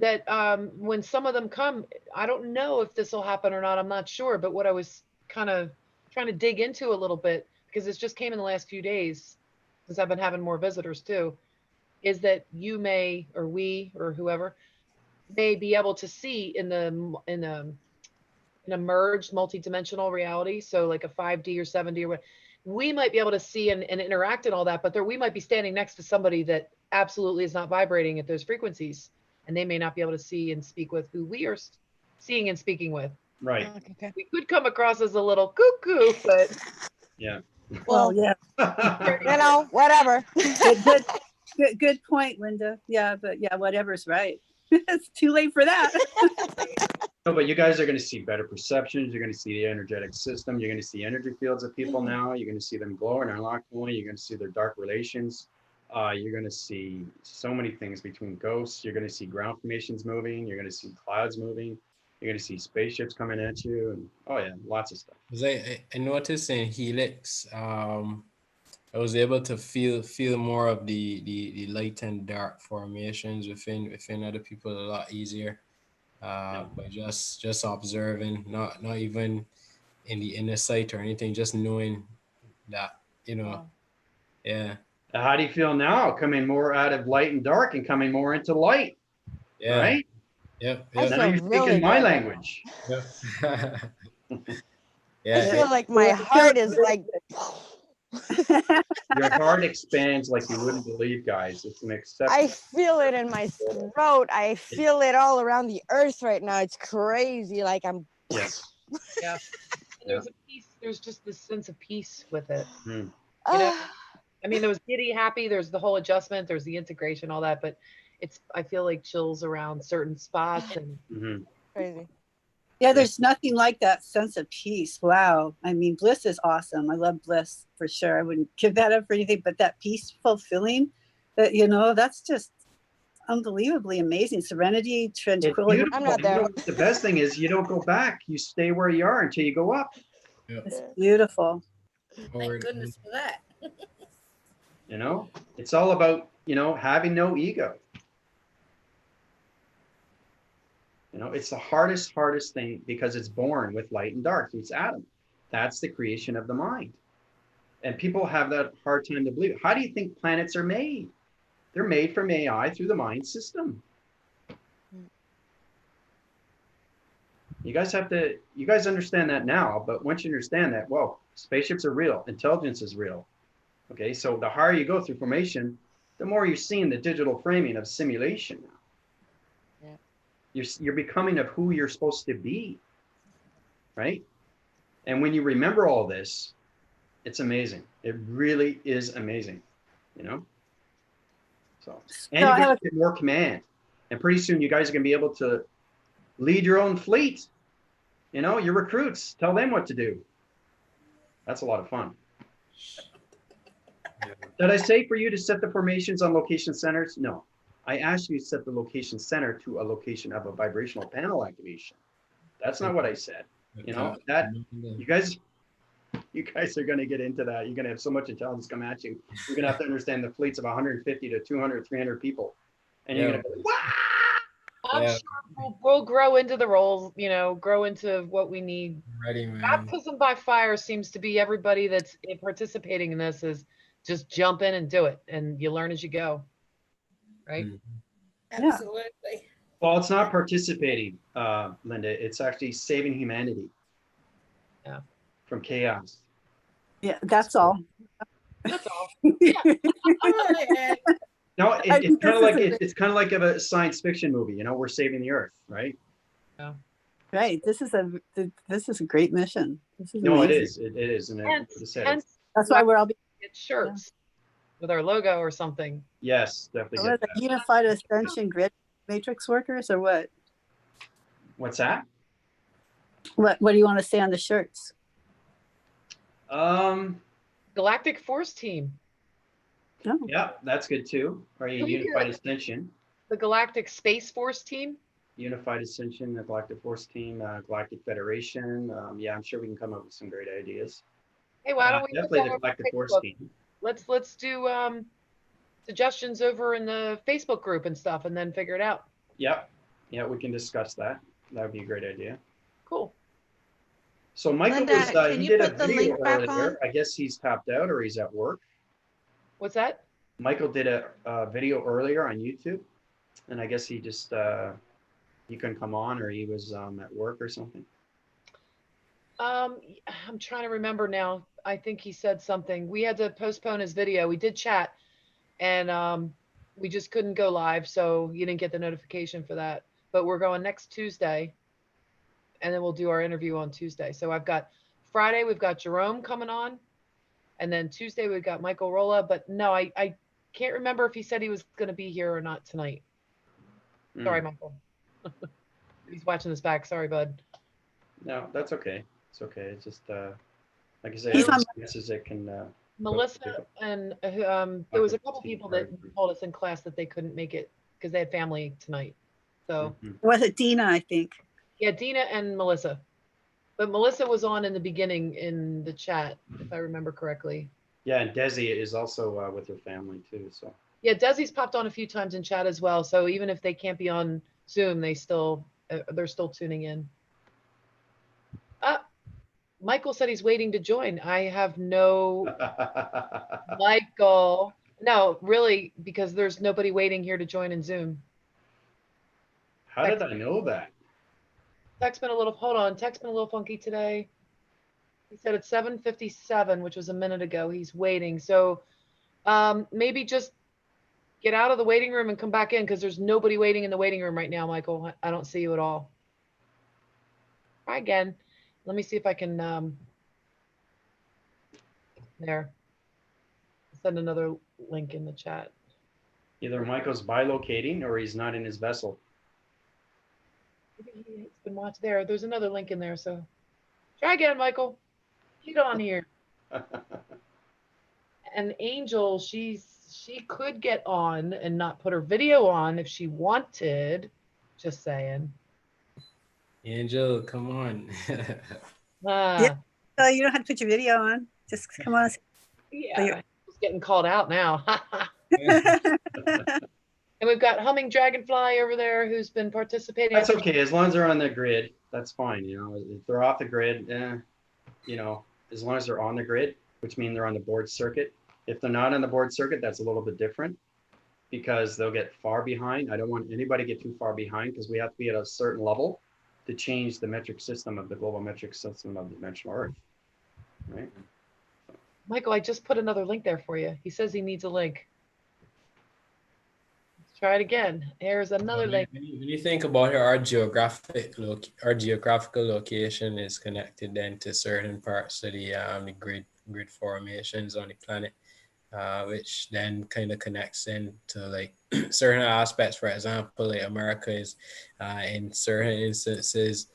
that when some of them come, I don't know if this will happen or not. I'm not sure. But what I was kind of trying to dig into a little bit, because this just came in the last few days, since I've been having more visitors too, is that you may, or we, or whoever, may be able to see in a merged multi-dimensional reality. So like a 5D or 7D or what, we might be able to see and interact and all that, but we might be standing next to somebody that absolutely is not vibrating at those frequencies. And they may not be able to see and speak with who we are seeing and speaking with. Right. Okay. We could come across as a little cuckoo, but Yeah. Well, yeah. Whatever. Good point, Linda. Yeah, but yeah, whatever's right. It's too late for that. No, but you guys are going to see better perceptions. You're going to see the energetic system. You're going to see energy fields of people now. You're going to see them glow and unlock glowing. You're going to see their dark relations. You're going to see so many things between ghosts. You're going to see ground formations moving. You're going to see clouds moving. You're going to see spaceships coming at you. And oh yeah, lots of stuff. I noticed in Helix, I was able to feel more of the light and dark formations within other people a lot easier. By just observing, not even in the inner sight or anything, just knowing that, yeah. How do you feel now? Coming more out of light and dark and coming more into light, Yeah. right? Yep. I Now feel you're really speaking my good. language. Yep. I Yeah. feel like my heart is like. Your heart expands like you wouldn't believe, guys. It's an exception. I feel it in my throat. I feel it all around the earth right now. It's crazy. Like I'm. Yeah. yeah. And there's a peace. There's just this sense of peace with it. Mm. You know, I mean, there was giddy, happy. There's the whole adjustment. There's the integration, all that. But I feel like chills around certain spots and Crazy. Yeah, there's nothing like that sense of peace. Wow. I mean, bliss is awesome. I love bliss for sure. I wouldn't give that up for anything, but that peaceful feeling that, that's just unbelievably amazing. Serenity, tranquility. I'm not there. The best thing is you don't go back. You stay where you are until you go up. It's beautiful. Thank goodness for that. It's all about, having no ego. You know, it's the hardest thing because it's born with light and dark. It's atom. That's the creation of the mind. And people have that hard time to believe it. How do you think planets are made? They're made from AI through the mind system. You guys understand that now, but once you understand that, well, spaceships are real, intelligence is real. Okay, so the higher you go through formation, the more you're seeing the digital framing of simulation now. Yeah. You're becoming of who you're supposed to be, right? And when you remember all this, it's amazing. It really is amazing, you know? So, and you guys get more command. And pretty soon you guys are gonna be able to lead your own fleet. You know, your recruits, tell them what to do. That's a lot of fun. Yeah. Did I say for you to set the formations on location centers? No, I asked you to set the location center to a location of a vibrational panel activation. That's not what I said. You know, that you guys are going to get into that. You're going to have so much intelligence come at you. You're going to have to understand the fleets of 150 to 200, 300 people. And you're going to go, wow! I'm sure we'll grow into the roles, you know, grow into what we need. Ready, man. Baptism by fire seems to be everybody that's participating in this is just jump in and do it. And you learn as you go. Right? Absolutely. Well, it's not participating, Linda. It's actually saving humanity. Yeah. From chaos. Yeah, that's all. That's all. Yeah. No, it's kind of like it's kind of like a science fiction movie. You know, we're saving the Earth, right? Yeah. Right. This is a great mission. This is no, amazing. it is, and that's why we're all get shirts with our logo or something. Yes, definitely. What, the Unified Ascension Grid Matrix Workers or what? What's that? What do you want to say on the shirts? Galactic Force Team. Oh. Yeah, that's good too. Or Unified Ascension. The Galactic Space Force Team. Unified Ascension, the Galactic Force Team, Galactic Federation. Yeah, I'm sure we can come up with some great ideas. Hey, why don't we definitely the Galactic Force Team? Let's do suggestions over in the Facebook group and stuff, and then figure it out. Yep. Yeah, we can discuss that. That would be a great idea. Cool. So Michael Linda, he did a video earlier. I guess he's tapped out or he's at work. What's that? Michael did a video earlier on YouTube, and I guess he just he couldn't come on, or he was at work or something. I'm trying to remember now. I think he said something. We had to postpone his video. We did chat, and we just couldn't go live, so you didn't get the notification for that. But we're going next Tuesday, and then we'll do our interview on Tuesday. So I've got Friday, we've got Jerome coming on, and then Tuesday we've got Michael Rolla. But no, I can't remember if he said he was going to be here or not tonight. Sorry, Michael. He's watching this back. Sorry, bud. No, that's okay. It's okay. It's just like I say, it can. Melissa and there was a couple people that told us in class that they couldn't make it because they had family tonight. So was it Dina? I think. Yeah, Dina and Melissa. But Melissa was on in the beginning in the chat, if I remember correctly. Yeah, and Desi is also with her family too. So. Yeah, Desi's popped on a few times in chat as well. So even if they can't be on Zoom, they're still tuning in. Michael said he's waiting to join. I have no Michael. No, really, because there's nobody waiting here to join in Zoom. How did I know that? Tech's been a little, hold on. Tech's been a little funky today. He said it's 7:57, which was a minute ago. He's waiting. So maybe just get out of the waiting room and come back in because there's nobody waiting in the waiting room right now, Michael. I don't see you at all. Try again. Let me see if I can, there. Send another link in the chat. Either Michael's bilocating or he's not in his vessel. He's been watched there. There's another link in there, so try again, Michael. Get on here. And Angel, she could get on and not put her video on if she wanted. Just saying. Angel, come on. Yeah. So you don't have to put your video on. Just come on. Yeah, she's getting called out now. And we've got Humming Dragonfly over there who's been participating. That's okay, as long as they're on the grid, that's fine. You know, if they're off the grid, you know, as long as they're on the grid, which means they're on the board circuit. If they're not on the board circuit, that's a little bit different because they'll get far behind. I don't want anybody to get too far behind because we have to be at a certain level to change the metric system of the global metric system of the dimensional Earth, right? Michael, I just put another link there for you. He says he needs a link. Let's try it again. Here's another link. When you think about it, our geographical location is connected then to certain parts of the grid formations on the planet, which then kind of connects into like certain aspects. For example, like America is in certain instances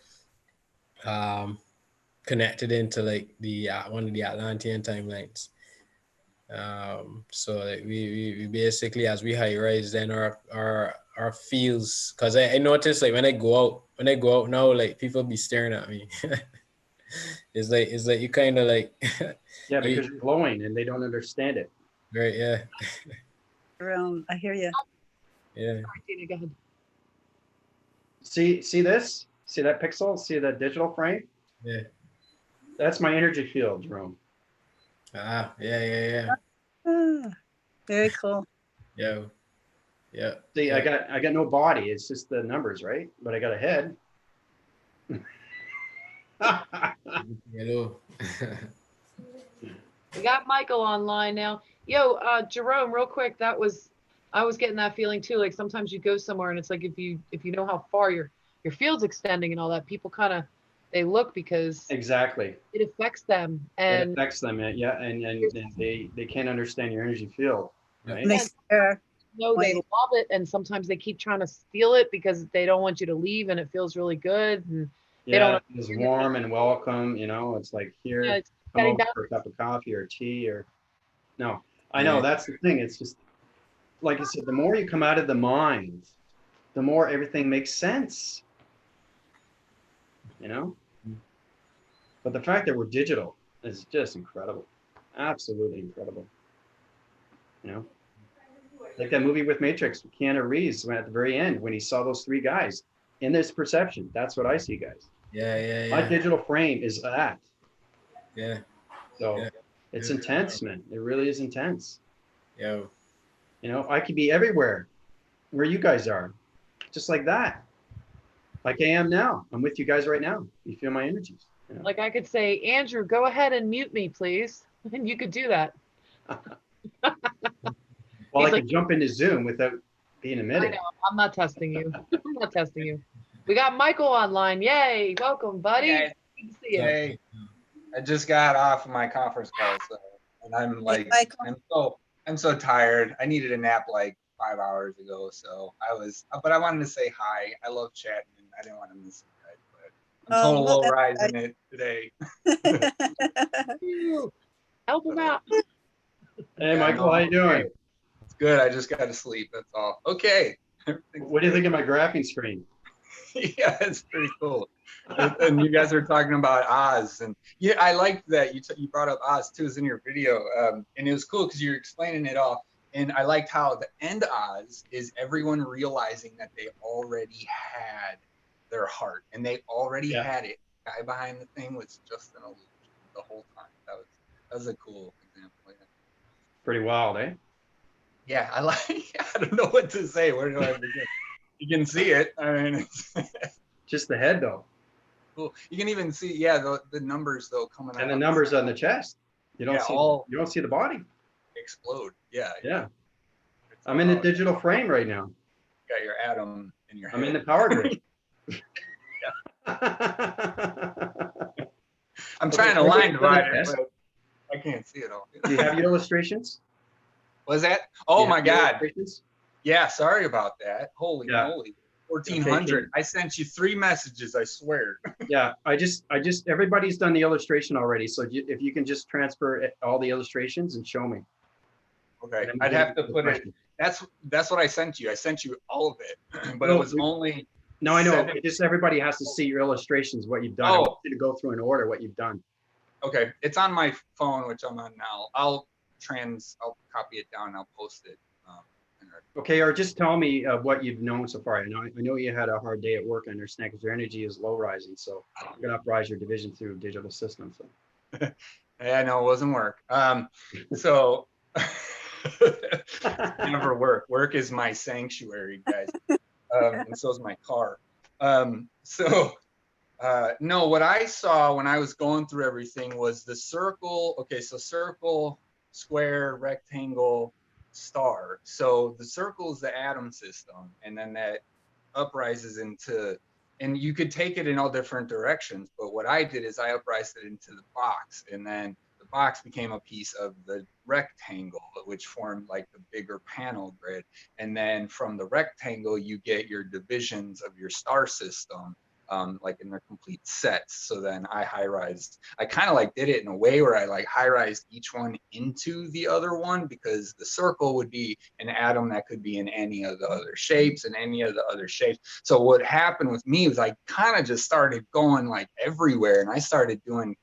connected into like the one of the Atlantean timelines. So like we basically, as we high rise, then our fields, because I noticed like when I go out now, like people be staring at me. it's like you kind of like yeah, because you're glowing and they don't understand it. Right, yeah. I hear you. Yeah. Tina, go ahead. See this? See that pixel? See that digital frame? Yeah. That's my energy field, Jerome. Yeah. Very cool. Yeah. See, yeah. I got no body. It's just the numbers, right? But I got a head. Hello. We got Michael online now. Yo, Jerome, real quick, I was getting that feeling too. Like sometimes you go somewhere and it's like if you know how far your field's extending and all that, people kind of they look because exactly it affects them. And it affects them, yeah, and they can't understand your energy field, right? They stare. No, they love it, and sometimes they keep trying to steal it because they don't want you to leave, and it feels really good. And they don't. It's warm and welcome. You know, it's like here, It's come getting over for a cup of coffee or tea or. No, I know that's the thing. It's just like I said. The more you come out of the mind, the more everything makes sense. You know. But the fact that we're digital is just incredible, absolutely incredible. You know. Like that movie with Matrix, Keanu Reeves, at the very end, when he saw those three guys in this perception, that's what I see, guys. Yeah. My digital frame is that. Yeah. So it's intense, man. It really is intense. Yeah. You know, I could be everywhere where you guys are, just like that. Like I am now. I'm with you guys right now. You feel my energies. You know? Like I could say, Andrew, go ahead and mute me, please. And you could do that. Well, I could jump into Zoom without being emitted. I know. I'm not testing you. I'm not testing you. We got Michael online. Yay. Welcome, buddy. Hey, good to see you. Hey, I just got off of my conference call, and I'm like, I'm so tired. I needed a nap like 5 hours ago, so but I wanted to say hi. I love chatting, and I didn't want to miss it, right? But I'm total low rise in it today. Help him out. Hey, Michael, how you doing? It's good. I just got to sleep. That's all. Okay. What do you think of my graphing screen? Yeah, it's pretty cool. And you guys are talking about Oz, and yeah, I liked that you brought up Oz too, is in your video, and it was cool because you're explaining it all. And I liked how the end Oz is everyone realizing that they already had their heart, and they already had it. The guy behind the thing was just an illusion the whole time. That was a cool example. Yeah. Pretty wild, eh? Yeah, I don't know what to say. Where do I begin? You can see it. I mean, it's just the head though. Cool. You can even see, the numbers though coming out. And the numbers on the chest. You don't see. You don't see the body. Explode. Yeah. Yeah. I'm in a digital frame right now. You got your atom in your head. I'm in the power grid. I'm trying to line divide it, but I can't see it all. Do you have your illustrations? Was that? Oh my God. Yeah, sorry about that. Holy moly. 1400. I sent you 3 messages, I swear. Yeah, I just everybody's done the illustration already. So if you can just transfer all the illustrations and show me. Okay, I'd have to put it. That's what I sent you. I sent you all of it, but it was only. No, I know. Just everybody has to see your illustrations, what you've done. I want you to go through in order what you've done. Okay, it's on my phone, which I'm on now. I'll copy it down and I'll post it in our Okay, or just tell me what you've known so far. I know you had a hard day at work, I understand, because your energy is low rising. So you're gonna uprise your division through digital systems. So. Yeah, no, it wasn't work. So never work. Work is my sanctuary, guys. And so is my car. No, what I saw when I was going through everything was the circle. Okay, so circle, square, rectangle, star. So the circle is the atom system, and then that uprises into, and you could take it in all different directions. But what I did is I uprised it into the box, and then the box became a piece of the rectangle, which formed like the bigger panel grid. And then from the rectangle, you get your divisions of your star system. Like in their complete sets. So then I high-rised, I kind of like did it in a way where I like high-rised each one into the other one, because the circle would be an atom that could be in any of the other shapes and any of the other shapes. So what happened with me was I kind of just started going like everywhere, and I started doing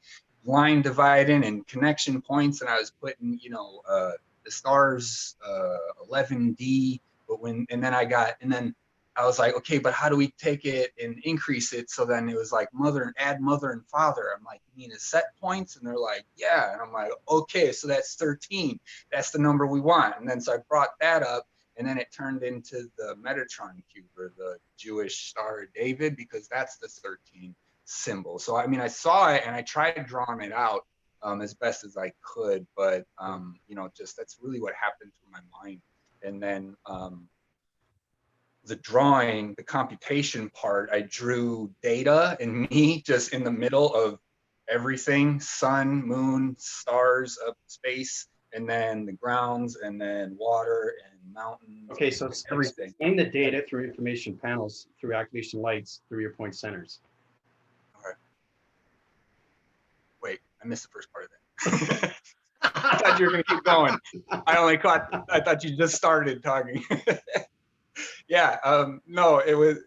line dividing and connection points, and I was putting, you know, the stars 11D, but and then I was like, okay, but how do we take it and increase it? So then it was like add mother and father. I'm like, you mean as set points? And they're like, yeah. And I'm like, okay, so that's 13. That's the number we want. And then so I brought that up, and then it turned into the Metatron cube, or the Jewish Star of David, because that's the 13 symbol. So I mean, I saw it and I tried drawing it out as best as I could, but you know, just that's really what happened through my mind. And then the drawing, the computation part, I drew data and me just in the middle of everything: sun, moon, stars, up space, and then the grounds, and then water and mountains. Okay, so everything. Explain the data through information panels, through activation lights, through your point centers. Okay. Wait, I missed the first part of that. I thought you were going to keep going. I thought you just started talking. Yeah, no, it was,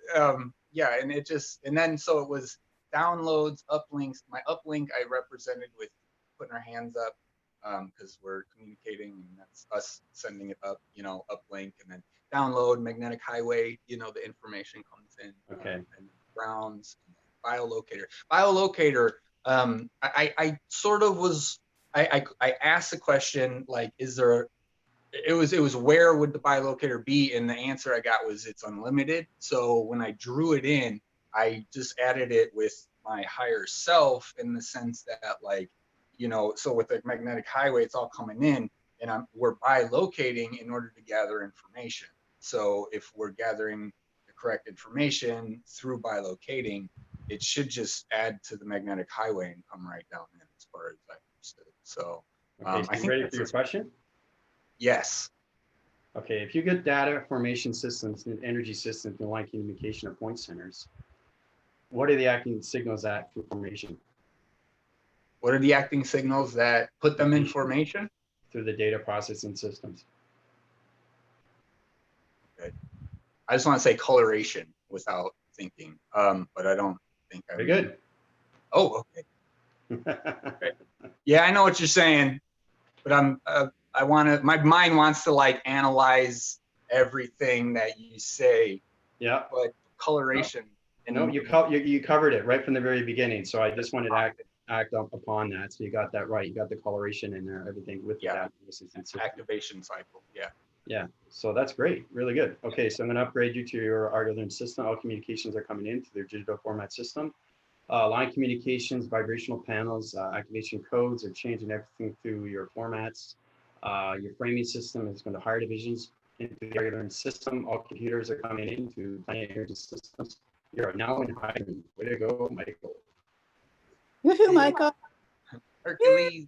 yeah, and it just, and then so it was downloads, uplinks. My uplink I represented with putting our hands up, because we're communicating, and that's us sending it up, you know, uplink, and then download, magnetic highway, you know, the information comes in. Okay. And grounds, biolocator. Biolocator, I sort of was, I asked the question, like, is there, it was where would the bilocator be, and the answer I got was it's unlimited. So when I drew it in, I just added it with my higher self, in the sense that, like, you know, so with the magnetic highway, it's all coming in, and we're bilocating in order to gather information. So if we're gathering the correct information through bilocating, it should just add to the magnetic highway and come right down in, as far as I understood. So Okay, so I you think ready for your question? Yes. Okay, if you get data formation systems and energy systems and line communication of point centers, what are the acting signals that for formation? What are the acting signals that put them in formation? Through the data processing systems. Okay. I just want to say coloration without thinking, but I don't think I. Very good. Oh, okay. Okay. Yeah, I know what you're saying, but I want to. My mind wants to like analyze everything that you say. Yeah. But coloration. No, you covered it right from the very beginning. So I just wanted to act up upon that. So you got that right. You got the coloration in there, everything with the data processing activation cycle. Yeah. Yeah. So that's great. Really good. Okay. So I'm going to upgrade you to your algorithm system. All communications are coming into their digital format system. Line communications, vibrational panels, activation codes are changing everything through your formats. Your framing system is going to higher divisions into the algorithm system. All computers are coming into planet energy systems. You are now in hiding. Way to go, Michael. Woohoo, Michael. Hercules.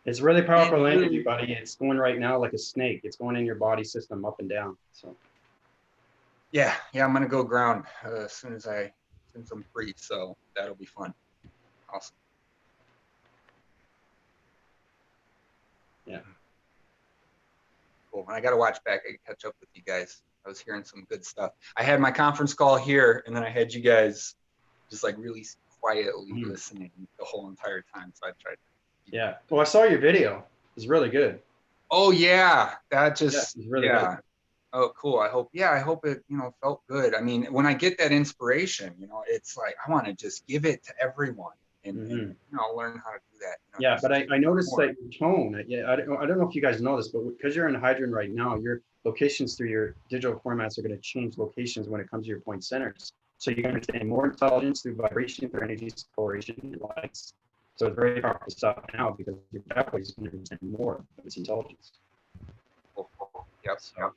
It's really powerful energy, buddy. It's going right now like a snake. It's going in your body system up and down. So. Yeah, I'm gonna go ground since I'm free. So that'll be fun. Awesome. Yeah. Cool. When I got to watch back, I can catch up with you guys. I was hearing some good stuff. I had my conference call here, and then I had you guys just like really quietly listening the whole entire time. So I tried. Yeah. Well, I saw your video. It was really good. Oh yeah, that Yeah, just it's really yeah. good. Oh, cool. I hope it, felt good. I mean, when I get that inspiration, it's like I want to just give it to everyone and learn how to do that. Yeah, just but give I it noticed more. that your tone, I don't know if you guys know this, but because you're in hydrogen right now, your locations through your digital formats are going to change locations when it comes to your point centers. So you understand more intelligence through vibration, through energy, coloration, and lights. So it's very powerful stuff now because your pathway is going to understand more of its intelligence. Cool. Yep. So,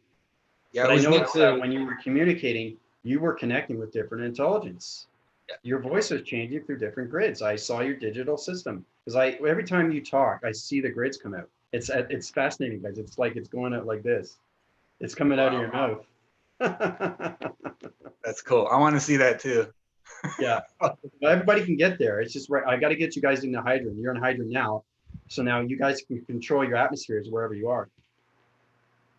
Yeah, but it I was neat noticed that when you were communicating, you were connecting with different intelligence. Yeah. Your voice was changing through different grids. I saw your digital system because every time you talk, I see the grids come out. It's fascinating, guys. It's like it's going out like this. It's coming out of your mouth. That's cool. I want to see that too. Yeah, well, everybody can get there. It's just right. I got to get you guys into hydrogen. You're in hydrogen now, so now you guys can control your atmospheres wherever you are.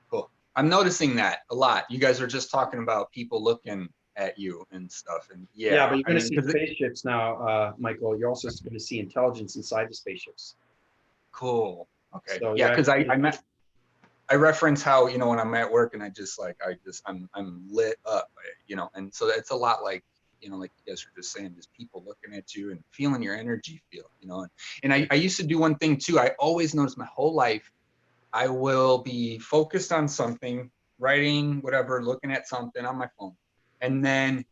Cool. I'm noticing that a lot. You guys are just talking about people looking at you and stuff, and Yeah, but you're going to see spaceships now, Michael. You're also going to see intelligence inside the spaceships. Cool. Okay. So, yeah, because I reference how when I'm at work and I'm lit up, and so it's a lot like like you guys were just saying, just people looking at you and feeling your energy field, and I used to do one thing too. I always noticed my whole life, I will be focused on something, writing, whatever, looking at something on my phone, and then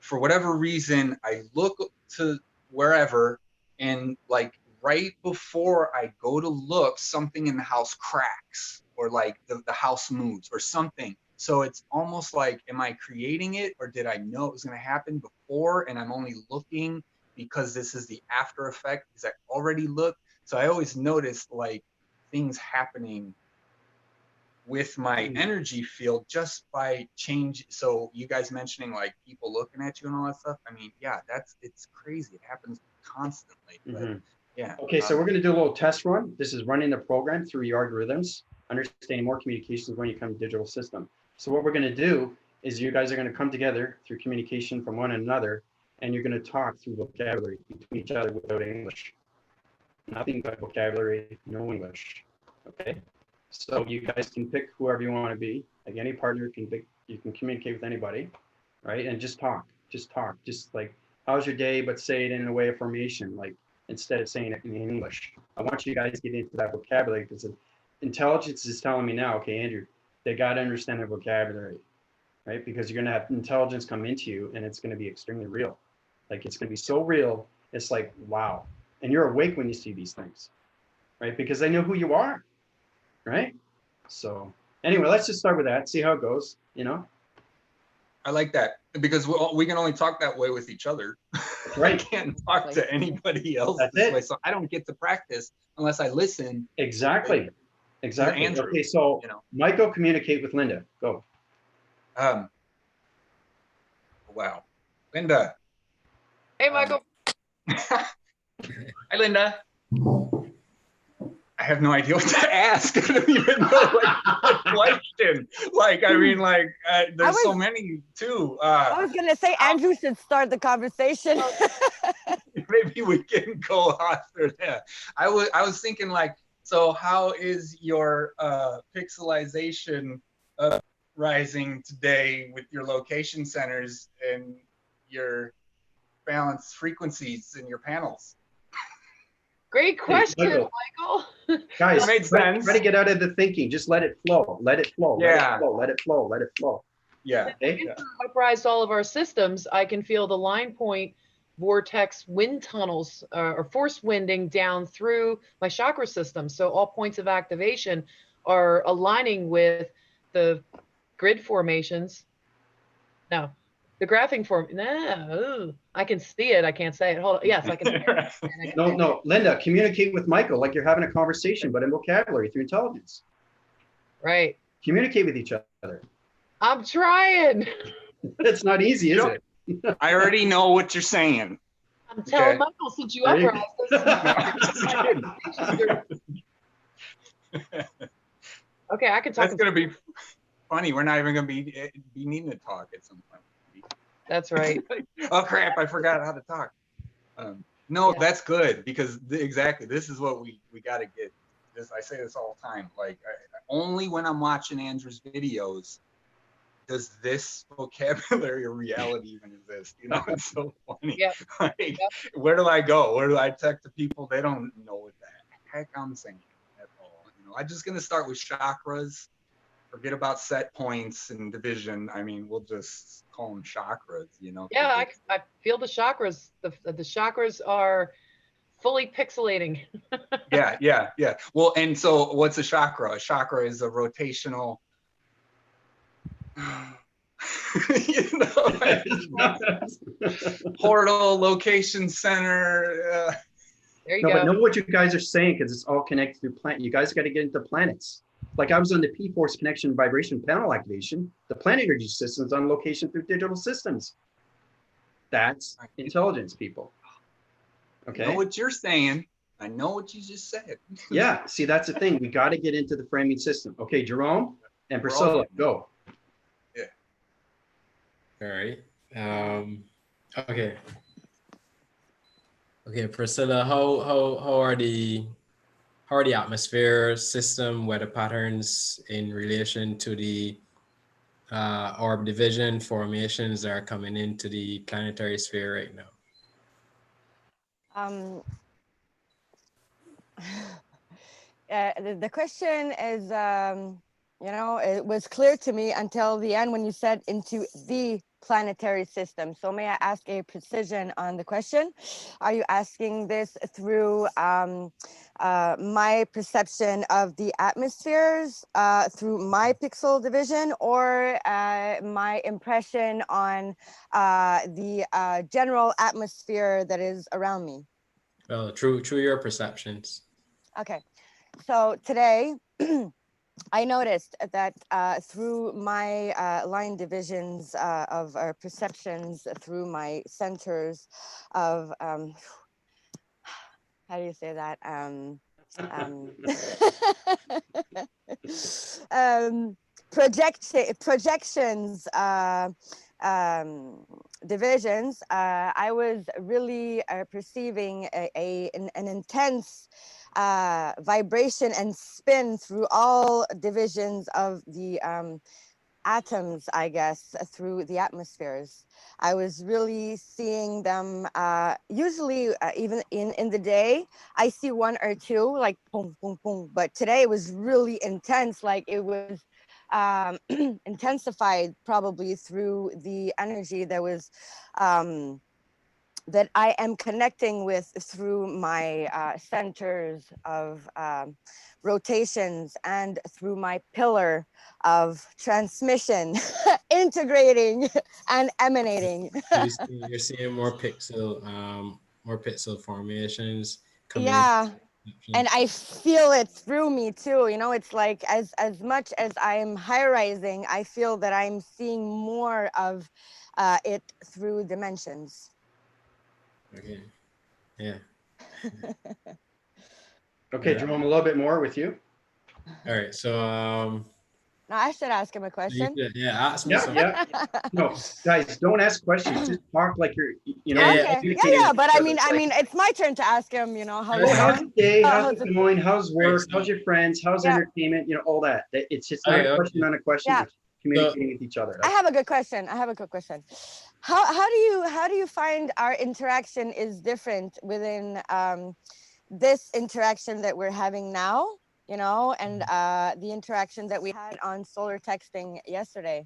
for whatever reason, I look to wherever, and like right before I go to look, something in the house cracks, or like the house moves or something. So it's almost like, am I creating it, or did I know it was going to happen before and I'm only looking because this is the after effect because I already looked? So I always notice like things happening with my energy field just by change. So you guys mentioning like people looking at you and all that stuff. I mean, yeah, it's crazy. It happens constantly. But yeah. Okay, so we're going to do a little test run. This is running the program through your algorithms, understanding more communications when you come to digital system. So what we're going to do is you guys are going to come together through communication from one another, and you're going to talk through vocabulary between each other without English. Nothing but vocabulary, no English. Okay. So you guys can pick whoever you want to be. Like any partner can pick, you can communicate with anybody, right? And just talk, just like, how's your day? But say it in a way of formation, like instead of saying it in English. I want you guys to get into that vocabulary because intelligence is telling me now, okay, Andrew, they got to understand the vocabulary, right? Because you're going to have intelligence come into you and it's going to be extremely real. Like it's going to be so real. It's like, wow. And you're awake when you see these things, right? Because they know who you are. Right. So anyway, let's just start with that. See how it goes. I like that because we can only talk that way with each other. Right. I can't talk to anybody else this way. So I don't get to practice unless I listen. Exactly. Andrew, okay. So Michael, communicate with Linda. Go. Wow. Linda. Hey, Michael. Hi, Linda. I have no idea what to ask. I don't even know what question. Like, I mean, like, there's so many too. I was gonna say Andrew should start the conversation. Maybe we can go after that. I was thinking like, so how is your pixelization rising today with your location centers and your balanced frequencies in your panels? Great question, Michael. Guys, made sense. Try to get out of the thinking. Just let it flow. Let it flow. Yeah. Let it flow. Let it flow. Yeah. Okay. Uprise all of our systems. I can feel the line point vortex wind tunnels or force winding down through my chakra system. So all points of activation are aligning with the grid formations. No. The graphing form. No, I can see it. I can't say it. Hold on. Yes, I can. No, Linda, communicate with Michael like you're having a conversation, but in vocabulary through intelligence. Right. Communicate with each other. I'm trying. It's not easy, is it? I already know what you're saying. I'm telling Michael since you uprised Okay, I can talk. That's gonna be funny. We're not even gonna be needing to talk at some point. That's right. Oh crap! I forgot how to talk. No, that's good because exactly this is what we got to get. this, I say this all the time, like only when I'm watching Andrew's videos does this vocabulary or reality even exist? You know, it's so funny. Yeah. Like, Yep. where do I go? Where do I talk to people? They don't know what the heck I'm saying at all. You know, I'm just gonna start with chakras. Forget about set points and division. I mean, we'll just call them chakras. You know. Yeah, I feel the chakras. The chakras are fully pixelating. Yeah. Well, and so what's a chakra? A chakra is a rotational. You know, portal, location center. There you No, but go. know what you guys are saying, because it's all connected through planet. You guys got to get into planets. Like I was on the P-Force connection vibration panel activation. The planet energy systems on location through digital systems. That's intelligence, people. Okay. I know what you're saying. I know what you just said. Yeah. See, that's the thing. We got to get into the framing system. Okay, Jerome and Priscilla, go. Yeah. All right. Okay. Okay, Priscilla, how are the atmosphere system weather patterns in relation to the orb division formations that are coming into the planetary sphere right now? The question is, you know, it was clear to me until the end when you said into the planetary system. So may I ask a precision on the question? Are you asking this through my perception of the atmospheres, through my pixel division, or my impression on the general atmosphere that is around me? Well, through your perceptions. Okay, so today I noticed that through my line divisions of perceptions, through my centers of, how do you say that? Projections, divisions, I was really perceiving an intense vibration and spin through all divisions of the atoms, I guess, through the atmospheres. I was really seeing them, usually even in the day, I see one or two, like boom, boom, boom. But today it was really intense, like it was intensified probably through the energy that was that I am connecting with through my centers of rotations and through my pillar of transmission, integrating and emanating. You're seeing more pixel formations coming Yeah. in. And I feel it through me too. You know, it's like as much as I'm high rising, I feel that I'm seeing more of it through dimensions. Okay. Yeah. Okay, Jerome, a little bit more with you. All right. So no, I should ask him a question. Ask me something. Yeah. No, guys, don't ask questions. Just talk like you're, you know. Okay. Yeah. But I mean, it's my turn to ask him. You know, how's the day? How's it going? How's work? Right, so, how's your friends? How's entertainment? You know, all that. It's just not a question on a question. Yeah. It's communicating with each other. I have a good question. How do you find our interaction is different within this interaction that we're having now, you know, and the interaction that we had on solar texting yesterday?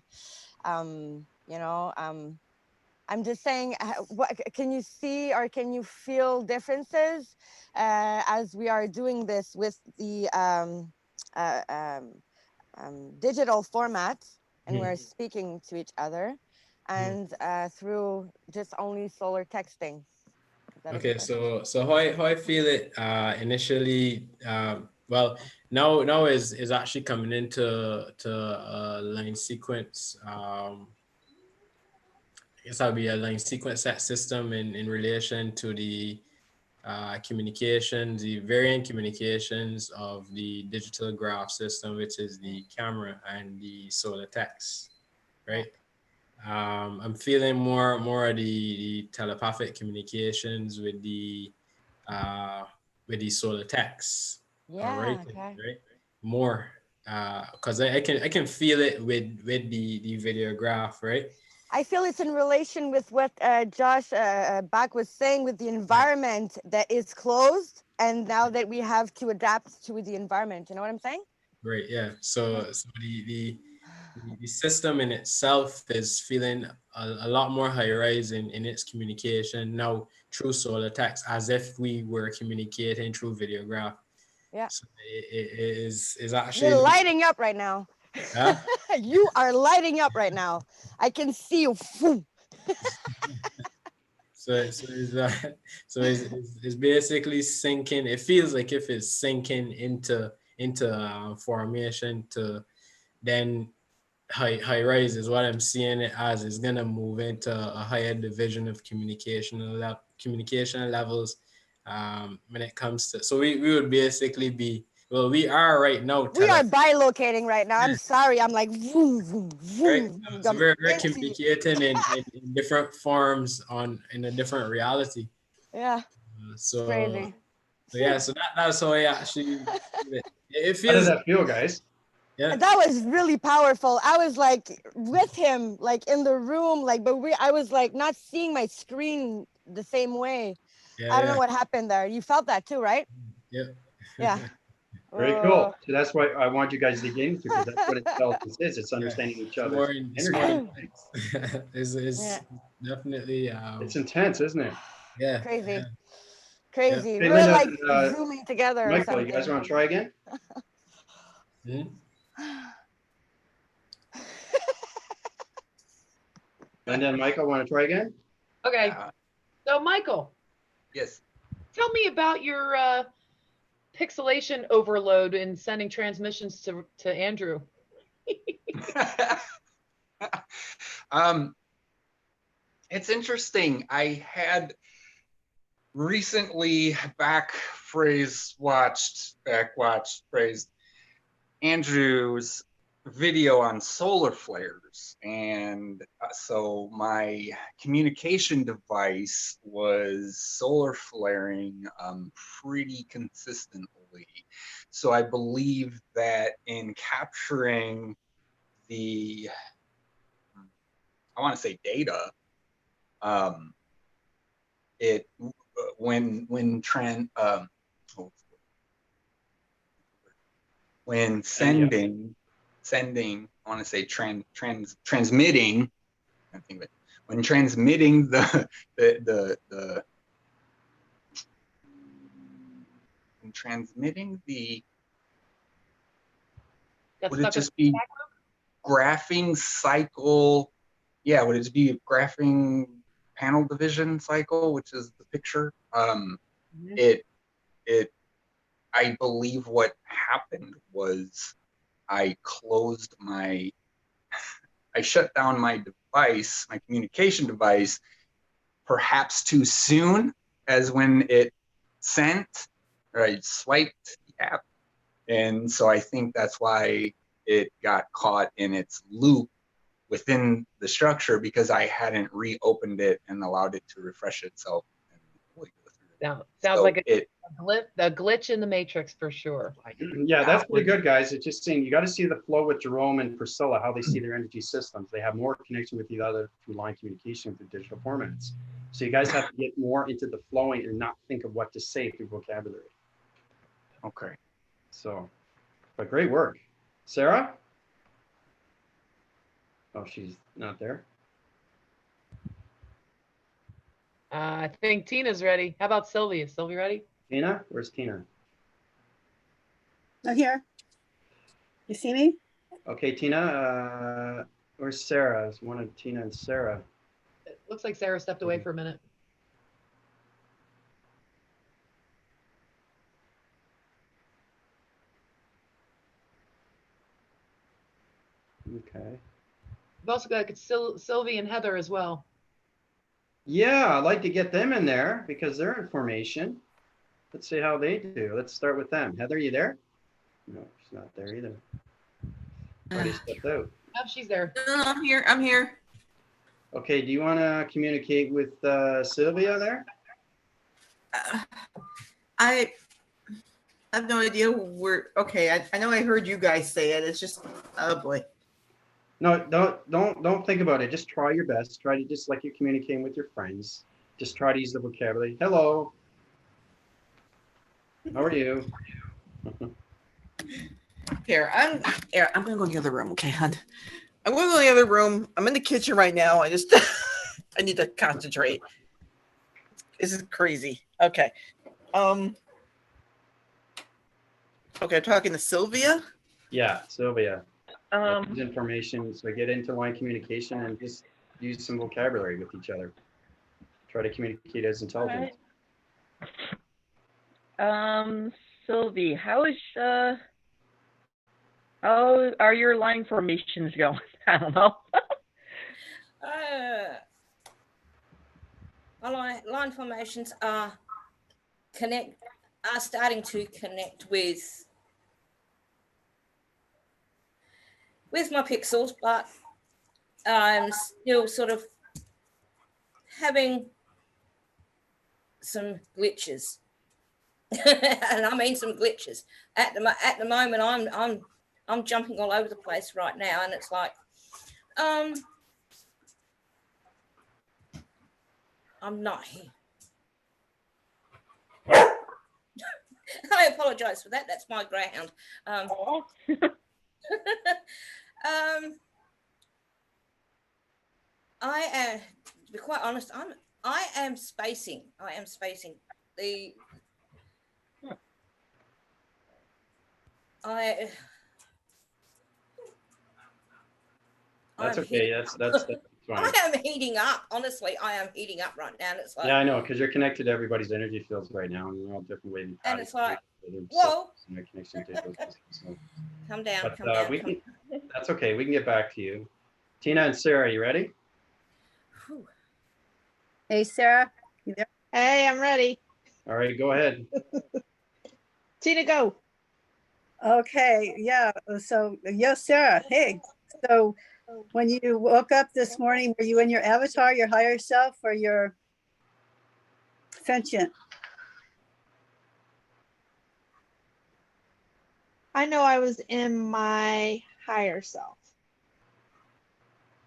You know, I'm just saying, what can you see or can you feel differences as we are doing this with the digital format, and we're speaking to each other, and through just only solar texting? Okay, so how I feel it initially, well, now is actually coming into line sequence. I guess that'll be a line sequence set system in relation to the communications, the varying communications of the digital graph system, which is the camera, and the solar text, right? I'm feeling more of the telepathic communications with the solar text. Yeah. right, Okay. right? More, because I can feel it with the videograph, right? I feel it's in relation with what Josh Bach was saying with the environment that is closed, and now that we have to adapt to the environment. You know what I'm saying? Right. Yeah. So the system in itself is feeling a lot more high rise in its communication now through solar text, as if we were communicating through videograph. Yeah. So it is You're actually lighting up right now. huh? You are lighting up right now. I can see you. So it's basically sinking. It feels like if it's sinking into formation to then high rise is what I'm seeing it as. Is gonna move into a higher division of communication levels. When it comes to, so we would basically be, well, we are right now We are bilocating right now. I'm sorry. I'm like, vroom, vroom, right. vroom. So I'm we're into you. communicating in different forms in a different reality. Yeah. So Crazy. yeah, so that's how I actually it How does feels. that feel, guys? Yeah. That was really powerful. I was like with him, like in the room, like, but I was like not seeing my screen the same way. Yeah, I don't yeah. know what happened there. You felt that too, right? Yeah. Yeah. Very cool. So that's what I want you guys to get into, because that's what intelligence is. It's understanding each It's other's more energy. intense. It's definitely It's intense, isn't it? yeah. Crazy. Yeah. Crazy. Hey, We're Linda, like zooming together or Michael, you guys something. want to try again? Hmm? Linda and Michael want to try again? Okay. So Michael, Yes. tell me about your pixelation overload in sending transmissions to Andrew. It's interesting. I had recently back watched Andrew's video on solar flares, and so my communication device was solar flaring pretty consistently. So I believe that in capturing the, I want to say data, it when sending, I want to say transmitting, I think of it, when transmitting when transmitting the, would it just be graphing cycle? Yeah, would it just be graphing panel division cycle, which is the picture? I believe what happened was I shut down my device, my communication device, perhaps too soon, as when it sent, or I swiped the app. And so I think that's why it got caught in its loop within the structure, because I hadn't reopened it and allowed it to refresh itself. Sounds like a glitch in the matrix for sure. Yeah, that's pretty good, guys. It's just saying you got to see the flow with Jerome and Priscilla, how they see their energy systems. They have more connection with the other through line communication through digital formats. So you guys have to get more into the flowing and not think of what to say through vocabulary. Okay. So, but great work. Sarah? Oh, she's not there. I think Tina's ready. How about Sylvia? Is Sylvia ready? Tina? Where's Tina? I'm here. You see me? Okay, Tina. Where's Sarah? It's one of Tina and Sarah. It looks like Sarah stepped away for a minute. Okay. We've also got Sylvie and Heather as well. Yeah, I'd like to get them in there because they're in formation. Let's see how they do. Let's start with them. Heather, you there? No, she's not there either. Already stepped out. Oh, she's there. No, I'm here. I'm here. Okay, do you want to communicate with Sylvia there? I have no idea where. Okay, I know I heard you guys say it. It's just, oh boy. No, don't think about it. Just try your best. Try to just like you're communicating with your friends. Just try to use the vocabulary. Hello. How are you? Here, I'm gonna go in the other room. Okay, hon. I'm going to go in the other room. I'm in the kitchen right now. I just I need to concentrate. This is crazy. Okay. Okay, I'm talking to Sylvia. Yeah, Sylvia. Use information. So get into line communication and just use some vocabulary with each other. Try to communicate as intelligent. Sylvie, how are your line formations going? I don't know. My line formations are starting to connect with my pixels, but I'm still sort of having some glitches. And I mean some glitches. At the moment I'm jumping all over the place right now, and it's like I'm not here. I apologize for that. That's my greyhound. I am, to be quite honest, I am spacing. That's okay. That's fine. I am heating up. Honestly, I am heating up right now. And it's like, yeah, I know, because you're connected to everybody's energy fields right now, and they're all different ways. And it's like, whoa. Connection to those systems, so. Come down. That's okay. We can get back to you. Tina and Sarah, you ready? Whew. Hey, Sarah. You there? Hey, I'm ready. All right, go ahead. Tina, go. Okay, yeah. So, yes, Sarah. Hey. So, when you woke up this morning, were you in your avatar, your higher self, or your sentient? I know I was in my higher self.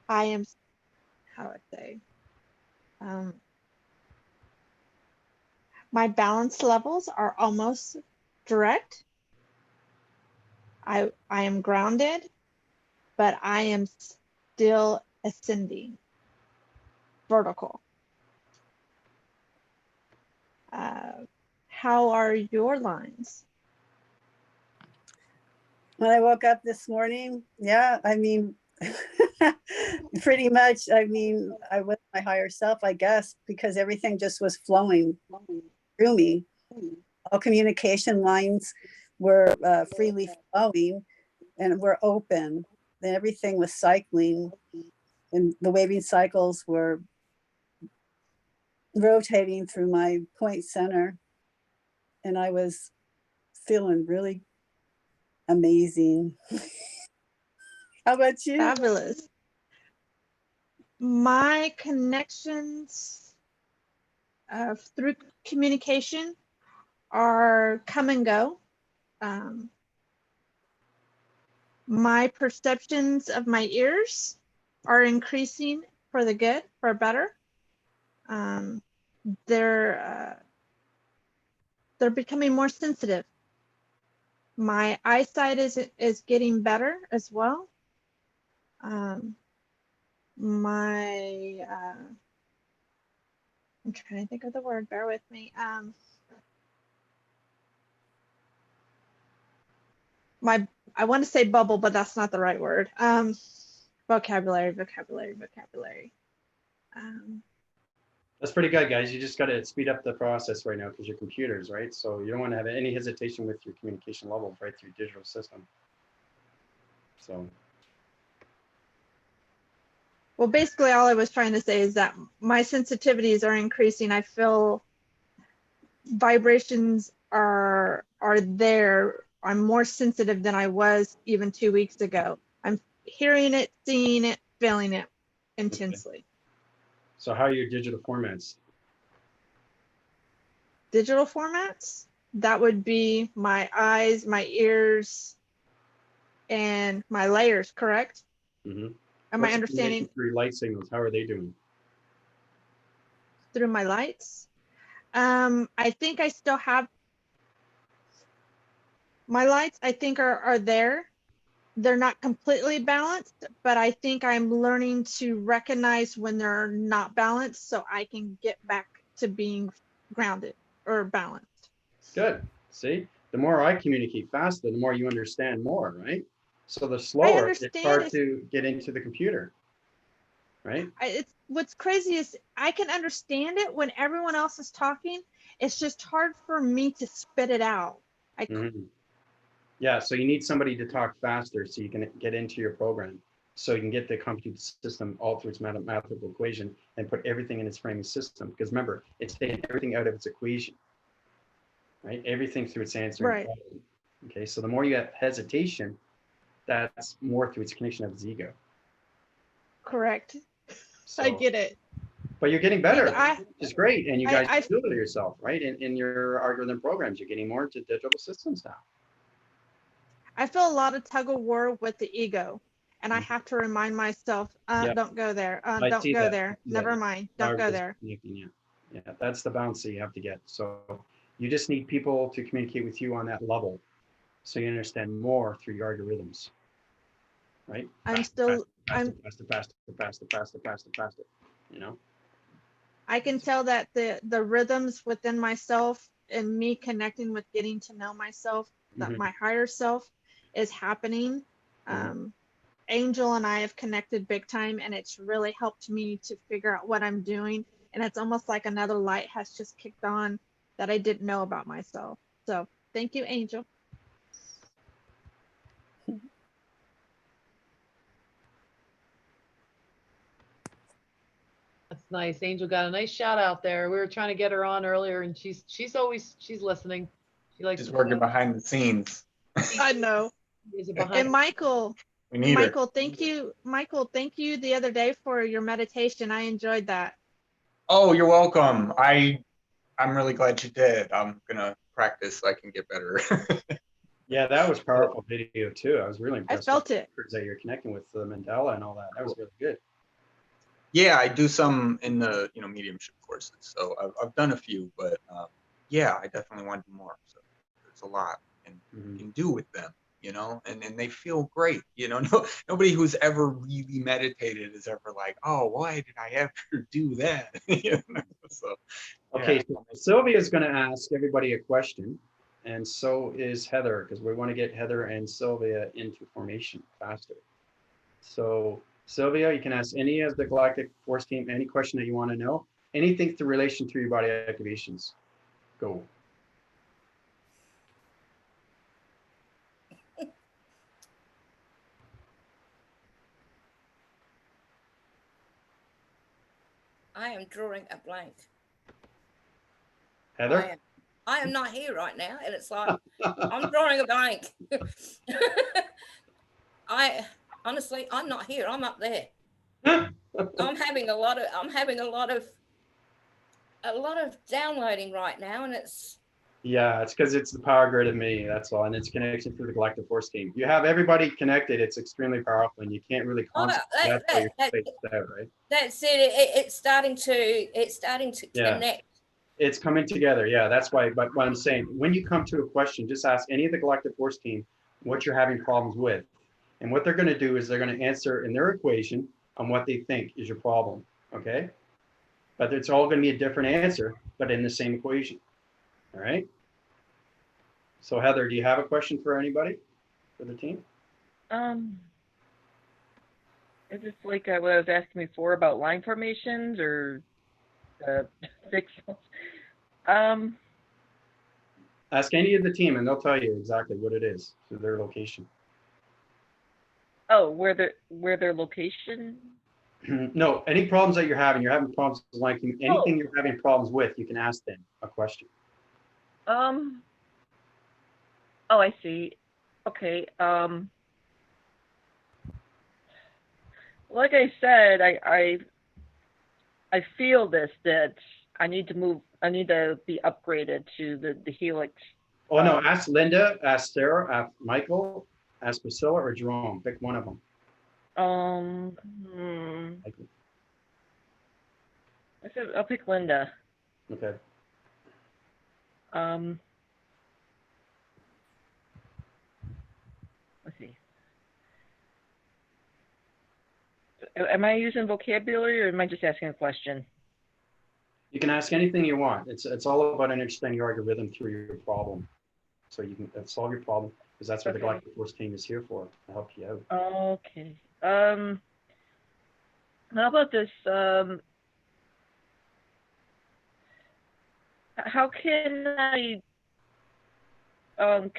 I am, how do I say? My balance levels are almost direct. I am grounded, but I am still ascending, vertical. How are your lines? When I woke up this morning, yeah, I mean, pretty much, I mean, I was my higher self, I guess, because everything just was flowing through me. All communication lines were freely flowing and were open. And everything was cycling, and the waving cycles were rotating through my point center. And I was feeling really amazing. How about you? Fabulous. My connections through communication are come and go. My perceptions of my ears are increasing for the good, for better. They're becoming more sensitive. My eyesight is getting better as well. I'm trying to think of the word, bear with me. I want to say bubble, but that's not the right word. Vocabulary. That's pretty good, guys. You just got to speed up the process right now because you're computers, right? So you don't want to have any hesitation with your communication levels right through digital system. So. Well, basically all I was trying to say is that my sensitivities are increasing. I feel vibrations are there. I'm more sensitive than I was even 2 weeks ago. I'm hearing it, seeing it, feeling it intensely. Okay. So how are your digital formats? Digital formats? that would be my eyes, my ears, and my layers, correct? Mm-hmm. Am I understanding through light signals? How are they doing? through my lights? I think I still have my lights, I think are there. They're not completely balanced, but I think I'm learning to recognize when they're not balanced so I can get back to being grounded or balanced. Good. See, the more I communicate faster, the more you understand more, right? So the I slower, it's understand hard it's, to get into the computer, right? it's what's crazy is I can understand it when everyone else is talking. It's just hard for me to spit it out. Mhm. Yeah, so you need somebody to talk faster so you can get into your program. So you can get the computer system all through its mathematical equation and put everything in its framing system. Because remember, it's taking everything out of its equation, right? Everything through its answering Right. problem. Okay, so the more you have hesitation, that's more through its connection of its ego. Correct. So, I get it. but you're getting See, better, which is great. And you guys I feel it yourself, right? In your algorithm programs, you're getting more into digital systems now. I feel a lot of tug of war with the ego, and I Mhm. have to remind myself, Yeah. don't go there. I Don't see go that. there. Never mind. Don't go there. Yeah, that's the balance that you have to get. So you just need people to communicate with you on that level, so you understand more through your algorithms, right? I'm Faster, still, faster, faster, faster, faster, faster, faster, faster. You know. I can tell that the rhythms within myself and me connecting with getting to know myself, that Mhm. my higher self is happening. Mhm. Angel and I have connected big time, and it's really helped me to figure out what I'm doing. And it's almost like another light has just kicked on that I didn't know about myself. So thank you, Angel. That's nice. Angel got a nice shout out there. We were trying to get her on earlier, and she's listening. She likes Just to working behind the scenes. I know. is And behind. Michael, We need her. Thank you. Michael, thank you the other day for your meditation. I enjoyed that. Oh, you're welcome. I'm really glad you did. I'm gonna practice so I can get better. Yeah, that was powerful video too. I was really I impressed felt with it. that you're connecting with the Mandela and all that. That was really good. Yeah, I do some in the mediumship courses. So I've done a few, but yeah, I definitely want to do more. So there's a lot and you can do with them, and they feel great. No, nobody who's ever really meditated is ever like, oh, why did I ever do that? So Okay, yeah. so Sylvia's going to ask everybody a question, and so is Heather, because we want to get Heather and Sylvia into formation faster. So Sylvia, you can ask any of the Galactic Force Team any question that you want to know, anything to relation to your body activations. Go. I am drawing a blank. Heather? I am not here right now, and it's like I'm drawing a blank. Honestly, I'm not here. I'm up there. I'm having a lot of downloading right now, and it's Yeah, it's because it's the power grid of me, that's all, and it's connection through the Galactic Force Team. You have everybody connected, it's extremely powerful, and you can't really concentrate. That's why you're spaced out, right? that's it. It's starting to Yeah. connect. It's coming together, yeah, that's why. But what I'm saying, when you come to a question, just ask any of the Galactic Force Team what you're having problems with. And what they're going to do is they're going to answer in their equation on what they think is your problem, okay? But it's all going to be a different answer, but in the same equation, all right? So Heather, do you have a question for anybody, for the team? Is this like what I was asking before about line formations or pixels? Ask any of the team and they'll tell you exactly what it is to their location. Oh, where their location? No, any problems that you're having problems like anything you're having problems with, you can ask them a question. Oh, I see. Okay. Like I said, I feel that I need to be upgraded to the helix Oh, no, ask Linda, ask Sarah, ask Michael, ask Priscilla, or Jerome. Pick one of them. Michael. I said I'll pick Linda. Okay. Let's see. Am I using vocabulary or am I just asking a question? You can ask anything you want. It's all about understanding your algorithm through your problem. So you can solve your problem, because that's what the Galactic Force Team is here for, to help you out. Okay. How about this? How can I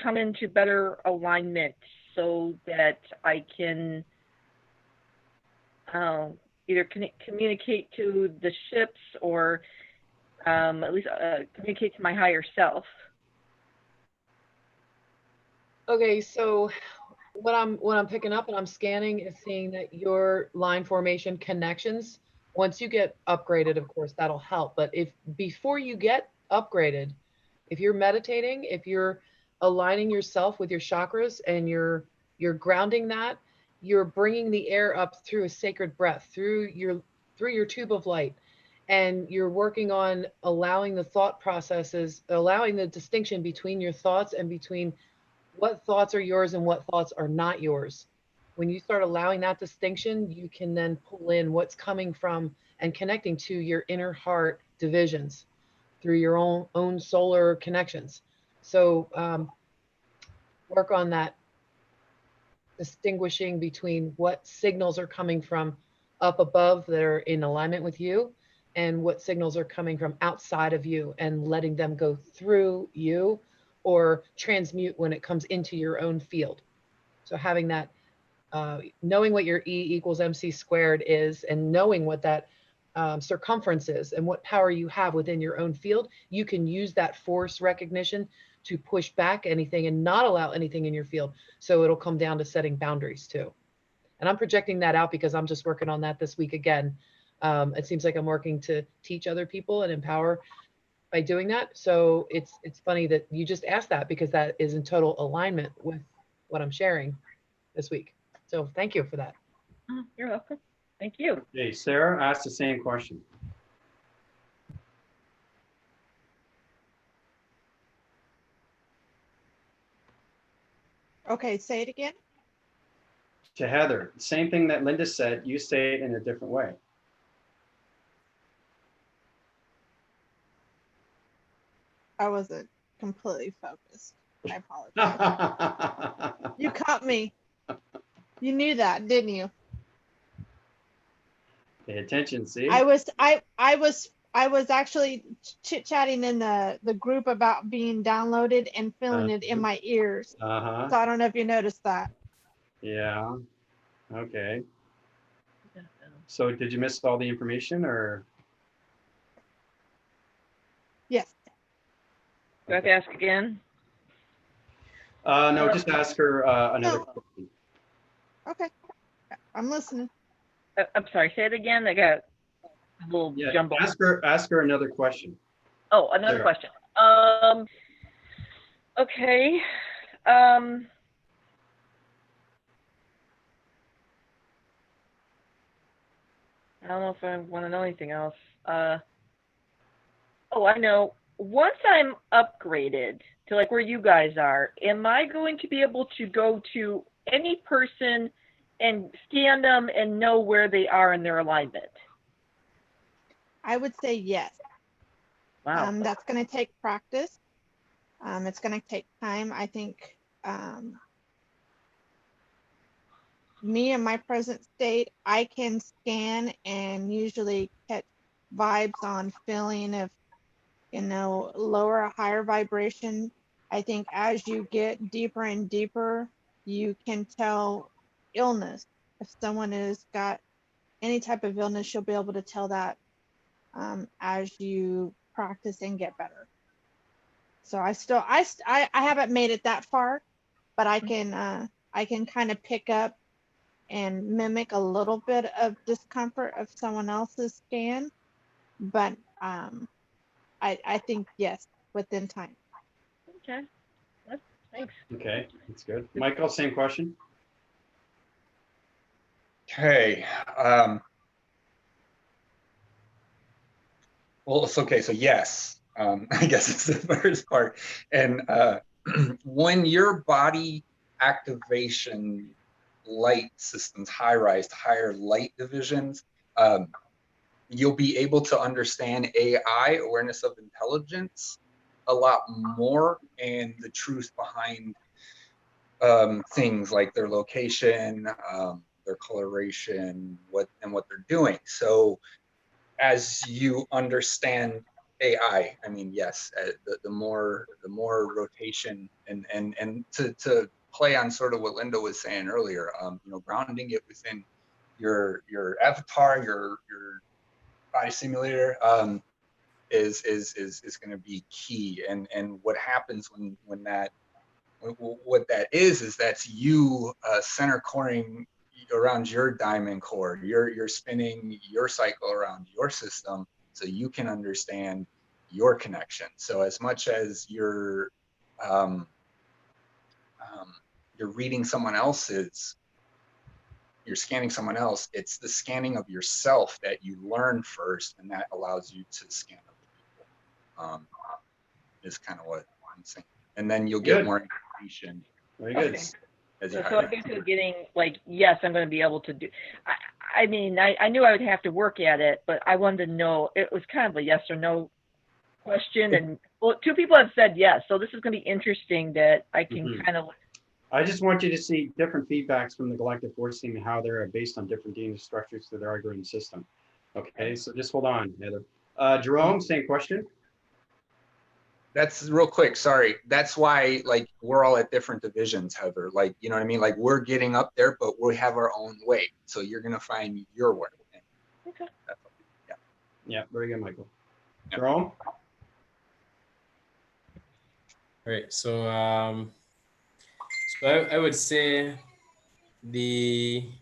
come into better alignment so that I can either communicate to the ships or at least communicate to my higher self? Okay, so what I'm picking up and I'm scanning is seeing that your line formation connections, once you get upgraded, of course, that'll help. But if before you get upgraded, if you're meditating, if you're aligning yourself with your chakras and you're grounding that, you're bringing the air up through a sacred breath, through your tube of light, and you're working on allowing the thought processes, allowing the distinction between your thoughts and between what thoughts are yours and what thoughts are not yours. When you start allowing that distinction, you can then pull in what's coming from and connecting to your inner heart divisions through your own solar connections. So work on that distinguishing between what signals are coming from up above that are in alignment with you and what signals are coming from outside of you, and letting them go through you or transmute when it comes into your own field. So having that, knowing what your E equals MC squared is, and knowing what that circumference is and what power you have within your own field, you can use that force recognition to push back anything and not allow anything in your field. So it'll come down to setting boundaries too. And I'm projecting that out because I'm just working on that this week again. It seems like I'm working to teach other people and empower by doing that. So it's funny that you just asked that, because that is in total alignment with what I'm sharing this week. So thank you for that. You're welcome. Thank you. Okay, Sarah asked the same question. Okay, say it again. To Heather, same thing that Linda said, you say it in a different way. I wasn't completely focused. I apologize. You caught me. You knew that, didn't you? Pay attention, see? I was actually chit-chatting in the group about being downloaded and feeling it in my ears. Uh-huh. So I don't know if you noticed that. Yeah. Okay. So did you miss all the information, or? Yes. Do I have to ask again? No, just ask her another question. Okay. I'm listening. I'm sorry, say it again. I got a little jumbled. Ask her another question. Oh, another Sarah. question. Okay. I don't know if I want to know anything else. Oh, I know. Once I'm upgraded to like where you guys are, am I going to be able to go to any person and scan them and know where they are in their alignment? I would say yes. Wow. That's going to take practice. It's going to take time. I think me in my present state, I can scan and usually catch vibes on feeling of, lower or higher vibration. I think as you get deeper and deeper, you can tell illness. If someone has got any type of illness, you'll be able to tell that as you practice and get better. So I haven't made it that far, but I can kind of pick up and mimic a little bit of discomfort of someone else's scan, but I think yes, within time. Okay. Thanks. Okay, that's good. Michael, same question. Okay. Well, it's okay. So yes, I guess it's the first part. And when your body activation light systems, high-rise to higher light divisions, you'll be able to understand AI, awareness of intelligence, a lot more, and the truth behind things like their location, their coloration, what they're doing. So as you understand AI, I mean, yes, the more rotation and to play on sort of what Linda was saying earlier, you know, grounding it within your avatar, your body simulator, is going to be key. And what happens when that, what that is that's you center coring around your diamond core. You're spinning your cycle around your system so you can understand your connection. So as much as you're reading someone else's, you're scanning someone else, it's the scanning of yourself that you learn first, and that allows you to scan other people. Is kind of what I'm saying. And then you'll get more information. Very good. Okay. As you So I think we're getting like, yes, I'm going to be able to do. I mean, I knew I would have to work at it, but I wanted to know. It was kind of a yes or no question, and well, 2 people have said yes, so this is going to be interesting that I can kind of. I just want you to see different feedbacks from the Galactic Force Team and how they're based on different DNA structures to their algorithm system. Okay, so just hold on, Heather. Jerome, same question. That's real quick. Sorry. That's why, like, we're all at different divisions, Heather. Like, you know what I mean? Like, we're getting up there, but we have our own way. So you're going to find your way. Okay. Yeah. Yeah, very good, Michael. Yeah. Jerome? All right. So, I would say when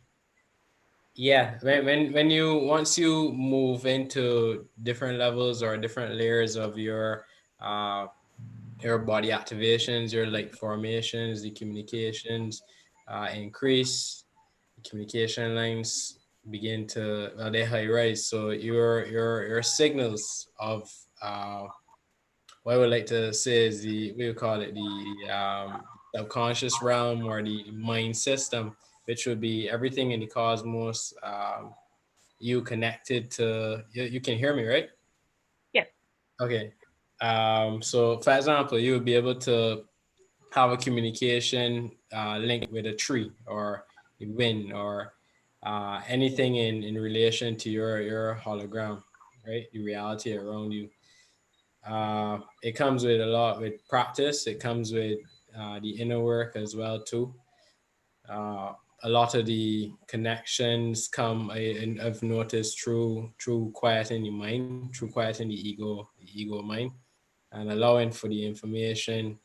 you once you move into different levels or different layers of your body activations, your light formations, the communications increase, the communication lines begin to they high rise. So your signals of what I would like to say is we would call it the subconscious realm or the mind system, which would be everything in the cosmos. You connected to you can hear me, right? Yeah. Okay. So for example, you would be able to have a communication link with a tree or the wind or anything in relation to your hologram, right? The reality around you. It comes with a lot with practice. It comes with the inner work as well too. A lot of the connections come, I've noticed, through quieting the mind, through quieting the ego mind, and allowing for the information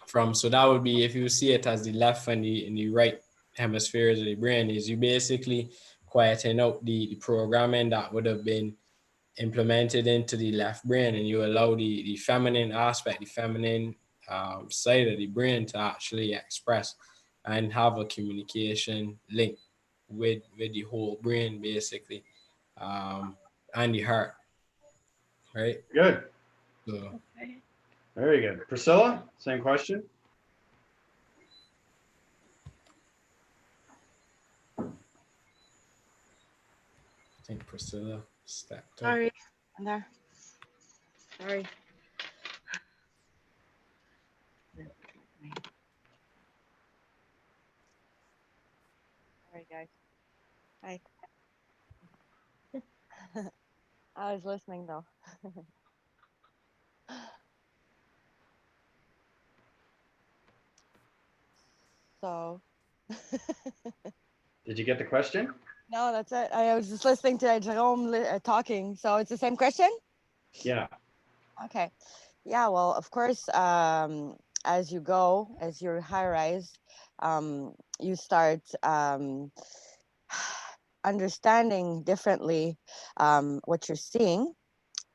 from. So that would be, if you see it as the left and the right hemispheres of the brain, is you basically quieting out the programming that would have been implemented into the left brain, and you allow the feminine aspect, the feminine side of the brain to actually express and have a communication link with the whole brain, basically, and the heart, right? Good. So, Okay. Very good. Priscilla, same question. I think Priscilla stepped up. Sorry, I'm there. Sorry. Sorry, guys. Hi. I was listening though. So. Did you get the question? No, that's it. I was just listening to Jerome talking. So it's the same question? Yeah. Okay. Yeah, well, of course, as you go, as you're high rise, you start understanding differently what you're seeing.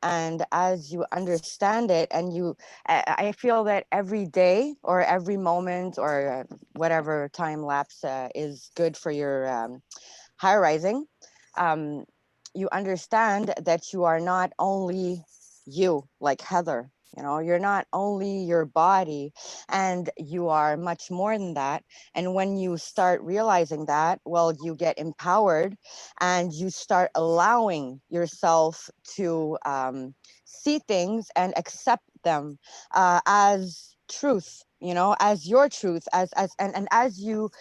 And as you understand it, and I feel that every day or every moment or whatever time lapse is good for your high rising, you understand that you are not only you, like Heather. You know, you're not only your body, and you are much more than that. And when you start realizing that, well, you get empowered and you start allowing yourself to see things and accept them as truth, you know, as your truth, and as you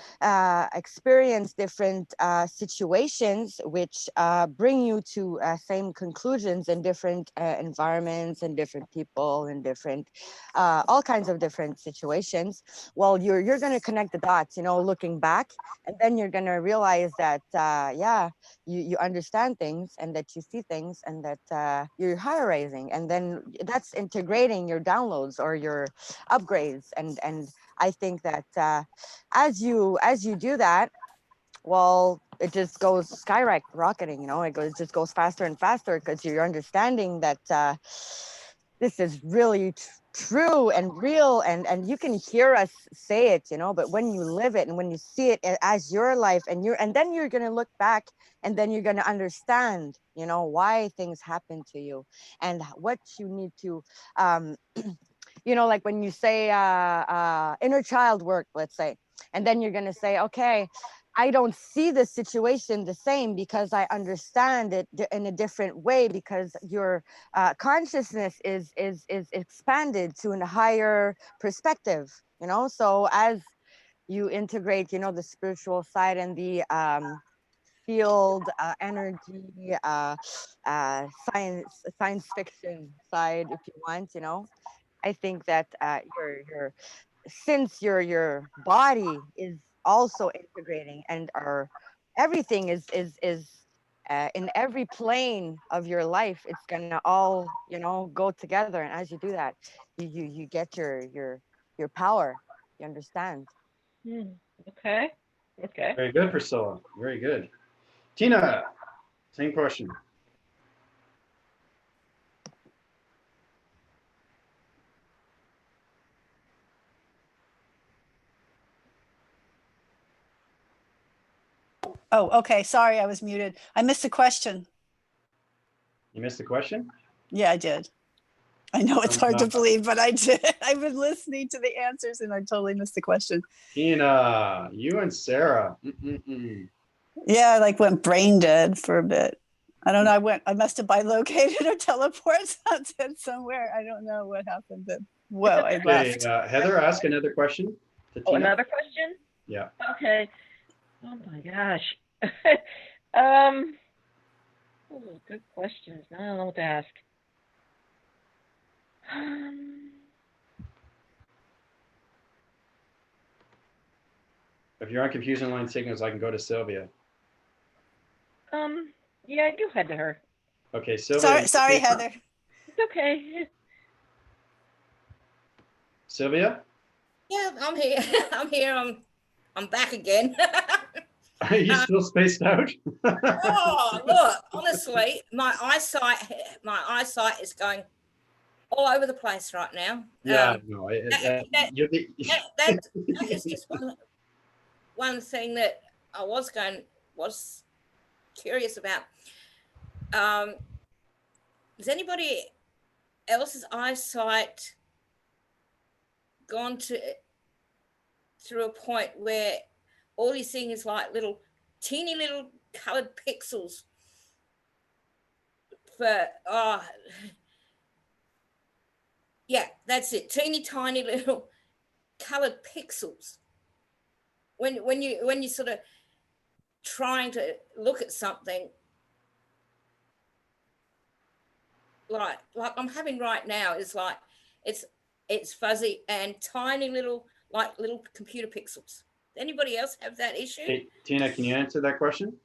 experience different situations which bring you to same conclusions in different environments and different people and different all kinds of different situations. Well, you're going to connect the dots, you know, looking back, and then you're going to realize that yeah, you understand things, and that you see things, and that you're higher raising, and then that's integrating your downloads or your upgrades. And I think that as you do that, well, it just goes skyrocketing, you know, it just goes faster and faster, because you're understanding that this is really true and real, and you can hear us say it, you know, but when you live it and when you see it as your life, and then you're going to look back, and then you're going to understand, you know, why things happen to you and what you need to you know, like when you say inner child work, let's say, and then you're going to say, okay, I don't see the situation the same because I understand it in a different way, because your consciousness is expanded to a higher perspective, you know. So as you integrate, you know, the spiritual side and the field energy science fiction side, if you want, you know, I think that your since your body is also integrating, and everything is in every plane of your life, it's gonna all, you know, go together. And as you do that, you get your power. You understand? Okay. Okay. Very good, Priscilla. Very good. Tina, same question. Oh, okay. Sorry, I was muted. I missed the question. You missed the question? Yeah, I did. I know it's hard to believe, but I did. I've been listening to the answers and I totally missed the question. Tina, you and Sarah. Yeah, I like went brain dead for a bit. I don't know. I must have bilocated or teleported somewhere. I don't know what happened, but whoa, I left. Heather, ask another question to Tina. Oh, another question? Yeah. Okay. Oh my gosh. Good questions. I don't know what to ask. If you're on confusion line signals, I can go to Sylvia. Yeah, go ahead to her. Okay, Sylvia. Sorry, Heather. It's okay. Sylvia? Yeah, I'm here. I'm here. I'm back again. Are you still spaced out? Oh, look, honestly, my eyesight is going all over the place right now. Yeah, no. That is just one thing that I was curious about. Has anybody else's eyesight gone through a point where all you're seeing is like teeny little colored pixels yeah, that's it, teeny tiny little colored pixels when you sort of trying to look at something like I'm having right now, is like it's fuzzy and tiny little computer pixels. Anybody else have that issue? Hey, Tina, can you answer that question?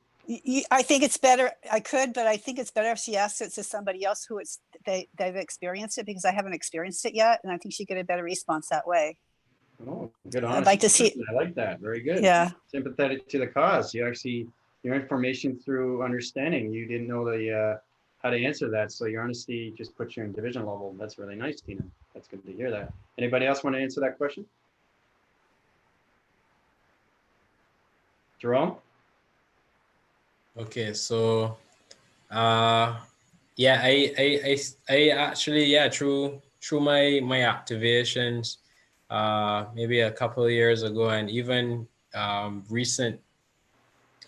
I think it's better. I could, but I think it's better if she asks it to somebody else who they've experienced it, because I haven't experienced it yet, and I think she get a better response that way. Oh, good. Honest I'd like to see. I like that. Very good. Yeah. Sympathetic to the cause. You actually, your information through understanding. You didn't know how to answer that. So your honesty just puts you in division level. That's really nice, Tina. That's good to hear that. Anybody else want to answer that question? Jerome? Okay, so yeah, I actually, yeah, through my activations, maybe a couple of years ago, and even recent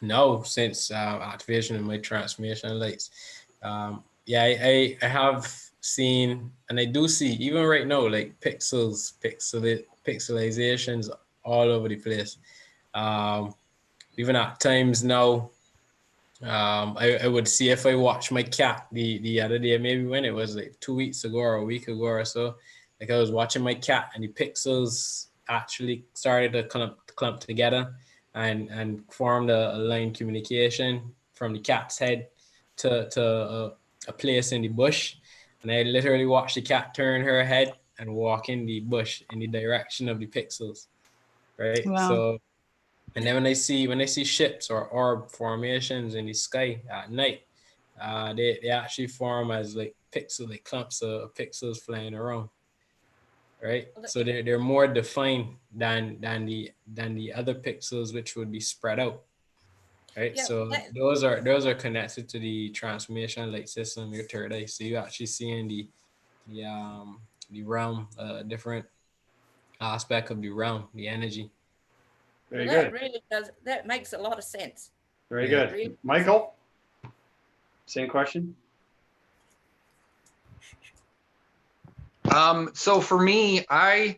now since activation of my transformation lights, yeah, I have seen, and I do see even right now, like pixelizations all over the place. Even at times now, I would see if I watch my cat the other day, maybe when it was like 2 weeks ago or a week ago or so, like I was watching my cat and the pixels actually started to clump together and formed a line communication from the cat's head to a place in the bush. And I literally watched the cat turn her head and walk in the bush in the direction of the pixels, right? Wow. So, and then when I see ships or orb formations in the sky at night, they actually form as like clumps of pixels flying around, right? Well, So they're more defined than the other pixels, which would be spread out, right? yeah, So that, those are connected to the transformation light system, your third eye. So you actually seeing the realm, different aspect of the realm, the energy. well, Very that good. really does, that makes a lot of sense. Very Yeah. good. Really. Michael? Same question? So for me, I'm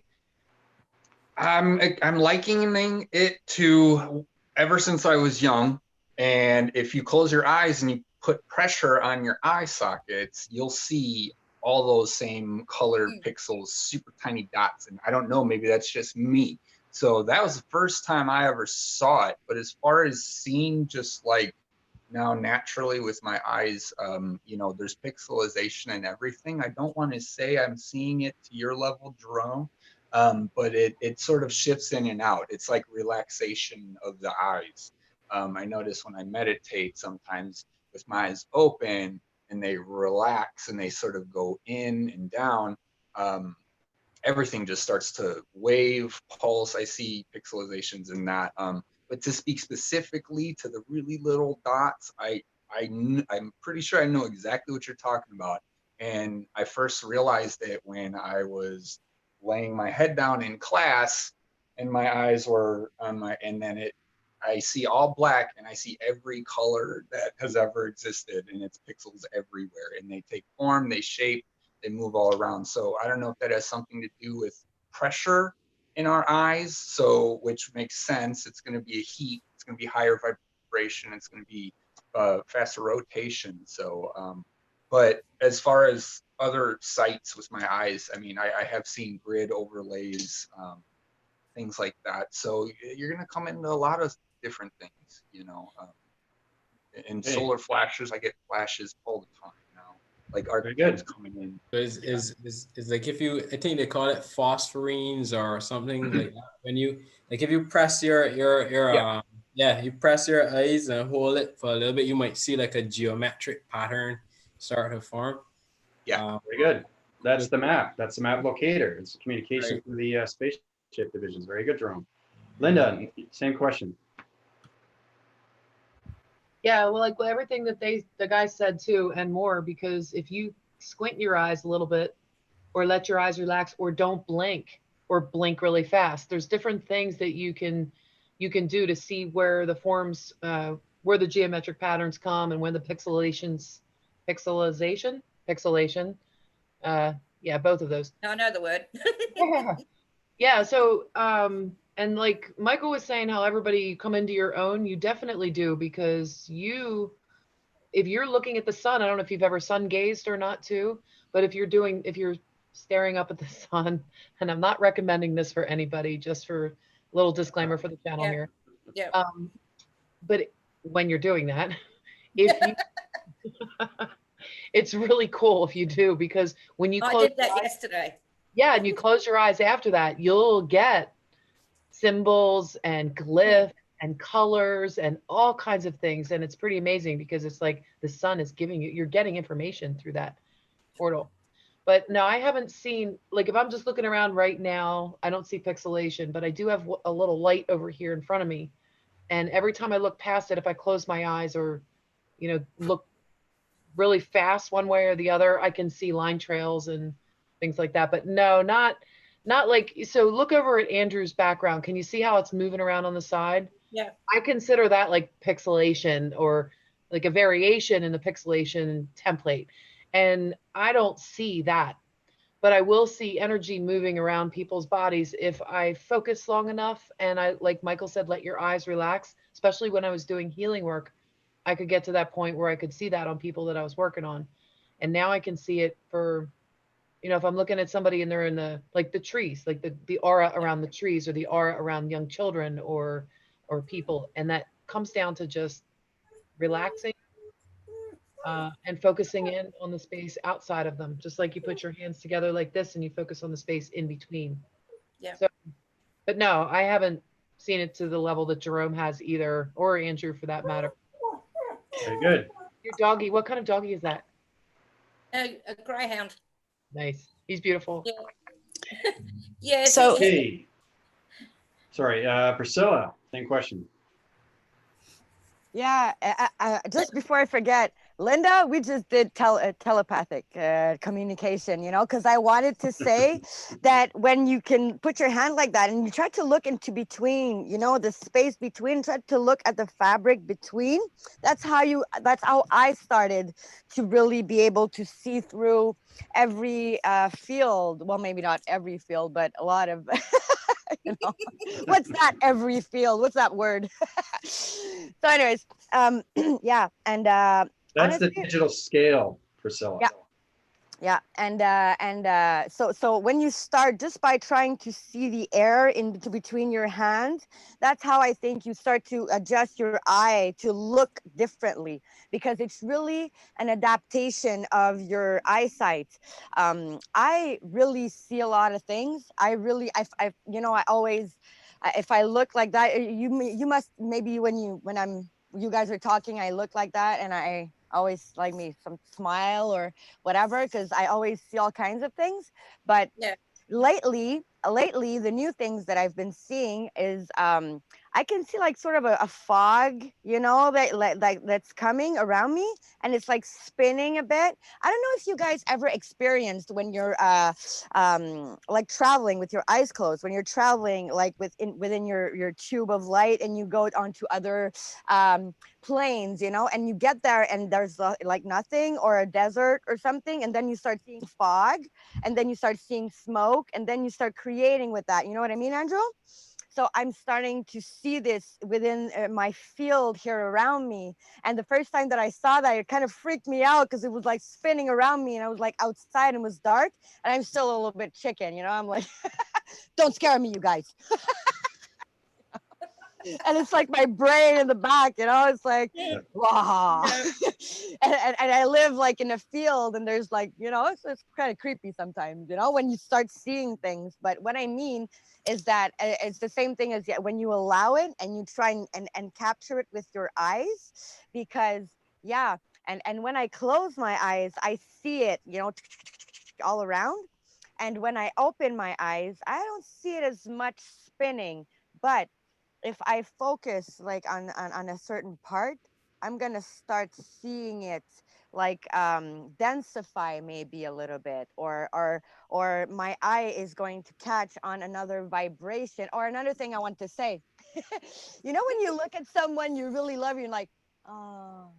likening it to ever since I was young. And if you close your eyes and you put pressure on your eye sockets, you'll see all those same colored pixels, super tiny dots. And I don't know, maybe that's just me. So that was the first time I ever saw it. But as far as seeing just like now naturally with my eyes, you know, there's pixelization and everything. I don't want to say I'm seeing it to your level, Jerome, but it sort of shifts in and out. It's like relaxation of the eyes. I notice when I meditate sometimes with my eyes open and they relax and they sort of go in and down, everything just starts to wave, pulse. I see pixelizations in that. But to speak specifically to the really little dots, I'm pretty sure I know exactly what you're talking about. And I first realized it when I was laying my head down in class and my eyes were on my, and then I see all black and I see every color that has ever existed, and it's pixels everywhere, and they take form, they shape, they move all around. So I don't know if that has something to do with pressure in our eyes. So, which makes sense. It's going to be a heat. It's going to be higher vibration. It's going to be faster rotation. So, but as far as other sights with my eyes, I mean, I have seen grid overlays, things like that. So you're going to come into a lot of different things, you know. In solar flashes, I get flashes all the time now, like archetypes coming in. Is like if you, I think they call it phosphorines or something like that. When you, like if you press your you press your eyes and hold it for a little bit, you might see like a geometric pattern start to form. Yeah. Very good. That's the map. That's the map locator. It's communication Right. through the spaceship divisions. Very good, Jerome. Linda, same question. Yeah, well, like everything that the guys said too, and more, because if you squint your eyes a little bit, or let your eyes relax, or don't blink, or blink really fast, there's different things that you can do to see where the forms, where the geometric patterns come, and when the pixelization, yeah, both of those. No, I know the word. Yeah. Yeah. So, and like Michael was saying, how everybody come into your own, you definitely do, because if you're looking at the sun, I don't know if you've ever sun gazed or not too, but if you're staring up at the sun, and I'm not recommending this for anybody, just for a little disclaimer for the channel Yeah. here. Yeah. But when you're doing that, if you, it's really cool if you do, because when you I close did that yesterday. yeah, and you close your eyes after that, you'll get symbols and glyph and colors and all kinds of things. And it's pretty amazing because it's like the sun is giving you, you're getting information through that portal. But no, I haven't seen, like if I'm just looking around right now, I don't see pixelation, but I do have a little light over here in front of me. And every time I look past it, if I close my eyes or, look really fast one way or the other, I can see line trails and things like that. But no, not like, so look over at Andrew's background. Can you see how it's moving around on the side? Yeah. I consider that like pixelation or like a variation in the pixelation template. And I don't see that, but I will see energy moving around people's bodies if I focus long enough. And I, like Michael said, let your eyes relax, especially when I was doing healing work. I could get to that point where I could see that on people that I was working on. And now I can see it for, if I'm looking at somebody and they're in the trees, like the aura around the trees or the aura around young children or people. And that comes down to just relaxing and focusing in on the space outside of them, just like you put your hands together like this and you focus on the space in between. Yeah. So, but no, I haven't seen it to the level that Jerome has either, or Andrew for that matter. Very good. Your doggy, what kind of doggy is that? A greyhound. Nice. He's beautiful. Yeah. Yeah. So- Hey, sorry, Priscilla, same question. Yeah, just before I forget, Linda, we just did telepathic communication, because I wanted to say that when you can put your hand like that and you try to look into between, the space between, try to look at the fabric between, that's how I started to really be able to see through every field. Well, maybe not every field, but a lot of what's that, every field, what's that word? So anyways, yeah, and That's honestly, the digital scale, Priscilla. yeah, and so when you start just by trying to see the air in between your hands, that's how I think you start to adjust your eye to look differently, because it's really an adaptation of your eyesight. I really see a lot of things. I always, if I look like that, you must, maybe when you guys are talking, I look like that, and I always like me some smile or whatever, because I always see all kinds of things. But Yeah. lately the new things that I've been seeing is I can see like sort of a fog, that that's coming around me, and it's like spinning a bit. I don't know if you guys ever experienced when you're like traveling with your eyes closed, when you're traveling like within your tube of light, and you go onto other planes, and you get there and there's like nothing, or a desert or something, and then you start seeing fog, and then you start seeing smoke, and then you start creating with that. You know what I mean, Andrew? So I'm starting to see this within my field here around me. And the first time that I saw that, it kind of freaked me out, because it was like spinning around me, and I was like outside and it was dark, and I'm still a little bit chicken, I'm like, don't scare me, you guys. And it's like my brain in the back, it's like, wow. and I live like in a field, and there's like, it's kind of creepy sometimes, when you start seeing things. But what I mean is that it's the same thing as when you allow it and you try and capture it with your eyes, because and when I close my eyes, I see it, all around. And when I open my eyes, I don't see it as much spinning. But if I focus like on a certain part, I'm gonna start seeing it like densify maybe a little bit, or my eye is going to catch on another vibration. Or another thing I want to say, when you look at someone you really love, you're like, oh,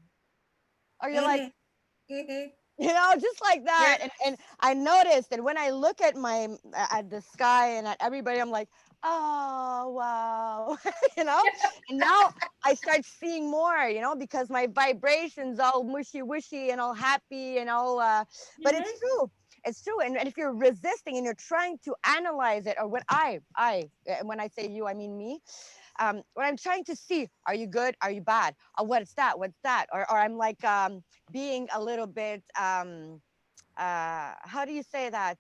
or you're like, just like that. Yeah. And I noticed that when I look at at the sky and at everybody, I'm like, oh wow. And now I start seeing more, because my vibrations all mushy and all happy and all but it's true. And if you're resisting and you're trying to analyze it, or when when I say you, I mean me, when I'm trying to see, are you good, are you bad, what's that, or I'm like being a little bit how do you say that,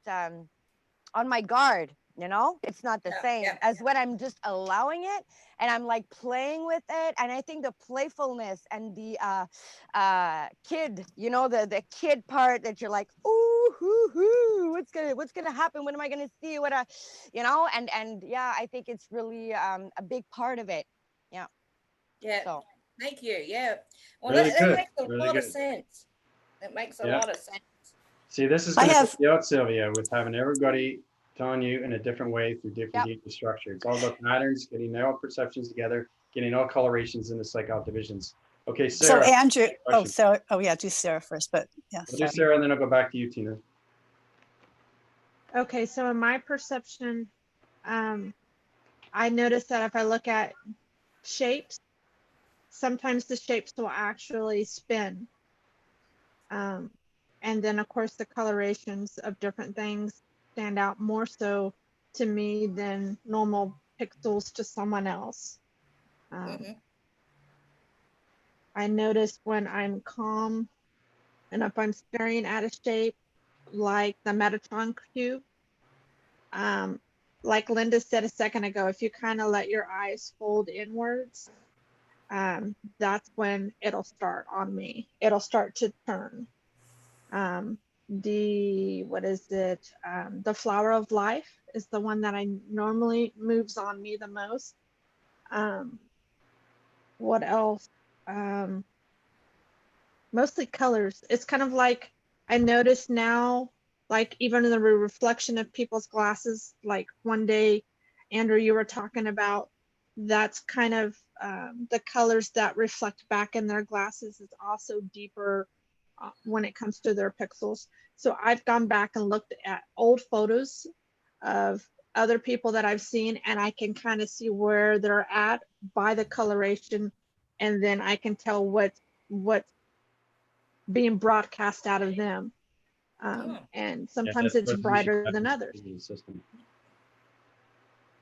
on my guard, You know, it's not the same as when I'm just allowing it and I'm like playing with it. And I think the playfulness and the kid, you know, the kid part that you're like, ooh, hoo, hoo, what's gonna happen? When am I gonna see what you know? And yeah, I think it's really a big part of it. Yeah. Yeah. So Thank you. Yeah. Well, Really that good. makes a Really lot of good. sense. That makes a Yeah. lot of sense. See, this is I going to have- help you out, Sylvia, with having everybody telling you in a different way through different data structure. It's all about patterns, getting all perceptions together, getting all colorations into psych-out divisions. Okay, Sarah. So Andrew, oh, question. Sarah, oh yeah, do Sarah first, but yeah. We'll do Sarah, and then I'll go back to you, Tina. Okay, so in my perception, I notice that if I look at shapes, sometimes the shapes will actually spin. And then of course the colorations of different things stand out more so to me than normal pixels to someone else. I notice when I'm calm and if I'm staring at a shape like the Metatron cube, like Linda said a second ago, if you kind of let your eyes fold inwards, that's when it'll start on me. It'll start to turn. What is it? The flower of life is the one that I normally moves on me the most. What else? Mostly colors. It's kind of like I notice now, like even in the reflection of people's glasses, like one day, Andrew, you were talking about, that's kind of the colors that reflect back in their glasses is also deeper when it comes to their pixels. So I've gone back and looked at old photos of other people that I've seen, and I can kind of see where they're at by the coloration, and then I can tell what's being broadcast out of them. And sometimes it's brighter than others. System.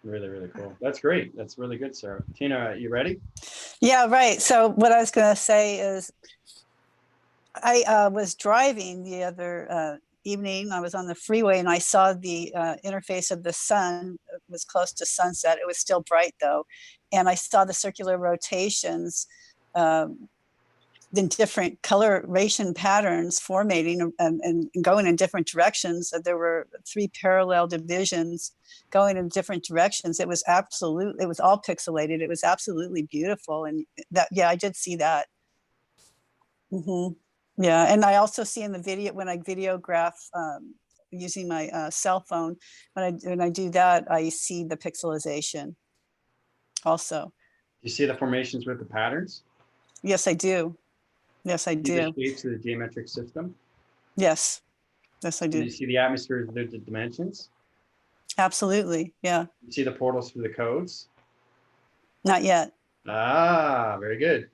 Really, really cool. That's great. That's really good, Sarah. Tina, you ready? Yeah, right. So what I was going to say is I was driving the other evening. I was on the freeway and I saw the interface of the sun. It was close to sunset. It was still bright though. And I saw the circular rotations in different coloration patterns formatting and going in different directions. There were 3 parallel divisions going in different directions. It was all pixelated. It was absolutely beautiful. And that, yeah, I did see that. Yeah, and I also see in the video, when I videograph using my cell phone, when I do that, I see the pixelization also. You see the formations with the patterns? Yes, I do. Yes, I do. The shapes of the geometric system? Yes. Yes, I do. And you see the atmosphere of the dimensions? Absolutely, yeah. You see the portals through the codes? Not yet. Ah, very good.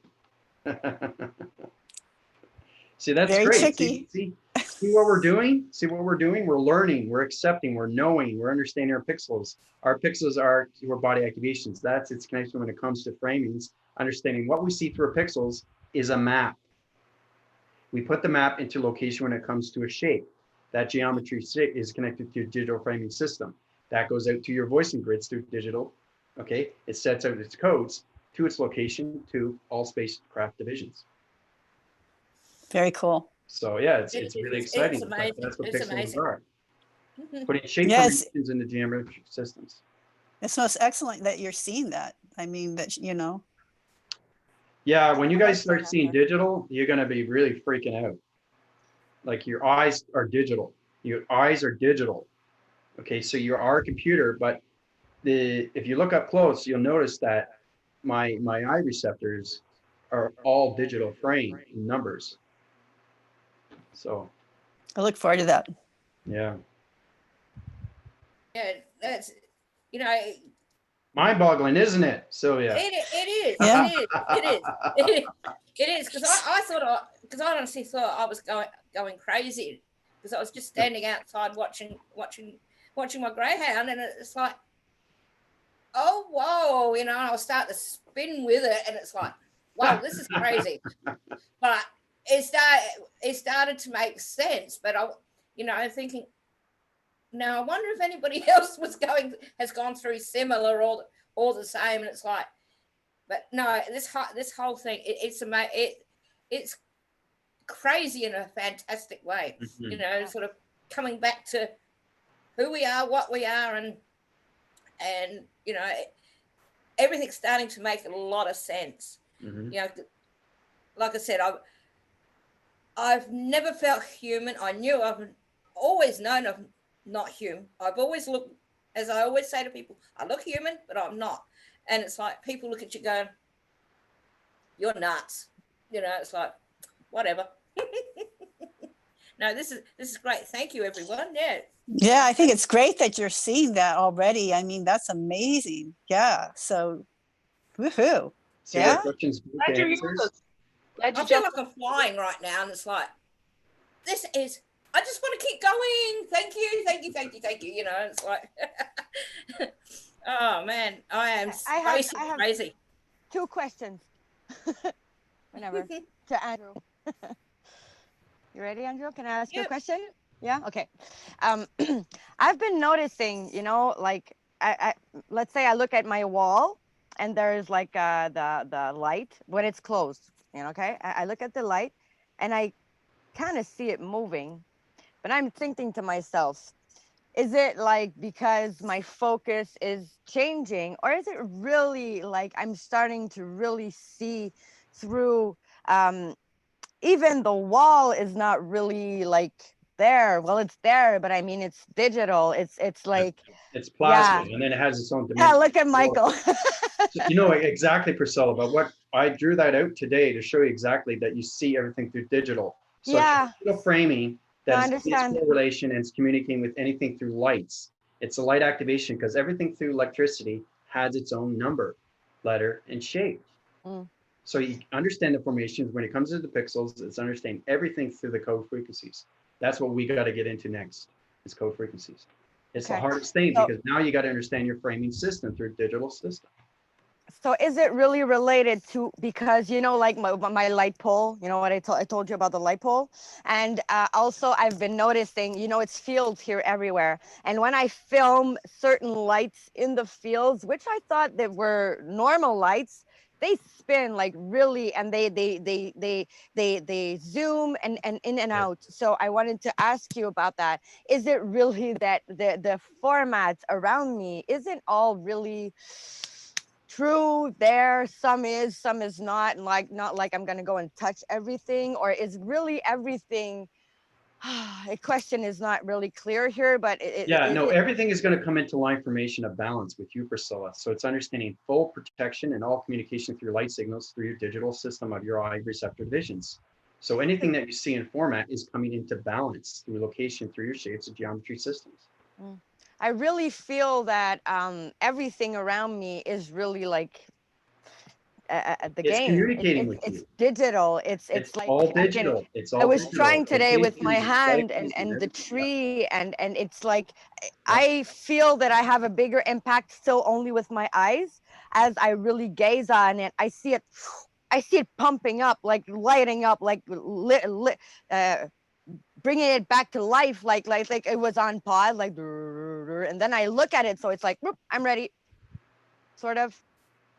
See, that's very great. tricky. See what we're doing? See what we're doing? We're learning, we're accepting, we're knowing, we're understanding our pixels. Our pixels are keyword body activations. That's its connection when it comes to framings. Understanding what we see through our pixels is a map. We put the map into location when it comes to a shape. That geometry is connected to a digital framing system. That goes out to your voicing grids through digital. Okay, it sets out its codes to its location to all spacecraft divisions. Very cool. So yeah, it's really exciting. That's what pixels are. Putting shape formations into geometric systems. It's most excellent that you're seeing that. I mean, that, you know. Yeah, when you guys start seeing digital, you're going to be really freaking out. Like your eyes are digital. Your eyes are digital. Okay, so you are a computer, but if you look up close, you'll notice that my eye receptors are all digital frame numbers. So I look forward to that. Yeah. Yeah, that's, you know, mind-boggling, isn't it, Sylvia? It is. Yeah. It is, because I honestly thought I was going crazy, because I was just standing outside watching my greyhound, and it's like, oh whoa, you know, and I'll start to spin with it, and it's like, wow, this is crazy. But it started to make sense. But I'm thinking, Now I wonder if anybody else has gone through similar or the same, and it's like, but no, this whole thing, it's crazy in a fantastic way. You know, sort of coming back to who we are, what we are, and you know, everything's starting to make a lot of sense. You know, like I said, I've never felt human. I've always known I'm not human. I've always looked, as I always say to people, I look human, but I'm not. And it's like people look at you going, you're nuts. You know, it's like, whatever. No, this is great. Thank you, everyone. Yeah. Yeah, I think it's great that you're seeing that already. I mean, that's amazing. Yeah. So, woohoo. So Yeah. questions, Glad you're here answers? with us. Glad you I feel jumped like I'm flying right now, and it's like, I just want to keep going. Thank you, thank you, thank you, thank you. You know, it's like, oh man, I am I have crazy. 2 questions. Whenever to Andrew. You ready, Andrew? Can I ask you a question? Yeah. Okay. I've been noticing, you know, like let's say I look at my wall, and there's like the light when it's closed. You know, okay. I look at the light, and I kind of see it moving, but I'm thinking to myself, is it like because my focus is changing, or is it really like I'm starting to really see through? Even the wall is not really like there. Well, it's there, but I mean, it's digital. It's like, it's plastic, and then it has its own dimension. Yeah, look at Michael. You know exactly, Priscilla, but what I drew that out today to show you exactly that you see everything through digital. So Yeah. digital framing that No, is correlation and it's communicating with anything through lights. It's a light activation because everything through electricity has its own number, letter, and shape. So you understand the formations. When it comes to the pixels, it's understanding everything through the code frequencies. That's what we got to get into next, is code frequencies. It's the hardest thing because now you got to understand your framing system through digital system. So is it really related to, because, you know, like my light pole, you know what I told you about the light pole? And also I've been noticing, you know, it's fields here everywhere. And when I film certain lights in the fields, which I thought that were normal lights, they spin like really, and they zoom and in and out. So I wanted to ask you about that. Is it really that the formats around me isn't all really true there? Some is not, and like not like I'm gonna go and touch everything, or is really everything? A question is not really clear here, but everything is going to come into line formation of balance with you, Priscilla. So it's understanding full protection and all communication through light signals through your digital system of your eye receptor visions. So anything that you see in format is coming into balance through location through your shapes and geometry systems. I really feel that everything around me is really like the game. Communicating with it's you. Digital. It's like all digital. I was trying today with my hand and the tree, and it's like I feel that I have a bigger impact still only with my eyes. As I really gaze on it, I see it pumping up, like lighting up, like bringing it back to life, like it was on pause, like, and then I look at it, so it's like, whoop, I'm ready, sort of,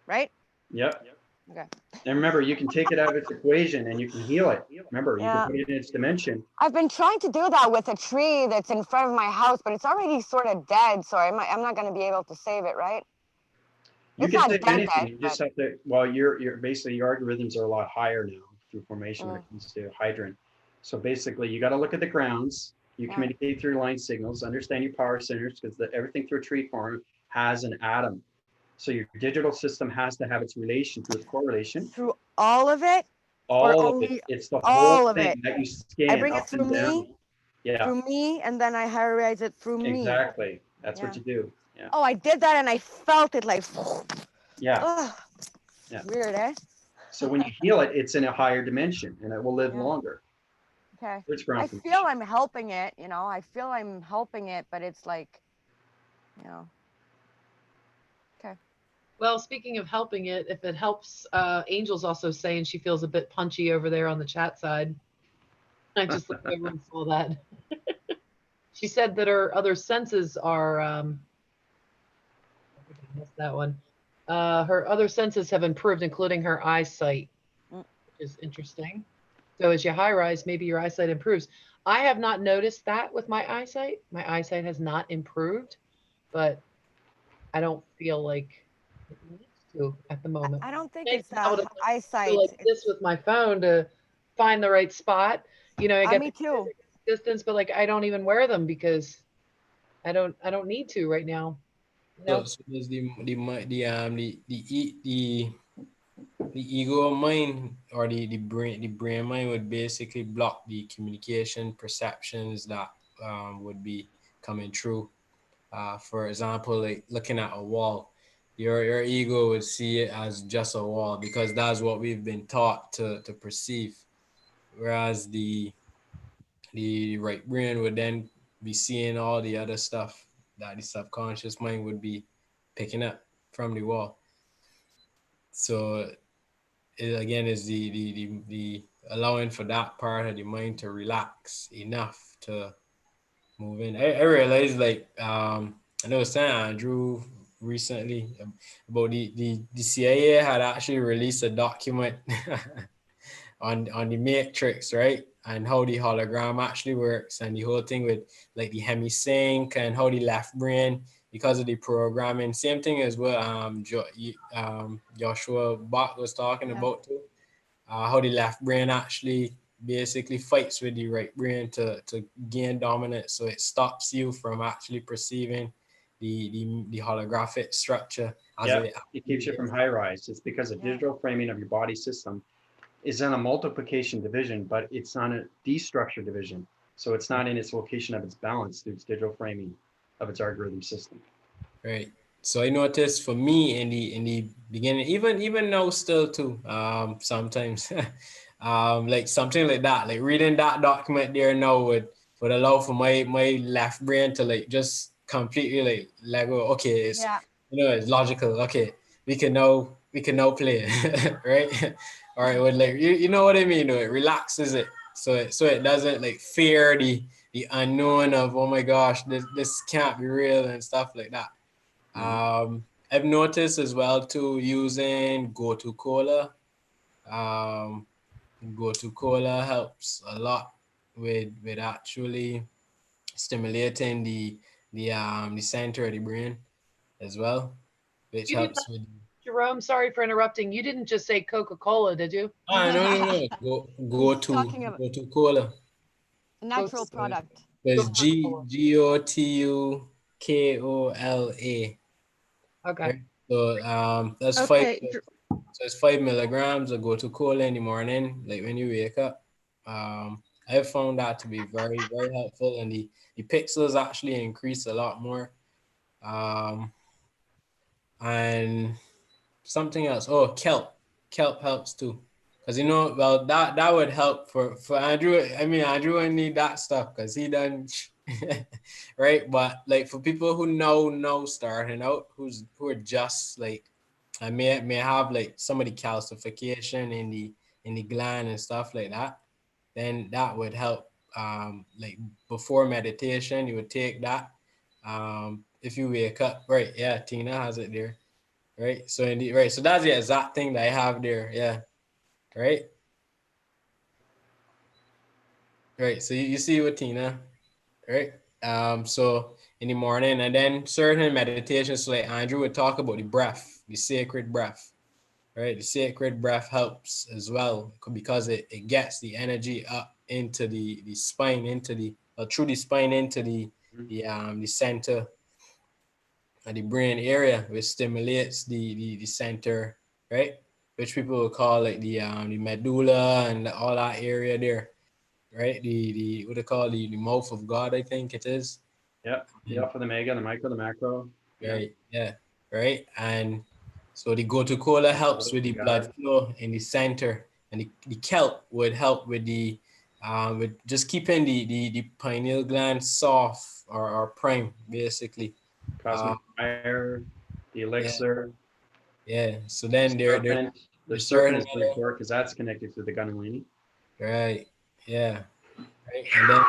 right? Yep. Okay. And remember, you can take it out of its equation and you can heal it. Remember, you can put it in its dimension. I've been trying to do that with a tree that's in front of my house, but it's already sort of dead, so I'm not going to be able to save it, right? You can save anything. You just have to. Well, you're basically, your algorithms are a lot higher now through formation when it comes to hydrant. So basically, you got to look at the grounds. You communicate through line signals. Understand your power centers, because everything through a tree form has an atom. So your digital system has to have its relation through its correlation. Through all of it? All of it. It's the whole thing that you scan. I bring it through me. Yeah. Through me, and then I hierarchize it through me. Exactly. That's what you do. Yeah. Oh, I did that, and I felt it like. Yeah. Oh, yeah. Weird, eh? So when you heal it, it's in a higher dimension, and it will live longer. Okay. I feel I'm helping it, you know. I feel I'm helping it, but it's like, you know. Okay. Well, speaking of helping it, if it helps, Angel's also saying she feels a bit punchy over there on the chat side. I just looked over and saw that. She said that her other senses are, I think I missed that one. Her other senses have improved, including her eyesight, which is interesting. So as you high rise, maybe your eyesight improves. I have not noticed that with my eyesight. My eyesight has not improved, but I don't feel like it needs to at the moment. I don't think Maybe it's I would have to eyesight. go like this with my phone to find the right spot. You know, I get Me too. distance, but like I don't even wear them because I don't need to right now. You know? So there's the ego mind or the brain mind would basically block the communication perceptions that would be coming through. For example, like looking at a wall, your ego would see it as just a wall because that's what we've been taught to perceive. Whereas the right brain would then be seeing all the other stuff that the subconscious mind would be picking up from the wall. So it again is the allowing for that part of the mind to relax enough to move in. I realized like I know saying Andrew recently about the CIA had actually released a document on the matrix, right? And how the hologram actually works and the whole thing with like the hemisync and how the left brain because of the programming. Same thing as what Joshua Bach was talking about too. How the left brain actually basically fights with the right brain to gain dominance. So it stops you from actually perceiving the holographic structure. It keeps you from high rise. It's because the digital framing of your body system is in a multiplication division, but it's on a destructure division. So it's not in its location of its balance through its digital framing of its algorithm system. Right. So I noticed for me in the beginning, even now still too, sometimes like something like that, like reading that document there now would allow for my left brain to like just completely like let go. Okay, it's it's logical. Okay, we can now play, right? All right, with like you know what I mean? It relaxes it, so it doesn't like fear the unknown of, oh my gosh, this can't be real and stuff like that. I've noticed as well too using Go-To Cola. Go-To Cola helps a lot with actually stimulating the center of the brain as well, which You did helps not, with. Jerome, sorry for interrupting. You didn't just say Coca-Cola, did you? No. Go-To Cola. Natural product. There's GOTUKOLA. Okay. Right? So that's Okay. So it's 5 milligrams of Go-To Cola in the morning, like when you wake up. I found that to be very, very helpful, and the pixels actually increase a lot more. And something else. Oh, kelp helps too, because well that would help for Andrew. I mean, Andrew wouldn't need that stuff because he done right. But like for people who know starting out, who are just like, I may have like some of the calcification in the gland and stuff like that, then that would help. Like before meditation, you would take that. If you wake up, right? Yeah, Tina has it there, right? So so that's the exact thing that I have there. Yeah, right. Right. So you see with Tina, right? So in the morning, and then certain meditations, like Andrew would talk about the breath, the sacred breath. Right, the sacred breath helps as well because it gets the energy up into the spine, into the through the spine into the center of the brain area, which stimulates the center, right? Which people will call like the medulla and all that area there, right? The what they call the mouth of God, I think it is. Yeah, for the mega, the micro, the macro. Right. Yeah. Right. And so the Go-To Cola helps with the blood flow in the center, and the kelp would help with with just keeping the pineal gland soft or prime, basically. Cosmic fire, the elixir. Yeah. So then the serpent is really important because that's connected to the Kundalini. Right. Yeah. Right. And then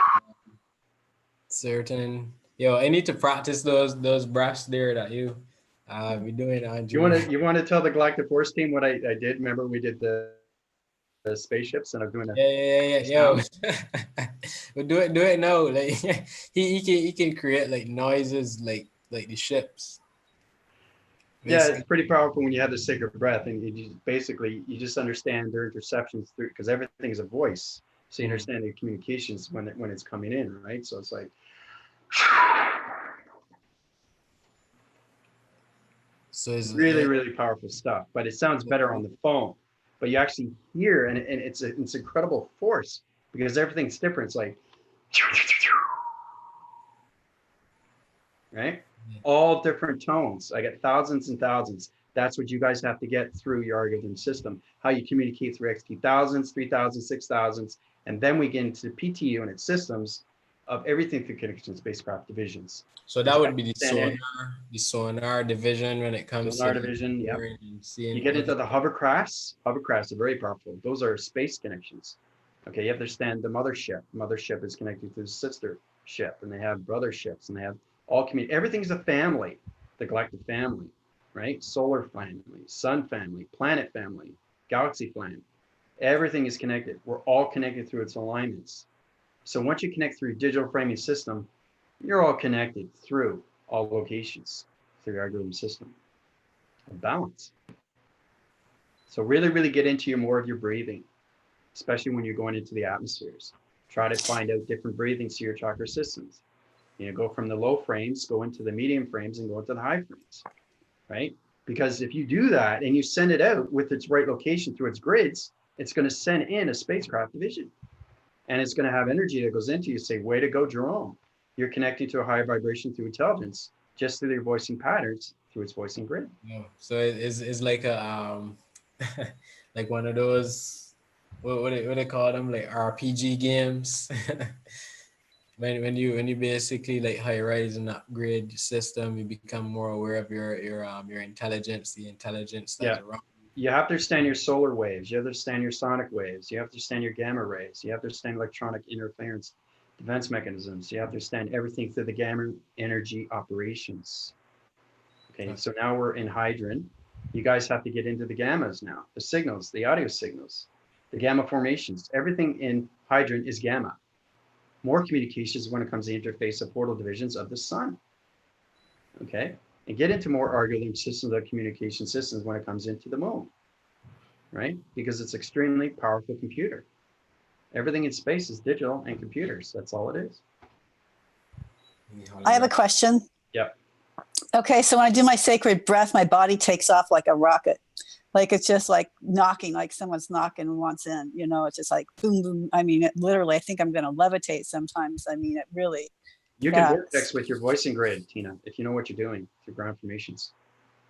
certain. Yo, I need to practice those breaths there that you be doing, Andrew. You want to tell the Galactic Force Team what I did? Remember we did the spaceships, and I'm doing Yeah. Yo, but do it now. Like he can create like noises like the ships. Yeah, it's pretty powerful when you have the sacred breath, and you just understand their interceptions through, because everything is a voice, so you understand the communications when it's coming in, right? So it's like, so it's really powerful stuff. But it sounds better on the phone, but you actually hear, and it's incredible force, because everything's different. It's like, right? All different tones. I get thousands and thousands. That's what you guys have to get through your algorithm system. How you communicate through XT thousands, 3,000, 6,000s, and then we get into PT unit systems of everything through connection spacecraft divisions. So that would be the sonar division when it comes sonar to division. Yeah. You get into the hovercrafts. Hovercrafts are very powerful. Those are space connections. Okay, you have to understand the mothership. Mothership is connected to the sister ship, and they have brother ships, and they have all community. Everything's a family, the galactic family, right? Solar family, sun family, planet family, galaxy family. Everything is connected. We're all connected through its alignments. So once you connect through digital framing system, you're all connected through all locations through your algorithm system. Balance. So really get into more of your breathing, especially when you're going into the atmospheres. Try to find out different breathings to your chakra systems. You know, go from the low frames, go into the medium frames, and go into the high frames, right? Because if you do that and you send it out with its right location through its grids, it's going to send in a spacecraft division. And it's going to have energy that goes into you. Say, way to go, Jerome. You're connecting to a higher vibration through intelligence, just through your voicing patterns, through its voicing grid. So it's like a like one of those, what they call them, like RPG games. when you basically like high rise and upgrade your system, you become more aware of your intelligence, the intelligence that's around. You have to understand your solar waves. You have to understand your sonic waves. You have to understand your gamma rays. You have to understand electronic interference defense mechanisms. You have to understand everything through the gamma energy operations. Okay, so now we're in Hydron. You guys have to get into the gammas now, the signals, the audio signals, the gamma formations. Everything in Hydron is gamma. More communications when it comes to the interface of portal divisions of the sun. Okay, and get into more algorithm systems of communication systems when it comes into the moon, right? Because it's extremely powerful computer. Everything in space is digital and computers. That's all it is. I have a question. Yep. Okay, so when I do my sacred breath, my body takes off like a rocket. Like it's just like knocking, like someone's knocking and wants in, you know, it's just like boom, boom. I mean, it literally, I think I'm going to levitate sometimes. I mean, it really. You can vortex with your voicing grid, Tina, if you know what you're doing through ground formations.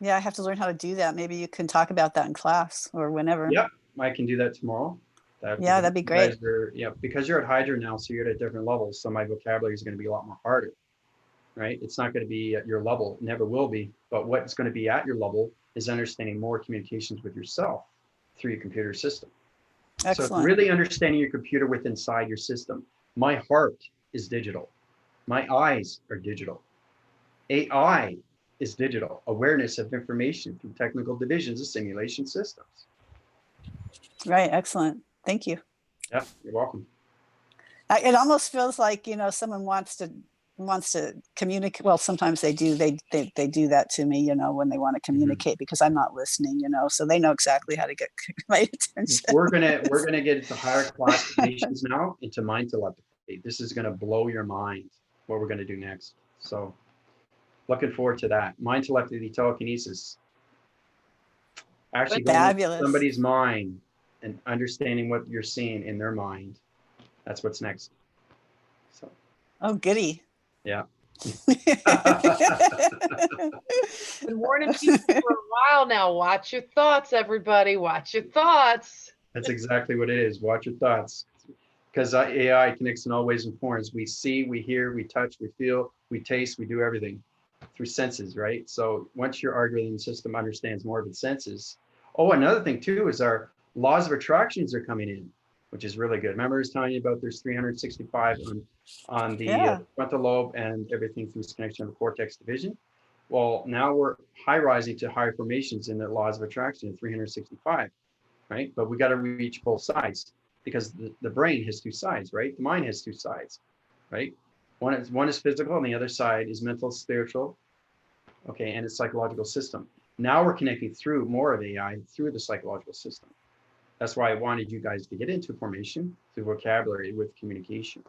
Yeah, I have to learn how to do that. Maybe you can talk about that in class or whenever. Yep, I can do that tomorrow. Yeah, that'd be great. Because you're at Hydra now, so you're at a different level. So my vocabulary is going to be a lot more harder, right? It's not going to be at your level, it never will be. But what's going to be at your level is understanding more communications with yourself through your computer system. Excellent. So really understanding your computer with inside your system. My heart is digital. My eyes are digital. AI is digital. Awareness of information through technical divisions of simulation systems. Right. Excellent. Thank you. Yeah, you're welcome. It almost feels like, you know, someone wants to communicate. Well, sometimes they do. They do that to me, you know, when they want to communicate because I'm not listening, you know, so they know exactly how to get my attention. We're gonna get into higher classifications now into mind telepathy. This is gonna blow your mind. What we're gonna do next. So, looking forward to that. Mind telepathy, telekinesis. Actually, going into somebody's mind and understanding what you're seeing in their mind. That's what's next. So. Oh, goody. Yeah. Been warning people for a while now. Watch your thoughts, everybody. Watch your thoughts. That's exactly what it is. Watch your thoughts. Because AI connects in all ways and forms. We see, we hear, we touch, we feel, we taste, we do everything through senses, right? So once your algorithm system understands more of its senses. Oh, another thing too is our laws of attractions are coming in, which is really good. Remember I was telling you about there's 365 on the Yeah. frontal lobe and everything through this connection of the cortex division. Well, now we're high rising to higher formations in the laws of attraction in 365, right? But we got to reach both sides because the brain has two sides, right? The mind has two sides, right? One is physical and the other side is mental, spiritual, okay, and its psychological system. Now we're connecting through more of AI through the psychological system. That's why I wanted you guys to get into formation through vocabulary with communication.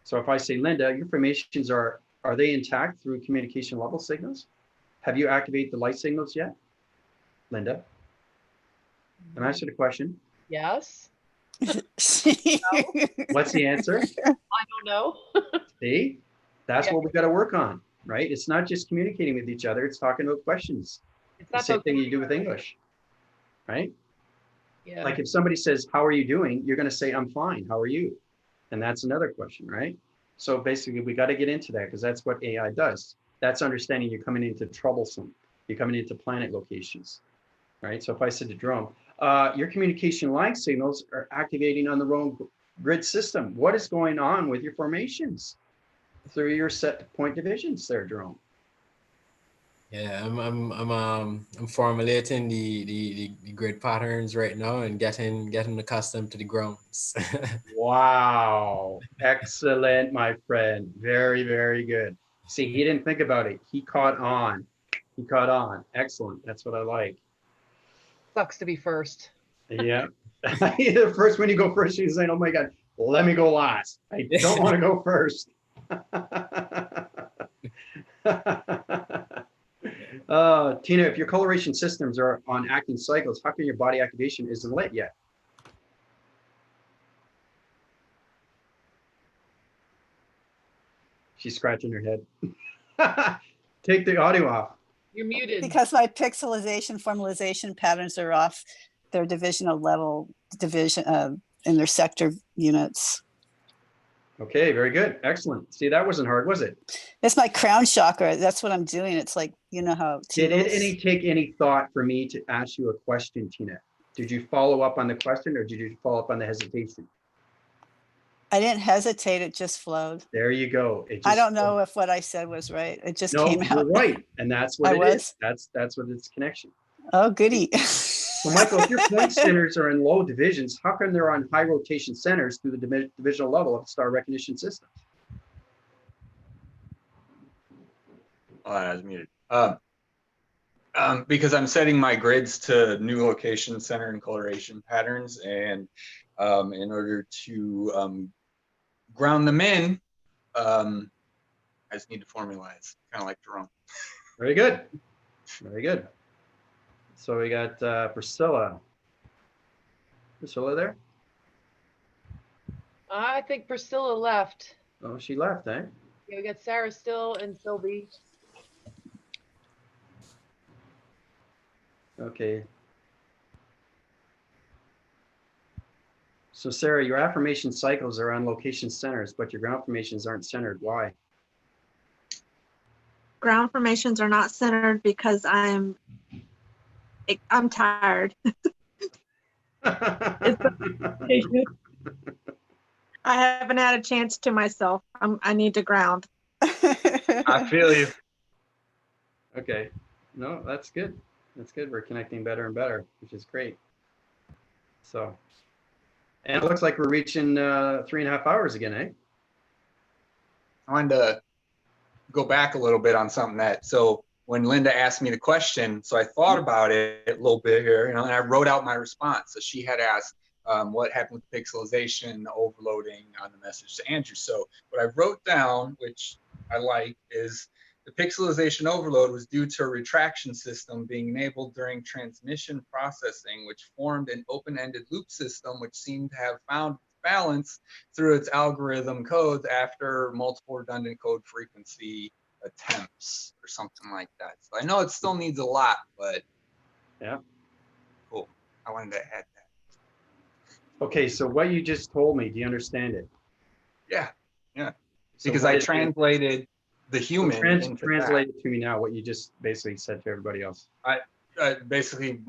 So if I say, Linda, your formations are they intact through communication level signals? Have you activated the light signals yet? Linda? Can I answer the question? Yes. What's the answer? I don't know. See, that's Yeah. what we got to work on, right? It's not just communicating with each other, it's talking about questions. It's The not same thing you do with English, right? Yeah. Like if somebody says, how are you doing? You're going to say, I'm fine. How are you? And that's another question, right? So basically, we got to get into that because that's what AI does. That's understanding you're coming into troublesome. You're coming into planet locations, right? So if I said to drone, your communication line signals are activating on the wrong grid system. What is going on with your formations through your set point divisions there, drone? Yeah, I'm formulating the grid patterns right now and getting accustomed to the grounds. Wow. Excellent, my friend. Very, very good. See, he didn't think about it. He caught on. He caught on. Excellent. That's what I like. Sucks to be first. Yeah. The first when you go first, you're saying, oh my God, let me go last. I don't want to go first. Tina, if your coloration systems are on acting cycles, how come your body activation isn't lit yet? She's scratching her head. Take the audio off. You're muted. Because my pixelization formalization patterns are off their divisional level division in their sector units. Okay, very good. Excellent. See, that wasn't hard, was it? It's my crown chakra. That's what I'm doing. It's like, you know how Did it take any thought for me to ask you a question, Tina? Did you follow up on the question or did you follow up on the hesitation? I didn't hesitate. It just flowed. There you go. It just I don't know if what I said was right. It just no, came out. you're right. And that's what I it was? is. That's what it's connection. Oh, goody. So Michael, if your point centers are in low divisions, how come they're on high rotation centers through the divisional level of star recognition systems? Oh, I was muted. Because I'm setting my grids to new location, center, and coloration patterns, and in order to ground them in, I just need to formalize, kind of like Jerome. Very good. Very good. So we got Priscilla. Priscilla there? I think Priscilla left. Oh, she left, eh? Yeah, we got Sarah still and Sylvie. Okay. So Sarah, your affirmation cycles are on location centers, but your ground formations aren't centered. Why? Ground formations are not centered because I'm tired. I haven't had a chance to myself. I need to ground. I feel you. Okay. No, that's good. That's good. We're connecting better and better, which is great. So, and it looks like we're reaching 3.5 hours again, eh? I wanted to go back a little bit on something so when Linda asked me the question, so I thought about it a little bit here, and I wrote out my response. So she had asked what happened with pixelization, overloading on the message to Andrew. So what I wrote down, which I like, is the pixelization overload was due to a retraction system being enabled during transmission processing, which formed an open-ended loop system, which seemed to have found balance through its algorithm codes after multiple redundant code frequency attempts or something like that. So I know it still needs a lot, but yeah, cool. I wanted to add that. Okay, so what you just told me, do you understand it? Yeah. So because I translated the human into translate it to me now, what you just basically said to everybody else. basically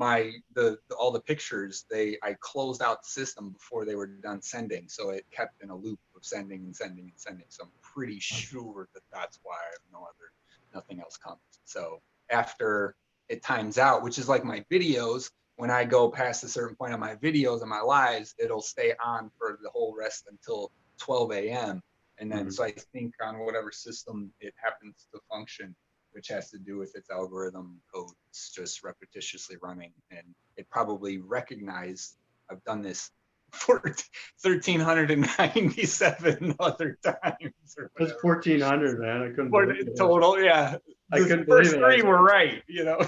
all the pictures, I closed out the system before they were done sending, so it kept in a loop of sending and sending and sending. So I'm pretty sure that that's why nothing else comes. So after it times out, which is like my videos, when I go past a certain point on my videos and my lives, it'll stay on for the whole rest until 12 a.m. And then so I think on whatever system it happens to function, which has to do with its algorithm code. It's just repetitiously running, and it probably recognized I've done this for 1,397 other times. That's 1,400, man. I couldn't believe it. Total, yeah. I couldn't believe believe it. First three were right, you know.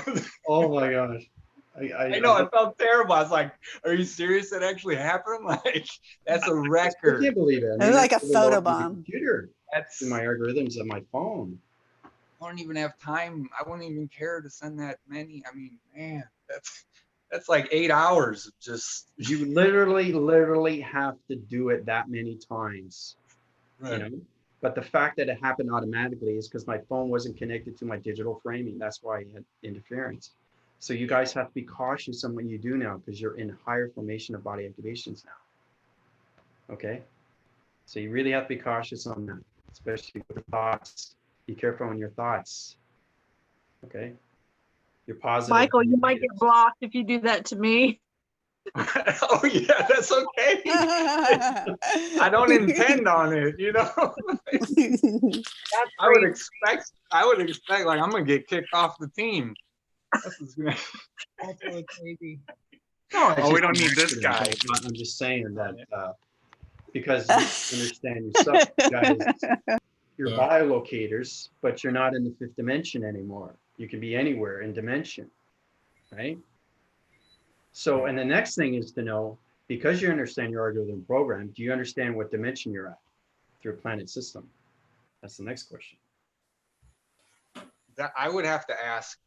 Oh my gosh. I know, I felt terrible. I was like, are you serious? That actually happened? Like, that's a record. I can't believe it. It was like a photobomb. Computer. That's in my algorithms on my phone. I don't even have time. I wouldn't even care to send that many. I mean, man, that's like 8 hours of just. You literally have to do it that many times. Right. You know? But the fact that it happened automatically is because my phone wasn't connected to my digital framing. That's why I had interference. So you guys have to be cautious on what you do now, because you're in higher formation of body activations now. Okay? So you really have to be cautious on that, especially with thoughts. Be careful on your thoughts. Okay? You're positive. Michael, you might get blocked if you do that to me. Oh yeah, that's okay. I don't intend on it, you know. I would expect like I'm gonna get kicked off the team. That's really crazy. No, we don't need this guy. I'm just saying that because you understand yourself, guys. You're biolocators, but you're not in the fifth dimension anymore. You can be anywhere in dimension, right? So, and the next thing is to know, because you understand your algorithm program, do you understand what dimension you're at through a planet system? That's the next question. That I would have to ask,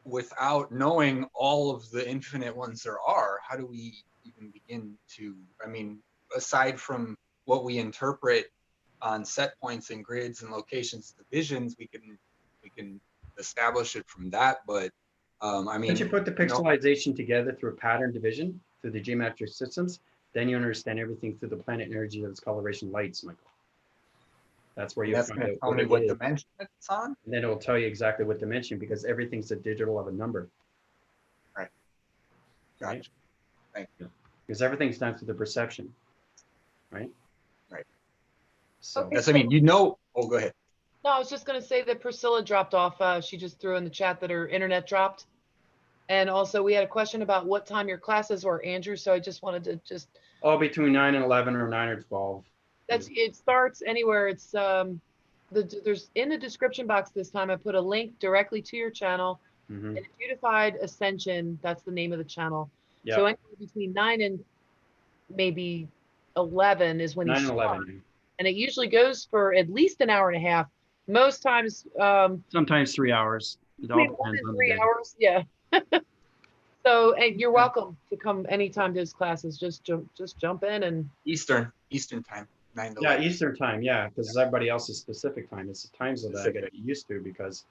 without knowing all of the infinite ones there are, how do we even begin to, I mean, aside from what we interpret on set points and grids and locations, divisions, we can establish it from that. But I mean, once you put the pixelization together through a pattern division through the geometric systems, then you understand everything through the planet energy of its coloration lights, Michael. That's where you find out tell me what dimension it's on. And then it will tell you exactly what dimension, because everything's a digital of a number. Right. Gotcha. Right? Thank you. Because everything's done through the perception, right? Right. So okay, I mean, you know. Oh, go ahead. No, I was just going to say that Priscilla dropped off. She just threw in the chat that her internet dropped. And also we had a question about what time your classes were, Andrew. So I just wanted to just. Oh, between 9 and 11 or 9 or 12. It starts anywhere. It's there's in the description box this time. I put a link directly to your channel. And Unified Ascension, that's the name of the channel. Yep. So anywhere between 9 and maybe 11 is when 9 you and start. 11. And it usually goes for at least an hour and a half. Most times, sometimes 3 hours. It all depends on 3 hours, yeah. So, and you're welcome to come anytime to his classes. Just jump in and Eastern time, 9 to 11. Yeah, Eastern time, yeah, because everybody else's specific time. It's the times that I get used to, because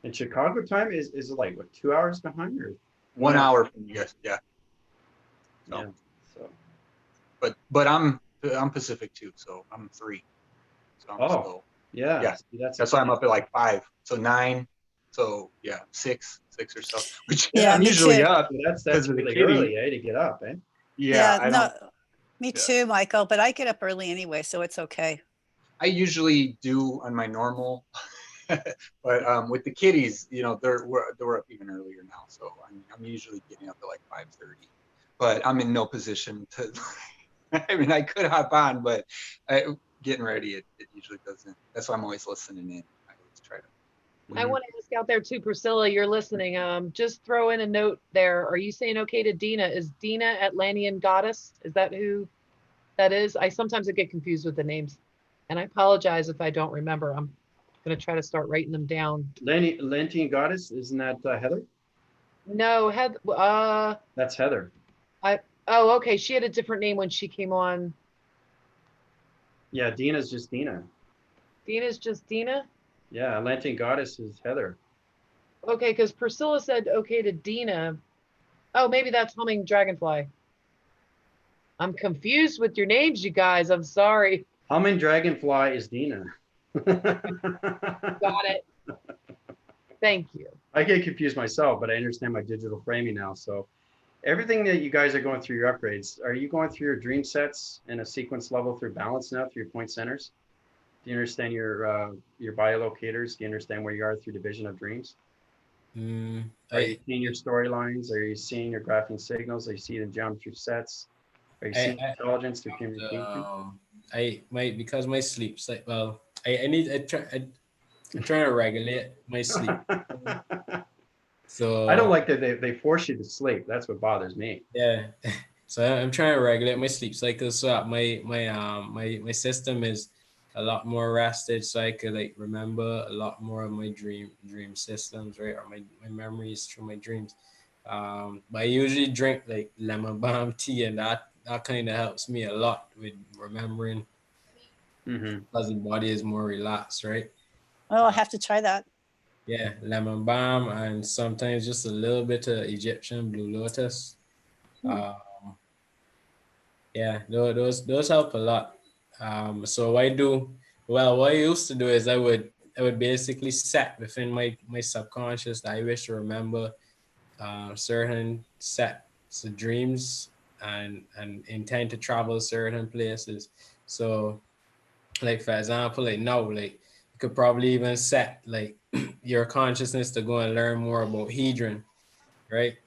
in Chicago time is it like what, 2 hours behind or 1 hour from you? Yeah. No. Yeah. So. But I'm Pacific too, so I'm 3. So I'm still, yeah. Yeah. See, that's why I'm up at like 5. So 9. So yeah, 6 or so. Which Yeah, I'm me usually too. up. That's really early, to get up, eh? Yeah. Me too, Michael. But I get up early anyway, so it's okay. I usually do on my normal, but with the kiddies, you know, they're up even earlier now. So I'm usually getting up at like 5:30. But I'm in no position to. I mean, I could hop on, but getting ready, it usually doesn't. That's why I'm always listening in. I always try to. I want to ask out there too, Priscilla, you're listening. Just throw in a note there. Are you saying okay to Dina? Is Dina Atlantean Goddess? Is that who that is? I sometimes get confused with the names, and I apologize if I don't remember. I'm going to try to start writing them down. Atlantean Goddess, isn't that Heather? No, that's Heather. Oh, okay. She had a different name when she came on. Yeah, Dina's just Dina. Dina's just Dina? Yeah, Atlantean Goddess is Heather. Okay, because Priscilla said okay to Dina. Oh, maybe that's humming dragonfly. I'm confused with your names, you guys. I'm sorry. Humming dragonfly is Dina. Got it. Thank you. I get confused myself, but I understand my digital framing now. So everything that you guys are going through your upgrades, are you going through your dream sets in a sequence level through balance now through your point centers? Do you understand your biolocators? Do you understand where you are through division of dreams? Are you seeing your storylines? Are you seeing your graphing signals? Are you seeing the geometry sets? Are you seeing intelligence through communication? Because my sleep cycle. Well, I'm trying to regulate my sleep. So I don't like that they force you to sleep. That's what bothers me. Yeah. So I'm trying to regulate my sleep cycle so that my system is a lot more rested, so I could like remember a lot more of my dream systems, right? Or my memories through my dreams. But I usually drink like lemon balm tea, and that kind of helps me a lot with remembering because the body is more relaxed, right? Oh, I have to try that. Yeah, lemon balm and sometimes just a little bit of Egyptian blue lotus. Yeah, those help a lot. So what I used to do is I would basically set within my subconscious that I wish to remember certain sets of dreams and intend to travel certain places. So like for example, like now, like you could probably even set like your consciousness to go and learn more about Hedron, right?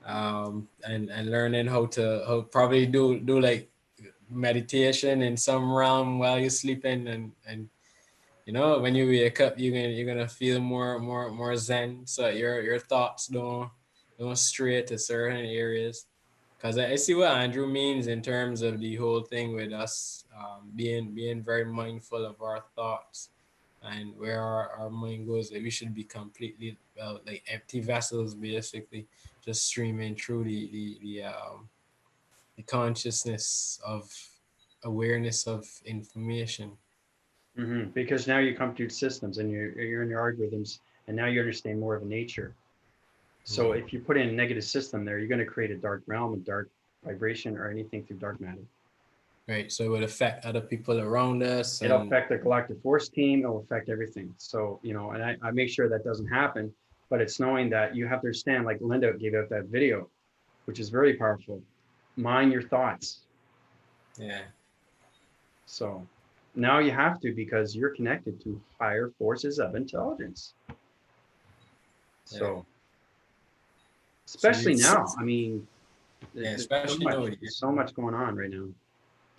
And learning how probably do like meditation in some realm while you're sleeping, and you know when you wake up you're gonna feel more zen, so your thoughts don't stray to certain areas. Because I see what Andrew means in terms of the whole thing with us being very mindful of our thoughts and where our mind goes. That we should be completely like empty vessels, basically, just streaming through the consciousness of awareness of information. Because now you come through systems and you're in your algorithms, and now you understand more of nature. So if you put in a negative system there, you're going to create a dark realm, a dark vibration, or anything through dark matter. Right. So it would affect other people around us. It'll affect the Galactic Force Team. It'll affect everything. So, you know, and I make sure that doesn't happen, but it's knowing that you have to understand, like Linda gave out that video, which is very powerful. Mind your thoughts. Yeah. So now you have to, because you're connected to higher forces of intelligence. So, especially now, I mean, there's so much going on right now.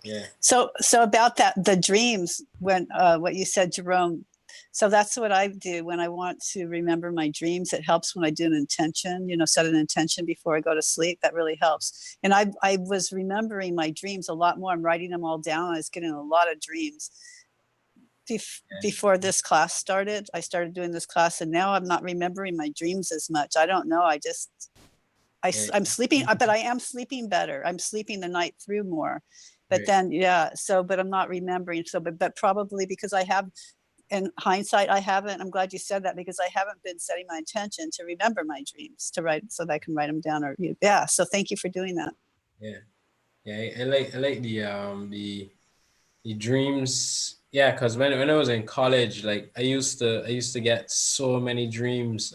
Yeah. So about that, the dreams, when what you said, Jerome. So that's what I do when I want to remember my dreams. It helps when I do an intention, set an intention before I go to sleep. That really helps. And I was remembering my dreams a lot more. I'm writing them all down. I was getting a lot of dreams. Before this class started, I started doing this class, and now I'm not remembering my dreams as much. I don't know. I'm sleeping, but I am sleeping better. I'm sleeping the night through more. But then, but I'm not remembering. So, but probably because I have, in hindsight, I haven't. I'm glad you said that, because I haven't been setting my intention to remember my dreams, to write, so that I can write them down. So thank you for doing that. I like the dreams. Yeah, because when I was in college, like I used to get so many dreams.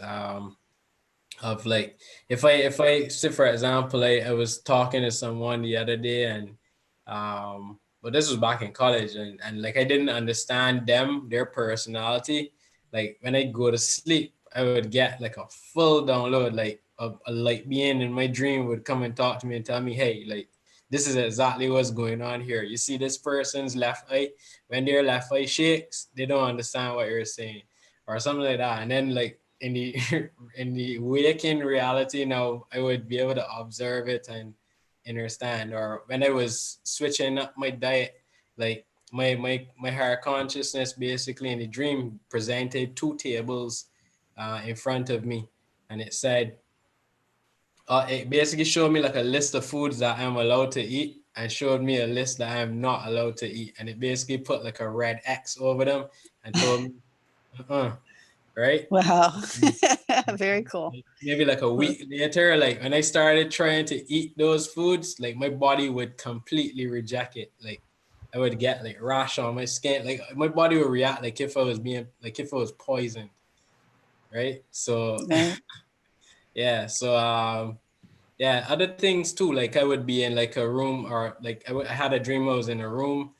Of like if I say for example, I was talking to someone the other day, and but this was back in college, and like I didn't understand their personality. Like when I go to sleep, I would get like a full download, like a light being in my dream would come and talk to me and tell me, hey, like this is exactly what's going on here. You see this person's left eye, when their left eye shakes, they don't understand what you're saying, or something like that. And then like in the in the waking reality now, I would be able to observe it and understand. Or when I was switching up my diet, like my higher consciousness basically in the dream presented 2 tables in front of me, and it said it basically showed me like a list of foods that I'm allowed to eat, and showed me a list that I'm not allowed to eat, and it basically put like a red X over them and told me right? Wow. Very cool. Maybe like a week later, like when I started trying to eat those foods, like my body would completely reject it. Like I would get like rash on my skin. Like my body would react like if I was poisoned. Right. So Right. yeah. So yeah, other things too. Like I would be in like a room, or like I had a dream I was in a room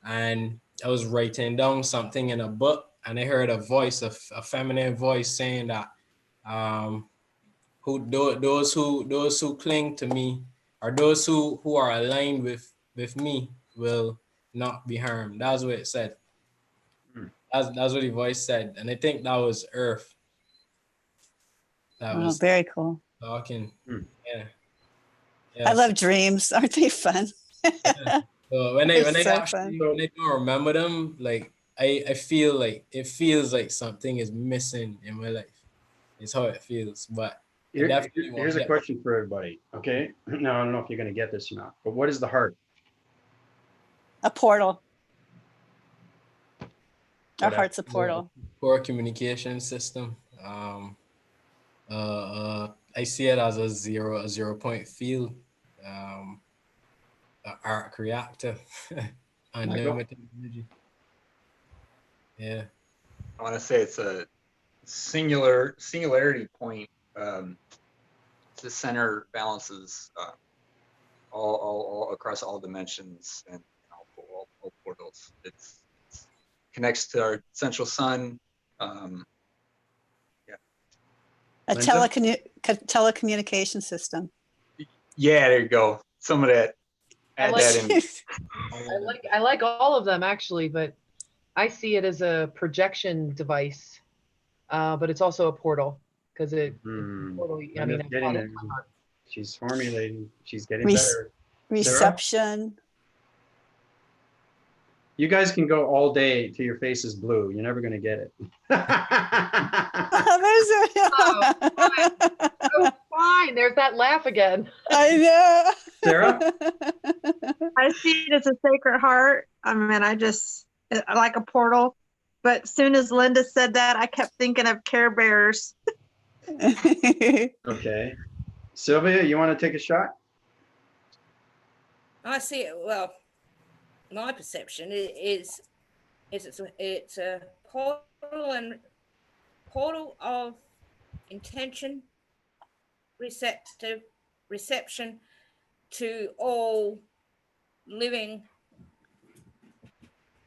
and I was writing down something in a book, and I heard a voice, a feminine voice saying that those who cling to me, or those who are aligned with me, will not be harmed. That's what it said. That's what the voice said, and I think that was Earth that Oh, was very cool. talking. Yeah. I Yeah. love dreams. Aren't they fun? Yeah. So when They're I so actually fun. when I don't remember them, like I feel like it feels like something is missing in my life. It's how it feels. But I definitely want Here's a to. question for everybody. Okay. Now, I don't know if you're going to get this or not, but what is the heart? A portal. Our What heart's a portal. Core communication system. I see it as a 0 point field, a arc reactor, unlimited energy. Yeah. I want to say it's a singularity point. The center balances all across all dimensions and all portals. It's connects to our central sun. Yeah. A telecommunication system. Yeah, there you go. Some of that. Add that in. I like all of them actually, but I see it as a projection device, but it's also a portal because portal. I mean, getting there. She's formulating. She's getting better. Reception. You guys can go all day till your face is blue. You're never going to get it. Oh, fine. There's that laugh again. I know. Sarah? I see it as a sacred heart. I mean, I like a portal. But as soon as Linda said that, I kept thinking of Care Bears. Okay. Sylvia, you want to take a shot? I see it. Well, my perception is it's a portal of intention, reception to all living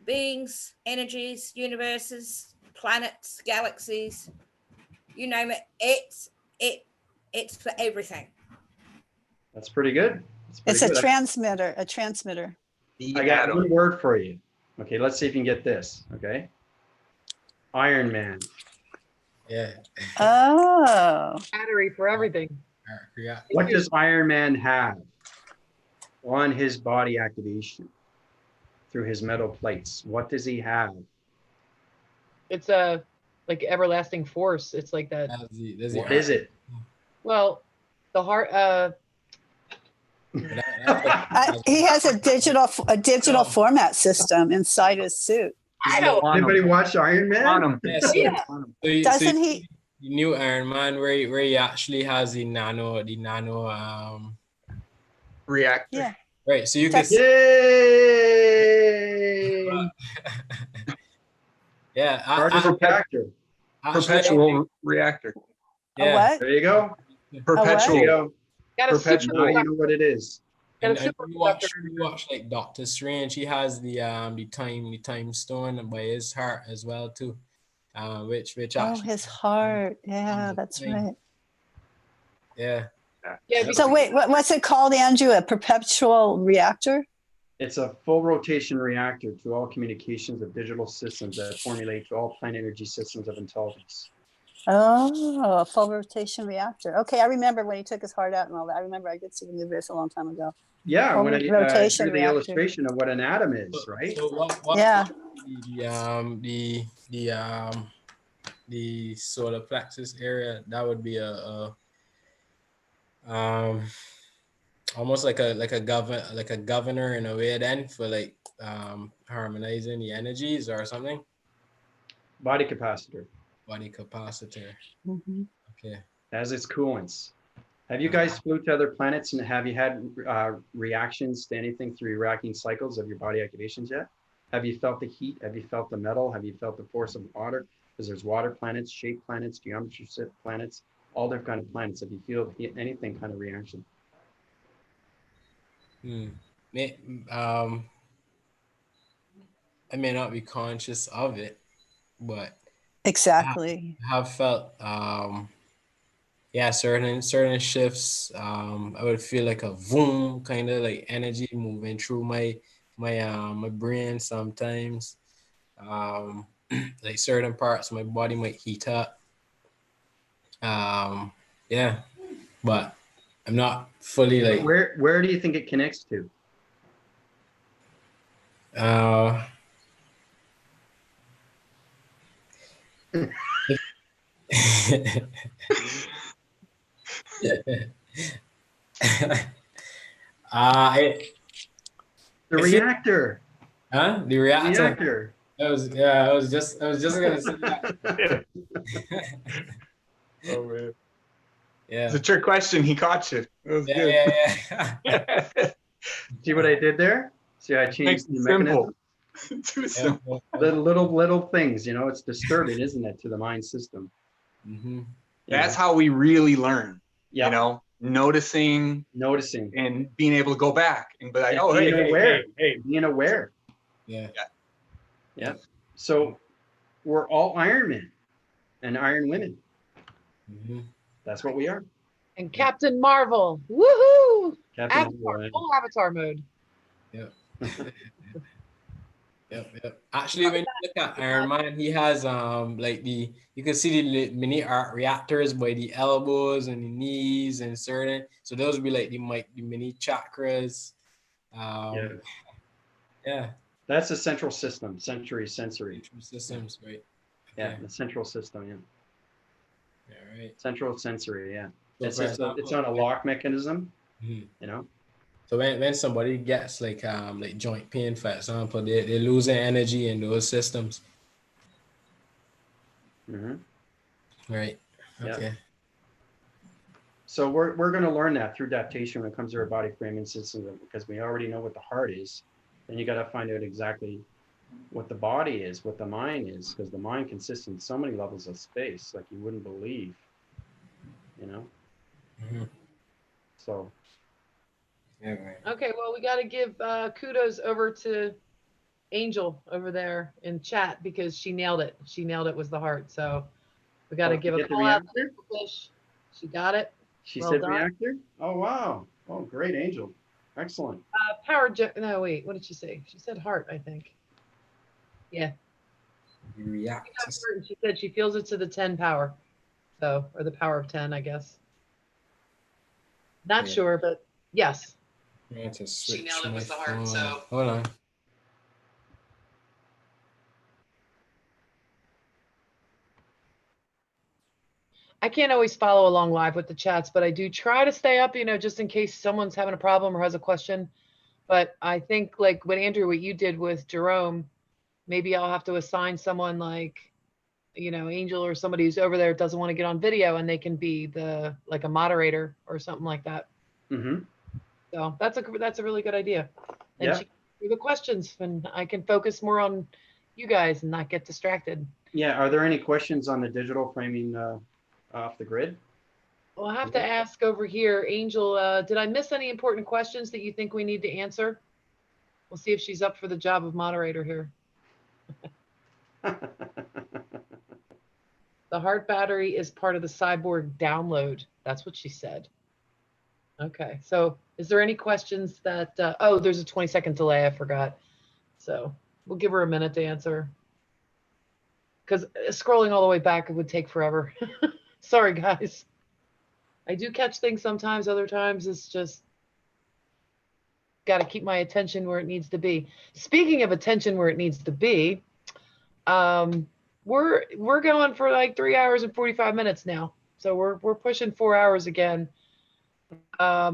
beings, energies, universes, planets, galaxies, you name it. It's for everything. That's pretty good. It's a transmitter. A transmitter. I got one word for you. Okay, let's see if you can get this. Okay. Iron Man. Yeah. Oh. Battery for everything. Yeah. What does Iron Man have on his body activation through his metal plates? What does he have? It's a like everlasting force. It's like that. What is it? Well, the heart. He has a digital format system inside his suit. Anybody watch Iron Man? Doesn't he? The new Iron Man, where he actually has the nano reactor. Yeah. Right. So you can. Yay! Yeah. Perpetual reactor. Yeah. A what? There you go. Perpetual. There you go. Perpetual. Now you know what it is. And you watch like Doctor Strange. He has the time stone by his heart as well too, which actually. His heart. Yeah, that's right. Yeah. So wait, what's it called, Andrew? A perpetual reactor? It's a full rotation reactor to all communications of digital systems that formulate to all planet energy systems of intelligence. Oh, a full rotation reactor. Okay, I remember when he took his heart out and all that. I remember I did see the movie a long time ago. Yeah, full when I drew the illustration of what an atom is, right? So what yeah. The solar plexus area, that would be almost like a governor in a way then for like harmonizing the energies or something. Body capacitor. Body capacitor. Mhm. Okay. As its coolants. Have you guys flew to other planets and have you had reactions to anything through your reacting cycles of your body activations yet? Have you felt the heat? Have you felt the metal? Have you felt the force of water? Because there's water planets, shape planets, geometry planets, all different kind of planets. Have you feel anything kind of reaction? I may not be conscious of it, but Exactly. I have felt yeah, certain shifts. I would feel like a boom kind of like energy moving through my brain sometimes. Um, like certain parts of my body might heat up. Yeah, but I'm not fully like Where do you think it connects to? uh I The I feel reactor. the reactor. Reactor. I was just gonna say that. Oh man. It's Yeah. a trick question. He caught you. That was good. Yeah. See what I did there? See, I Makes changed it the simple. mechanism. Too simple. Little things, you know, it's disturbing, isn't it, to the mind system? Mm-hmm. That's how we really learn. Yeah. You know, noticing and being able to go back and be like, And oh, hey, being aware. hey. Being aware. Yeah. Yeah. So we're all Iron Men and Iron Women. Mm-hmm. That's what we are. And Captain Marvel. Woohoo! Captain Avatar, Marvel. full avatar mode. Yep. Yep. Actually, when you look at Iron Man, he has like you can see the mini art reactors by the elbows and the knees and certain. So those would be like the mini chakras. Yeah. That's the central system, sensory. Systems, right? Yeah, the central system, yeah. Yeah, right. Central sensory, yeah. So It's on a lock mechanism, you know. So when somebody gets like joint pain, for example, they're losing energy in those systems. Mm-hmm. Right. Okay. Yeah. So we're going to learn that through adaptation when it comes to our body framing system, because we already know what the heart is. Then you got to find out exactly what the body is, what the mind is, because the mind consists in so many levels of space, like you wouldn't believe, you know. Mm-hmm. So. Yeah. Right. Okay, well, we got to give kudos over to Angel over there in chat because she nailed it. She nailed it was the heart. So we got to give a call out to Fish. She got it. She well said done. reactor? Oh, wow. Oh, great, Angel. Excellent. No, wait. What did she say? She said heart, I think. Yeah. React. She said she feels it to the 10 power. So, or the power of 10, I guess. Not sure, but yes. She nailed it with the heart. So hold on. I can't always follow along live with the chats, but I do try to stay up, you know, just in case someone's having a problem or has a question. But I think like what Andrew, what you did with Jerome, maybe I'll have to assign someone like, you know, Angel or somebody who's over there doesn't want to get on video and they can be like a moderator or something like that. Mm-hmm. So that's a really good idea. And yeah. she can do the questions and I can focus more on you guys and not get distracted. Yeah. Are there any questions on the digital framing off the grid? Well, I have to ask over here, Angel, did I miss any important questions that you think we need to answer? We'll see if she's up for the job of moderator here. The heart battery is part of the cyborg download. That's what she said. Okay, so is there any questions that, oh, there's a 20-second delay, I forgot. So we'll give her a minute to answer. Because scrolling all the way back, it would take forever. Sorry, guys. I do catch things sometimes, other times it's just got to keep my attention where it needs to be. Speaking of attention where it needs to be, we're going for like 3 hours and 45 minutes now. So we're pushing 4 hours again. I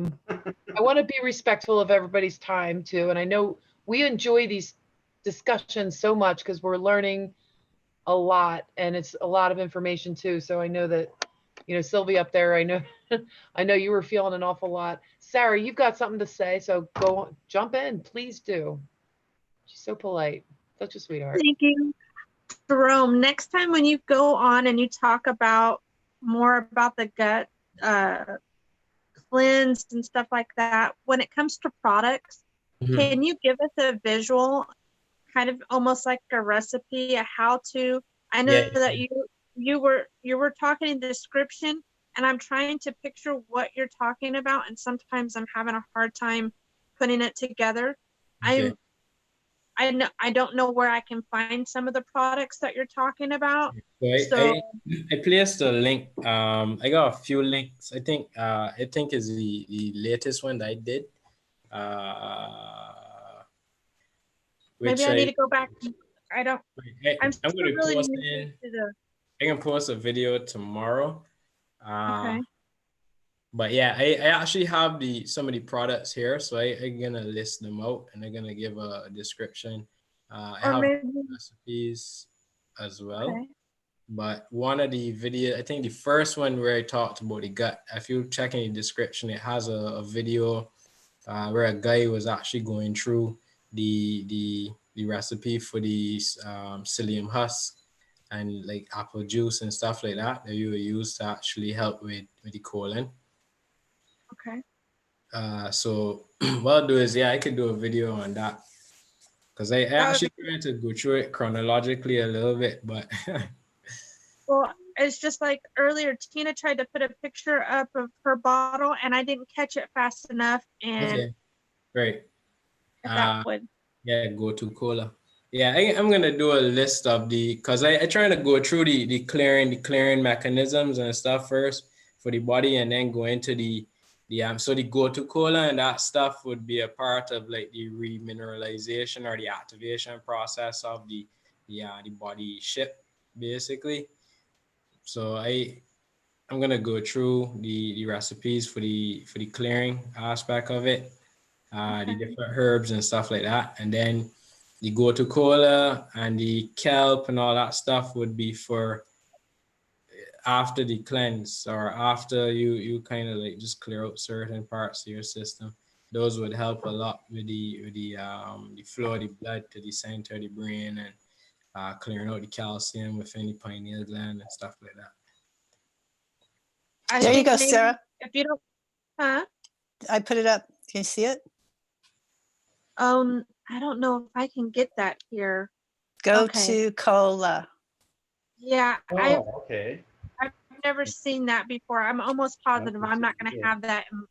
want to be respectful of everybody's time too. And I know we enjoy these discussions so much because we're learning a lot, and it's a lot of information too. So I know that, Sylvia up there, I know, I know you were feeling an awful lot. Sarah, you've got something to say, so go on, jump in, please do. She's so polite, such a sweetheart. Thank you, Jerome. Next time when you go on and you talk about more about the gut cleanse and stuff like that, when it comes to products, can you give us a visual, kind of almost like a recipe, a how-to? I know Yeah. that you were talking in the description, and I'm trying to picture what you're talking about, and sometimes I'm having a hard time putting it together. Okay. I don't know where I can find some of the products that you're talking about. So I placed a link. I got a few links. I think is the latest one that I did. Maybe I need to go back. I'm I'm still going to really post new in. to the. I can post a video tomorrow. Okay. But yeah, I actually have some of the products here, so I'm gonna list them out and I'm gonna give a description. I have recipes as well. Okay. But one of the video, I think the first one where I talked about the gut, if you check in the description, it has a video where a guy was actually going through the recipe for the psyllium husk and like apple juice and stuff like that you will use to actually help with the colon. Okay. So what I'll do is, I could do a video on that because I actually trying to go through it chronologically a little bit, but well, it's just like earlier, Tina tried to put a picture up of her bottle, and I didn't catch it fast enough. And okay, great. That would. Yeah, go to cola. Yeah, I'm gonna do a list of because I trying to go through the clearing mechanisms and stuff first for the body, and then go into the so the go to cola and that stuff would be a part of like the remineralization or the activation process of the body ship basically. So I'm gonna go through the recipes for the clearing aspect of it, the different herbs and stuff like that, and then the gotu kola and the kelp and all that stuff would be for after the cleanse or after you kind of like just clear out certain parts of your system. Those would help a lot with the flow of the blood to the center of the brain and clearing out the calcium within the pineal gland and stuff like that. There you go, Sarah. If you don't, huh? I put it up. Can you see it? I don't know if I can get that here. Go to cola. Yeah. Okay. I've never seen that before. I'm almost positive I'm not going to have that in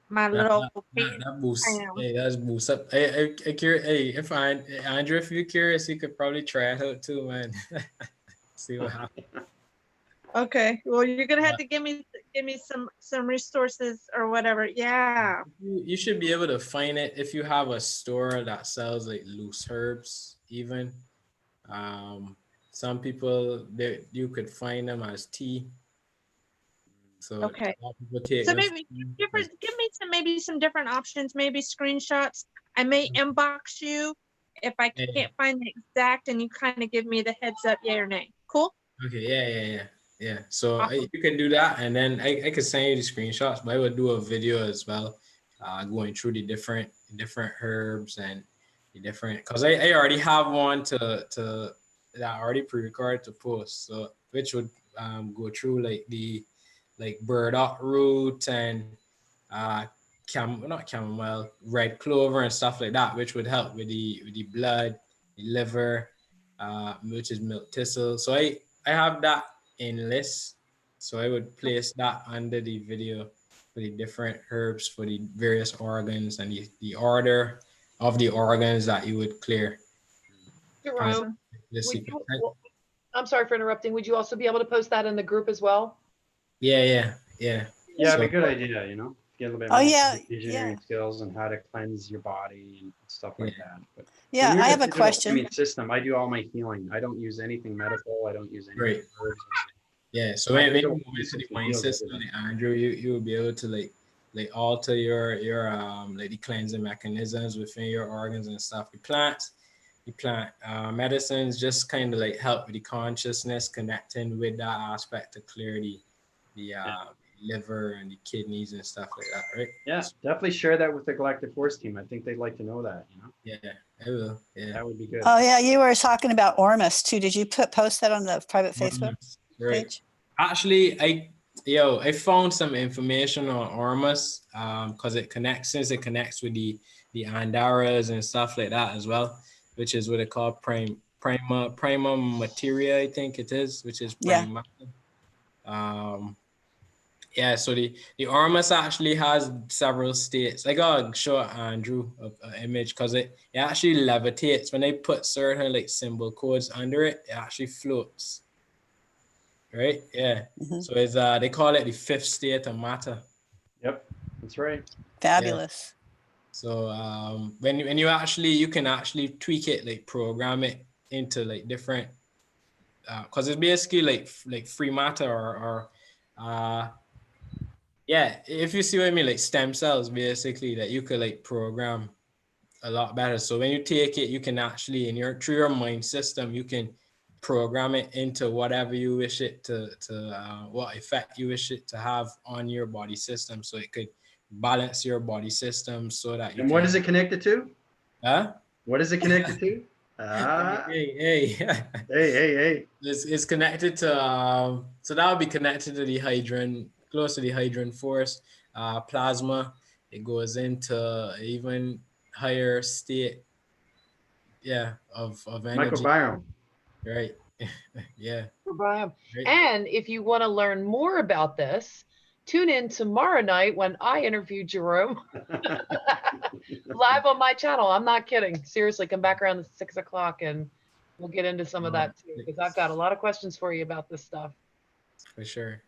my little. That boosts. Hey, that's boost up. Hey, if Andrew, if you're curious, you could probably try it out too, man. See what happens. Okay. Well, you're gonna have to give me some resources or whatever. Yeah. You should be able to find it if you have a store that sells like loose herbs. Even some people you could find them as tea. So okay. So maybe give me some different options. Maybe screenshots. I may inbox you if I can't find the exact, and you kind of give me the heads up, yay or nay. Cool. Okay. Yeah. So awesome. You can do that, and then I could send you the screenshots. But I would do a video as well, going through the different herbs and the different. Because I already have one that I already pre-recorded to post. So which would go through like the burdock root and not chamomile, red clover and stuff like that, which would help with the blood, the liver, which is milk thistle. So I have that in list. So I would place that under the video for the different herbs for the various organs and the order of the organs that you would clear. Jerome, I'm sorry for interrupting. Would you also be able to post that in the group as well? Yeah. Yeah, it'd be a good idea, get a little bit more engineering skills and how to cleanse your body and stuff like that. But I have a question. System. I do all my healing. I don't use anything medical. I don't use any herbs. Yeah, so maybe go into the mind system, Andrew, you will be able to like alter your like the cleansing mechanisms within your organs and stuff. The plants, plant medicines just kind of like help with the consciousness, connecting with that aspect to clear the liver and the kidneys and stuff like that, right? Yeah, definitely share that with the Galactic Force Team. I think they'd like to know that, you know? Yeah, I will. Yeah. That would be good. Oh yeah, you were talking about Ormus too. Did you post that on the private Facebook Right. page? Actually, I found some information on Ormus because it connects with the Andaras and stuff like that as well, which is what they call prima materia, I think it is, which is prime matter. Yeah, so the Ormus actually has several states. I gotta show Andrew an image because it actually levitates. When they put certain like symbol codes under it, it actually floats. Right? Yeah. So it's they call it the fifth state of matter. Yep, that's right. Fabulous. Yeah. So when you can actually tweak it, like program it into like different because it's basically like free matter or yeah, if you see what I mean, like stem cells basically that you could like program a lot better. So when you take it, you can actually through your mind system, you can program it into whatever you wish it to what effect you wish it to have on your body system. So it could balance your body system so that you And what is it connected to? Huh? What is it connected to? Hey. It's connected to so that would be connected to the hydrogen, close to the hydrogen force, plasma. It goes into even higher state, of energy. Microbiome. Right. Yeah. Microbiome. Right. And if you want to learn more about this, tune in tomorrow night when I interview Jerome live on my channel. I'm not kidding. Seriously, come back around 6 o'clock and we'll get into some of that too, because I've got a lot of questions for you about this stuff. For sure.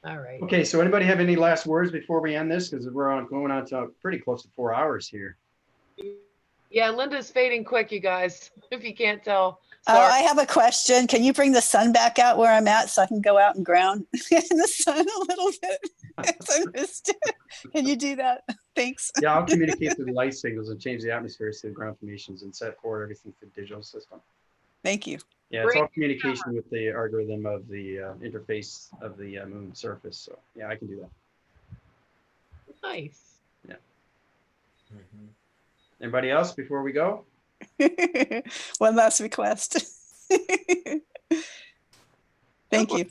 All right. Okay, so anybody have any last words before we end this? Because we're going on to pretty close to 4 hours here. Yeah, Linda's fading quick, you guys, if you can't tell. Oh, I have a question. Can you bring the sun back out where I'm at so I can go out and ground in the sun a little bit? I missed it. Can you do that? Thanks. Yeah, I'll communicate through the light signals and change the atmospheres to the ground formations and set forward everything through the digital system. Thank you. Yeah, it's all communication with the algorithm of the interface of the moon surface. So yeah, I can do that. Nice. Yeah. Anybody else before we go? One last request. Thank you.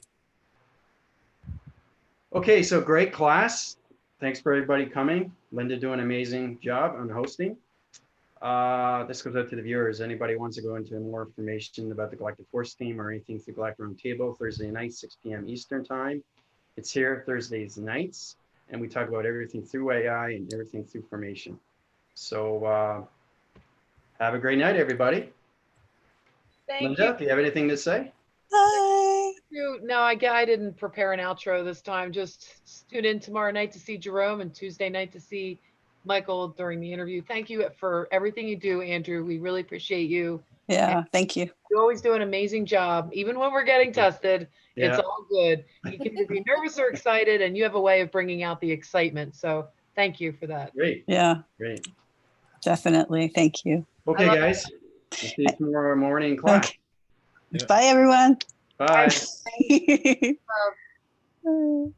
Okay, so great class. Thanks for everybody coming. Linda doing an amazing job on hosting. This goes out to the viewers. Anybody wants to go into more information about the Galactic Force Team or anything through Galactic Roundtable, Thursday night, 6 p.m. Eastern time. It's here Thursdays nights, and we talk about everything through AI and everything through formation. So have a great night, everybody. Thank Linda, you. do you have anything to say? Bye. No, I didn't prepare an outro this time. Just tune in tomorrow night to see Jerome and Tuesday night to see Michael during the interview. Thank you for everything you do, Andrew. We really appreciate you. Yeah, thank you. You always do an amazing job. Even when we're getting tested, it's all good. You can either be nervous or excited, and you have a way of bringing out the excitement. So thank you for that. Great. Yeah. Great. Definitely. Thank you. Okay, guys. We'll see you tomorrow morning in class. Okay. Bye, everyone. Bye. Bye.